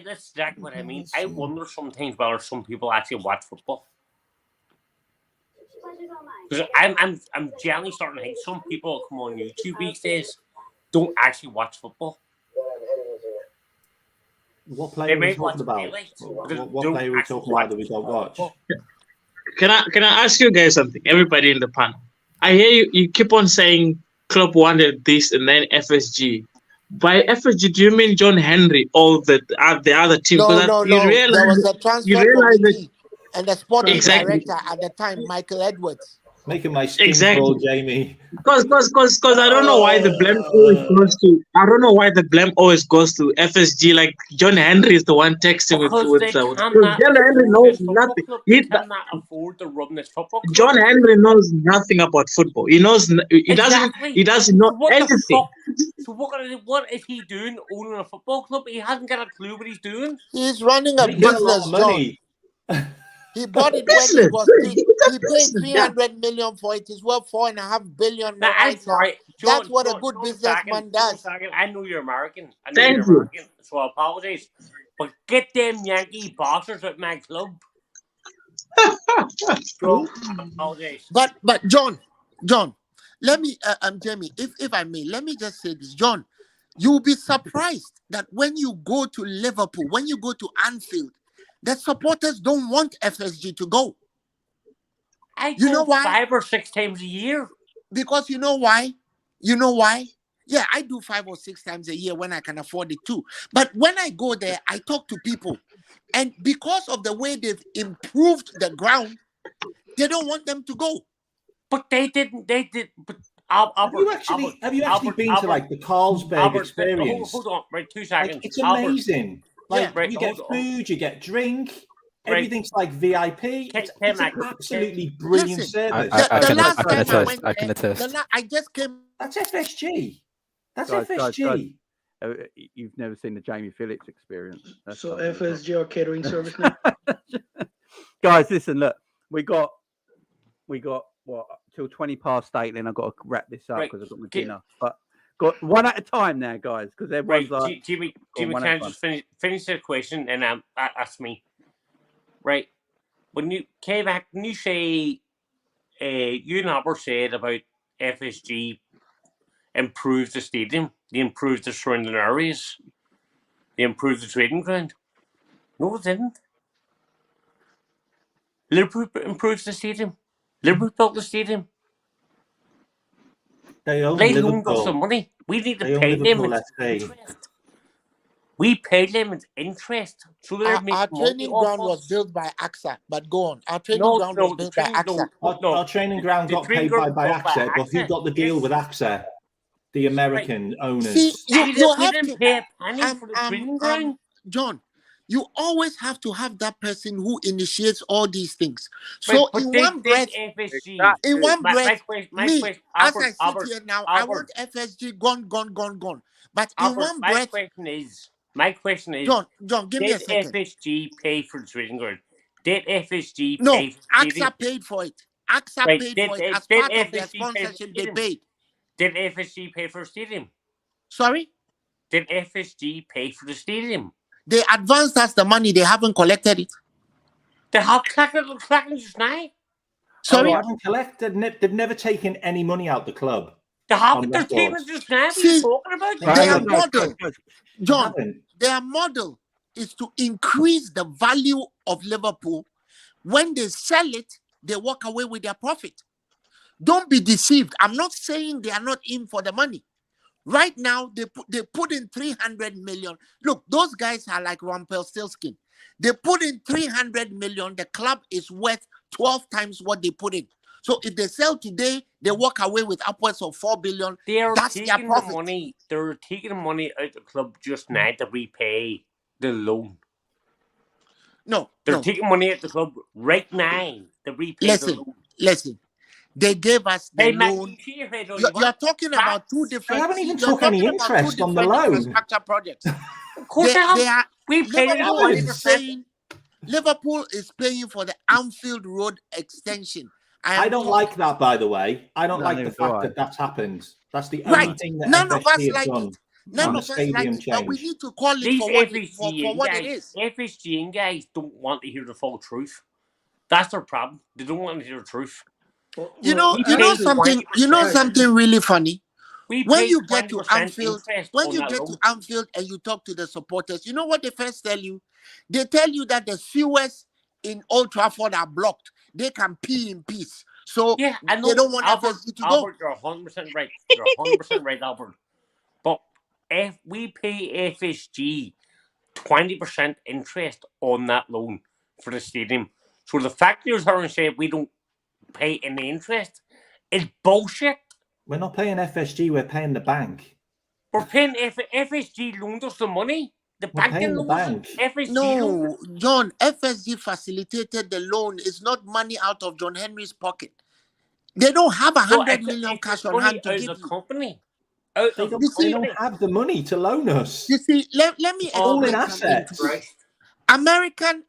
that's exactly what I mean. I wonder sometimes whether some people actually watch football. Because I'm generally starting to think some people come on YouTube these days don't actually watch football. What player are we talking about? What player are we talking about that we don't watch? Can I ask you guys something? Everybody in the panel. I hear you keep on saying Klopp wanted this and then FSG. By FSG, do you mean John Henry or the other team? No. There was a transfer committee and the sporting director at the time, Michael Edwards. Making my skin crawl, Jamie. Because I don't know why the blame always goes to FSG. Like John Henry is the one texting with John Henry knows nothing. He cannot afford to run this football club. John Henry knows nothing about football. He doesn't know anything. So what is he doing owning a football club? He hasn't got a clue what he's doing. He's running a business, John. He bought it when he was he paid 300 million for it. He's worth 4.5 billion. That's right. John, that's what a good businessman does. I know you're American. Thank you. So I apologize. But get them Yankee bastards at my club. But John, let me Jamie, if I may, let me just say this, John. You'll be surprised that when you go to Liverpool, when you go to Anfield, the supporters don't want FSG to go. You know why? 5 or 6 times a year. Because you know why? You know why? Yeah, I do 5 or 6 times a year when I can afford it too. But when I go there, I talk to people. And because of the way they've improved the ground, they don't want them to go. But they didn't. They did. But have you actually been to like the Carlsberg experience? Hold on, right, 2 seconds. Like, it's amazing. Like you get food, you get drink. Everything's like VIP. It's an absolutely brilliant service. I can attest. I just came. That's FSG. That's FSG. Guys, you've never seen the Jamie Phillips experience. So FSG or catering service now. Guys, listen. Look, we got what till 8:20, then I've got to wrap this up because I've got my dinner. But got one at a time now, guys, because everyone's like. Jimmy, can I just finish the question and ask me? Right, when you came back, when you say you and Albert said about FSG improved the stadium, they improved the surrounding areas, they improved the training ground. No, it didn't. Liverpool improved the stadium. Liverpool built the stadium. They loaned us some money. We need to pay them interest. We paid them in interest. So our training ground was built by AXA, but go on. Our training ground was built by AXA. Our training ground got paid by AXA, but who got the deal with AXA? The American owners. See, you have to pay a penny for the training ground. John, you always have to have that person who initiates all these things. So in one breath, as I sit here now, I want FSG gone. But in one breath, my question is, John, give me a second. Did FSG pay for the training ground? Did FSG pay for AXA paid for it. AXA paid for it as part of their sponsorship. They paid. Did FSG pay for a stadium? Sorry? Did FSG pay for the stadium? They advanced us the money. They haven't collected it. They have collected just now. Sorry? They haven't collected. They've never taken any money out the club. They haven't. They're taking just now. What are you talking about? Their model, John, their model is to increase the value of Liverpool. When they sell it, they walk away with their profit. Don't be deceived. I'm not saying they are not in for the money. Right now, they put in 300 million. Look, those guys are like Rumpelstiltskin. They put in 300 million. The club is worth 12 times what they put in. So if they sell today, they walk away with upwards of 4 billion. That's their profit. They're taking the money out of the club just now to repay the loan. No. They're taking money out of the club right now to repay the loan. Listen. They gave us the loan. You're talking about two different. They haven't even took any interest on the loan. Infrastructure projects. Of course, we paid Liverpool is paying for the Anfield Road extension. I don't like that, by the way. I don't like the fact that that's happened. That's the only thing that none of us like done. it. None of us like it. But we need to call it for what it is. FSG guys don't want to hear the full truth. That's their problem. They don't want to hear the truth. You know something really funny. When you get to Anfield, and you talk to the supporters, you know what they first tell you? They tell you that the sewers in Old Trafford are blocked. They can pee in peace. So they don't want FSG to Albert, you're 100% right. You're 100% right, Albert. But if we pay FSG 20% interest on that loan for the stadium, so the fact you're trying to say we don't pay any interest is bullshit. We're not paying FSG, we're paying the bank. We're paying FSG loaned us the money. The bank paying the bank. FSG no, John, FSG facilitated the loan. It's not money out of John Henry's pocket. They don't have 100 million cash on hand to give you. Company. They don't have the money to loan us. You see, let me all in assets. American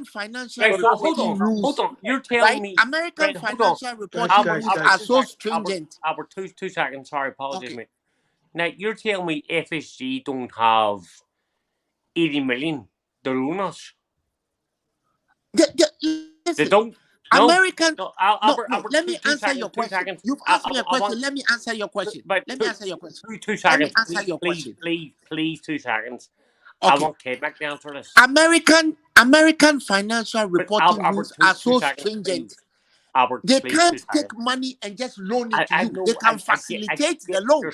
financial reporting rules. Hold on. You're telling me American financial reporting rules are so stringent. Albert, 2 seconds. Sorry, apologies, mate. Now you're telling me FSG don't have 80 million. They're loan us. They don't. No, American. No, Albert, let me answer your question. You've asked me a question. Let me answer your question. Let me answer your question. 2 seconds. Let me answer your question. Please, 2 seconds. Okay. I want K-Mac to answer this. American financial reporting rules are so stringent. Albert, they can't take money and just loan it to you. They can facilitate the loan.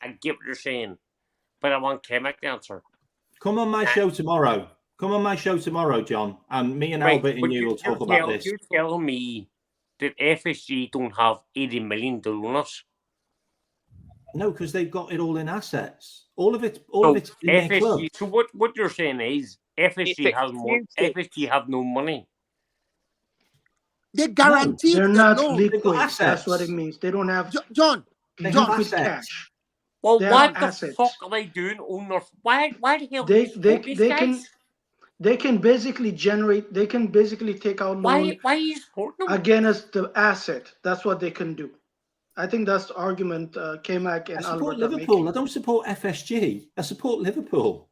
I get what you're saying, but I want K-Mac to answer. Come on my show tomorrow. Come on my show tomorrow, John, and me and Albert and you will talk about this. You're telling me that FSG don't have 80 million to loan us? No, because they've got it all in assets. All of it's in FSG, their club. So what you're saying is FSG has more. FSG have no money. They guarantee they're the not loan. liquid. That's what it means. They don't have John liquid cash. Well, they what the fuck are they doing on their? Why the hell they can basically generate. They can basically take out loan. Why are you supporting them? Against the asset? That's what they can do. I think that's the argument K-Mac and I support Albert Liverpool. I don't support FSG. I support Liverpool.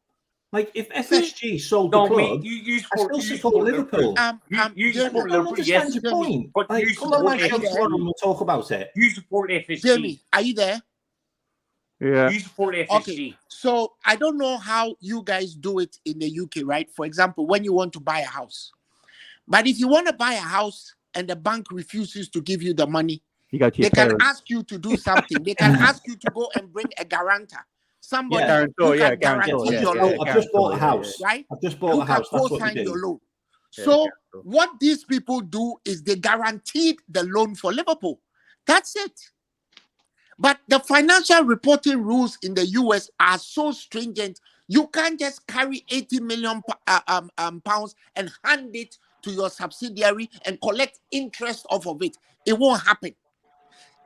Like if FSG sold the club, you support Liverpool. You support Liverpool. Yes, your point. But like, come on my show tomorrow and we'll talk about it. You support FSG. Jamie, are you there? Yeah. You support FSG. Okay. So I don't know how you guys do it in the UK, right? For example, when you want to buy a house. But if you want to buy a house and the bank refuses to give you the money, you go to your can ask you to do something. They can ask you to go and bring a guarantor. Somebody who can guarantee your loan. I've just bought a house. Right? I've just bought a house. That's what you do. Your loan. So what these people do is they guaranteed the loan for Liverpool. That's it. But the financial reporting rules in the US are so stringent. You can't just carry 80 million pounds and hand it to your subsidiary and collect interest off of it. It won't happen.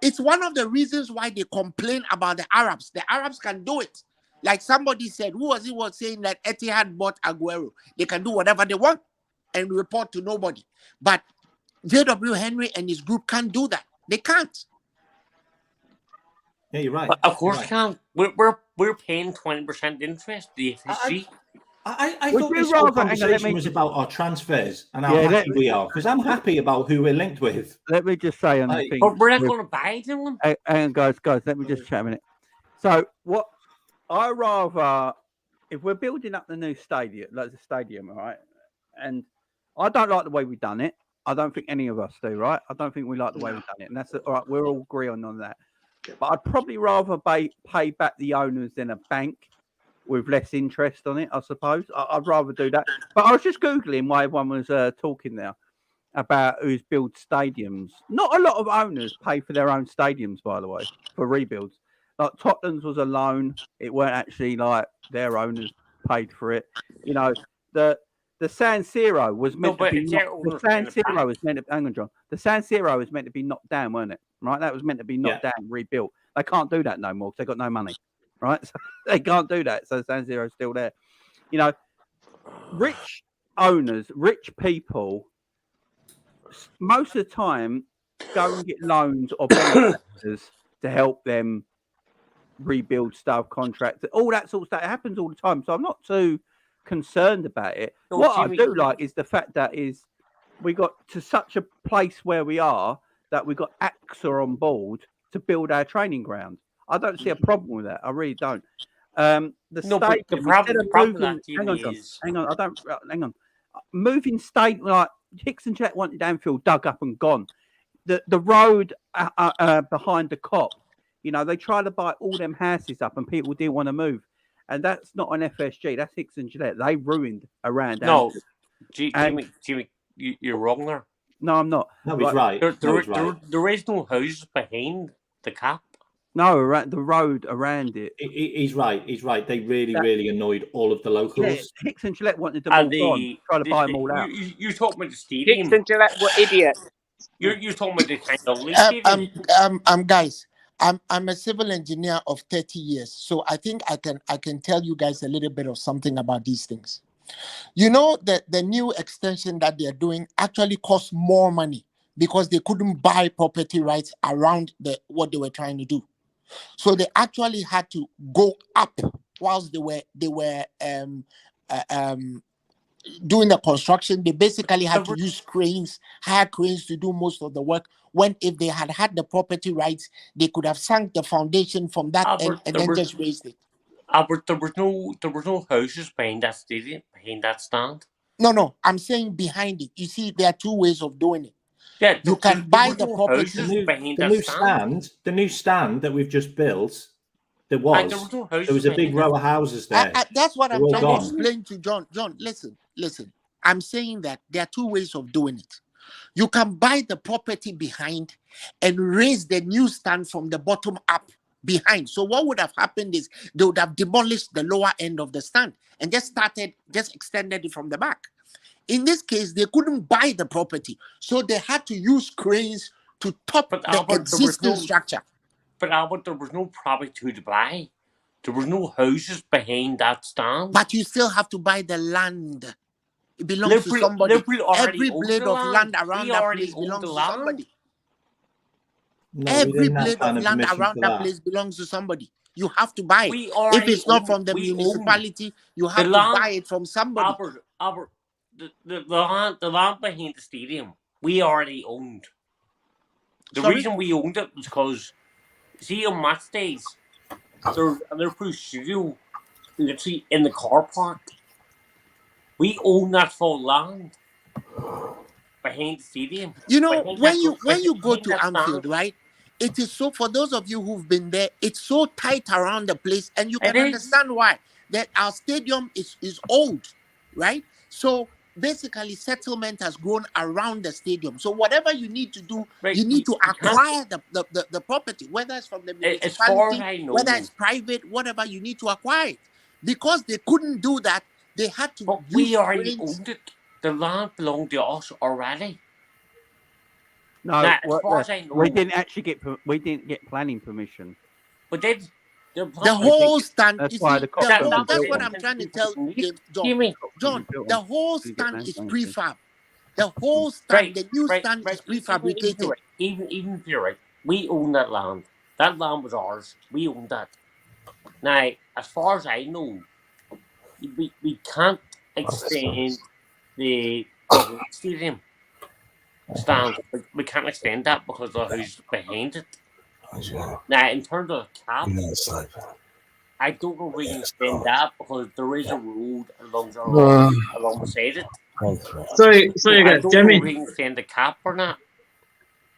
It's one of the reasons why they complain about the Arabs. The Arabs can do it. Like somebody said, who was saying that Etihad bought Aguero? They can do whatever they want and report to nobody. But J.W. Henry and his group can't do that. They can't. Yeah, you're right. But of course, can't. We're paying 20% interest. The FSG. I thought this whole conversation was about our transfers and how happy we are, because I'm happy about who we're linked with. Let me just say on the thing. But we're not going to buy them. Hang on, guys, let me just chat a minute. So, what I rather, if we're building up the new stadium, like the stadium, right? And I don't like the way we've done it. I don't think any of us do, right? I don't think we like the way we've done it, and that's all right. We're all agreeing on that. But I'd probably rather pay back the owners than a bank with less interest on it, I suppose. I'd rather do that. But I was just Googling why everyone was talking there about who's built stadiums. Not a lot of owners pay for their own stadiums, by the way, for rebuilds. Like Tottenham's was a loan. It weren't actually like their owners paid for it. You know, the San Siro was meant to be hang on, John. The San Siro was meant to be knocked down, weren't it? Right? That was meant to be knocked down, rebuilt. They can't do that no more because they've got no money. Right? So they can't do that. So San Siro's still there. You know, rich owners, rich people, most of the time go and get loans or benefactors to help them rebuild stuff, contracts, all that sort of stuff. It happens all the time. So I'm not too concerned about it. What I do like is the fact that we got to such a place where we are that we got AXA on board to build our training ground. I don't see a problem with that. I really don't. Hang on. Moving state like Hicks and Jet wanted Anfield dug up and gone. The road behind the Cop, you know, they tried to buy all them houses up and people didn't want to move. And that's not an FSG. That's Hicks and Gillette. They ruined around. No, Jimmy, you're wrong there. No, I'm not. No, he's right. There is no house behind the Cap. No, the road around it. He's right. He's right. They really annoyed all of the locals. Yeah, Hicks and Gillette wanted them all gone, trying to buy them all out. You talking about the stadium? Hicks and Gillette were idiots. You're talking about the kind of stadium. Guys. I'm a civil engineer of 30 years, so I think I can tell you guys a little bit of something about these things. You know that the new extension that they're doing actually costs more money because they couldn't buy property rights around what they were trying to do. So they actually had to go up whilst they were doing the construction, they basically had to use hire cranes to do most of the work. When if they had the property rights, they could have sunk the foundation from that end and then just raised it. Albert, there was no houses behind that stadium, behind that stand. No, I'm saying behind it. You see, there are two ways of doing it. Yeah, you can buy the property. The new stand that we've just built. There was a big row of houses there. That's what I'm trying to explain to John. John, listen. I'm saying that there are two ways of doing it. You can buy the property behind and raise the new stand from the bottom up behind. So what would have happened is they would have demolished the lower end of the stand and just extended it from the back. In this case, they couldn't buy the property, so they had to use cranes to top the existing structure. But Albert, there was no property to buy. There was no houses behind that stand. But you still have to buy the land. It belongs to somebody. Every blade of land around that place belongs to somebody. Every blade of land around that place belongs to somebody. You have to buy it. If it's not from the municipality, you have to buy it from somebody. Albert, the land behind the stadium, we already owned. The reason we owned it was because, see, on match days, there's a Liverpool studio literally in the car park. We own that full land behind the stadium. You know, when you go to Anfield, right? It is so, for those of you who've been there, it's so tight around the place, and you can understand why. That our stadium is old, right? So basically, settlement has grown around the stadium. So whatever you need to do, you need to acquire the property, whether it's from the municipality, whether it's private, whatever, you need to acquire it. Because they couldn't do that, they had to. But we already owned it. The land belonged to us already. No, now, as far as I know, we didn't get planning permission. But then the whole stand. That's what I'm trying to tell John. John, the whole stand is prefab. The whole stand, the new stand is prefabricated. Even if you're right, we own that land. That land was ours. We owned that. Now, as far as I know, we can't extend the stadium stand. We can't extend that because the house behind it. Now, in terms of cap, I don't know if we can extend that because there is a road alongside it. Sorry, guys. Jamie, we can extend the cap or not.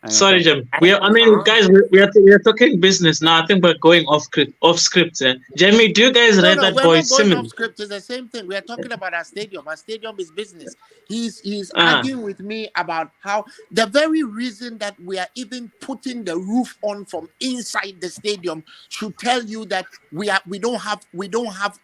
Sorry, Jim. Guys, we are talking business now. I think we're going off script. Jamie, do you guys read that boy Simon? Off script. It's the same thing. We are talking about our stadium. Our stadium is business. He's arguing with me about how the very reason that we are even putting the roof on from inside the stadium should tell you that we don't have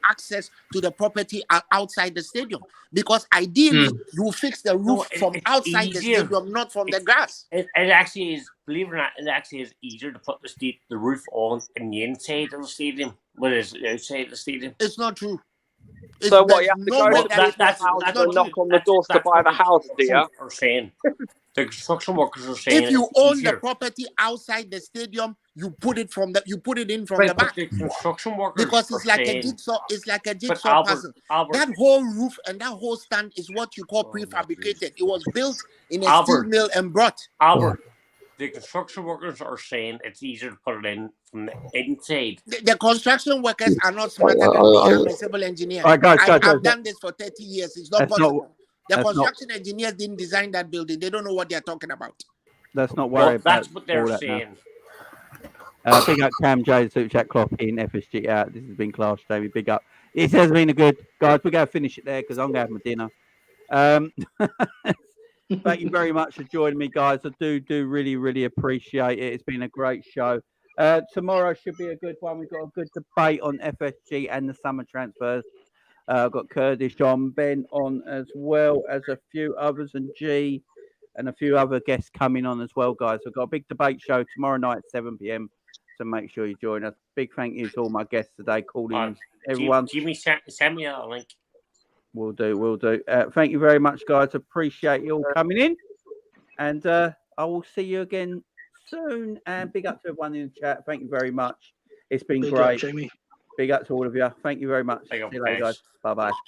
access to the property outside the stadium. Because ideally, you fix the roof from outside the stadium, not from the grass. It actually is, believe it or not, it actually is easier to put the roof on in the inside of the stadium than it is outside the stadium. It's not true. So what, you have to go to the house and knock on the doors to buy the house, do you? Are saying. The construction workers are saying if you own the property outside the stadium, you put it in from the back. The construction workers because it's like a jigsaw. It's like a jigsaw puzzle. That whole roof and that whole stand is what you call prefabricated. It was built in a steel mill and brought. Albert, the construction workers are saying it's easier to put it in from the inside. The construction workers are not smarter than me. I'm a civil engineer. I've done this for 30 years. It's not possible. The construction engineers didn't design that building. They don't know what they're talking about. Let's not worry about that's what they're saying. Big up Cam J, Super Chat Cloth in FSG out. This has been class, Jamie. Big up. It has been a good, guys. We're going to finish it there because I'm going to have my dinner. Thank you very much for joining me, guys. I do really, really appreciate it. It's been a great show. Tomorrow should be a good one. We've got a good debate on FSG and the summer transfers. I've got Kurdish on, Ben on, as well as a few others, and G and a few other guests coming on as well, guys. We've got a big debate show tomorrow night at 7 p.m. So make sure you join us. Big thank you to all my guests today, calling everyone. Jimmy, send me a link. We'll do. Thank you very much, guys. Appreciate you all coming in. And I will see you again soon. And big up to everyone in the chat. Thank you very much. It's been great. Jamie. Big up to all of you. Thank you very much. See you later, guys. Bye bye.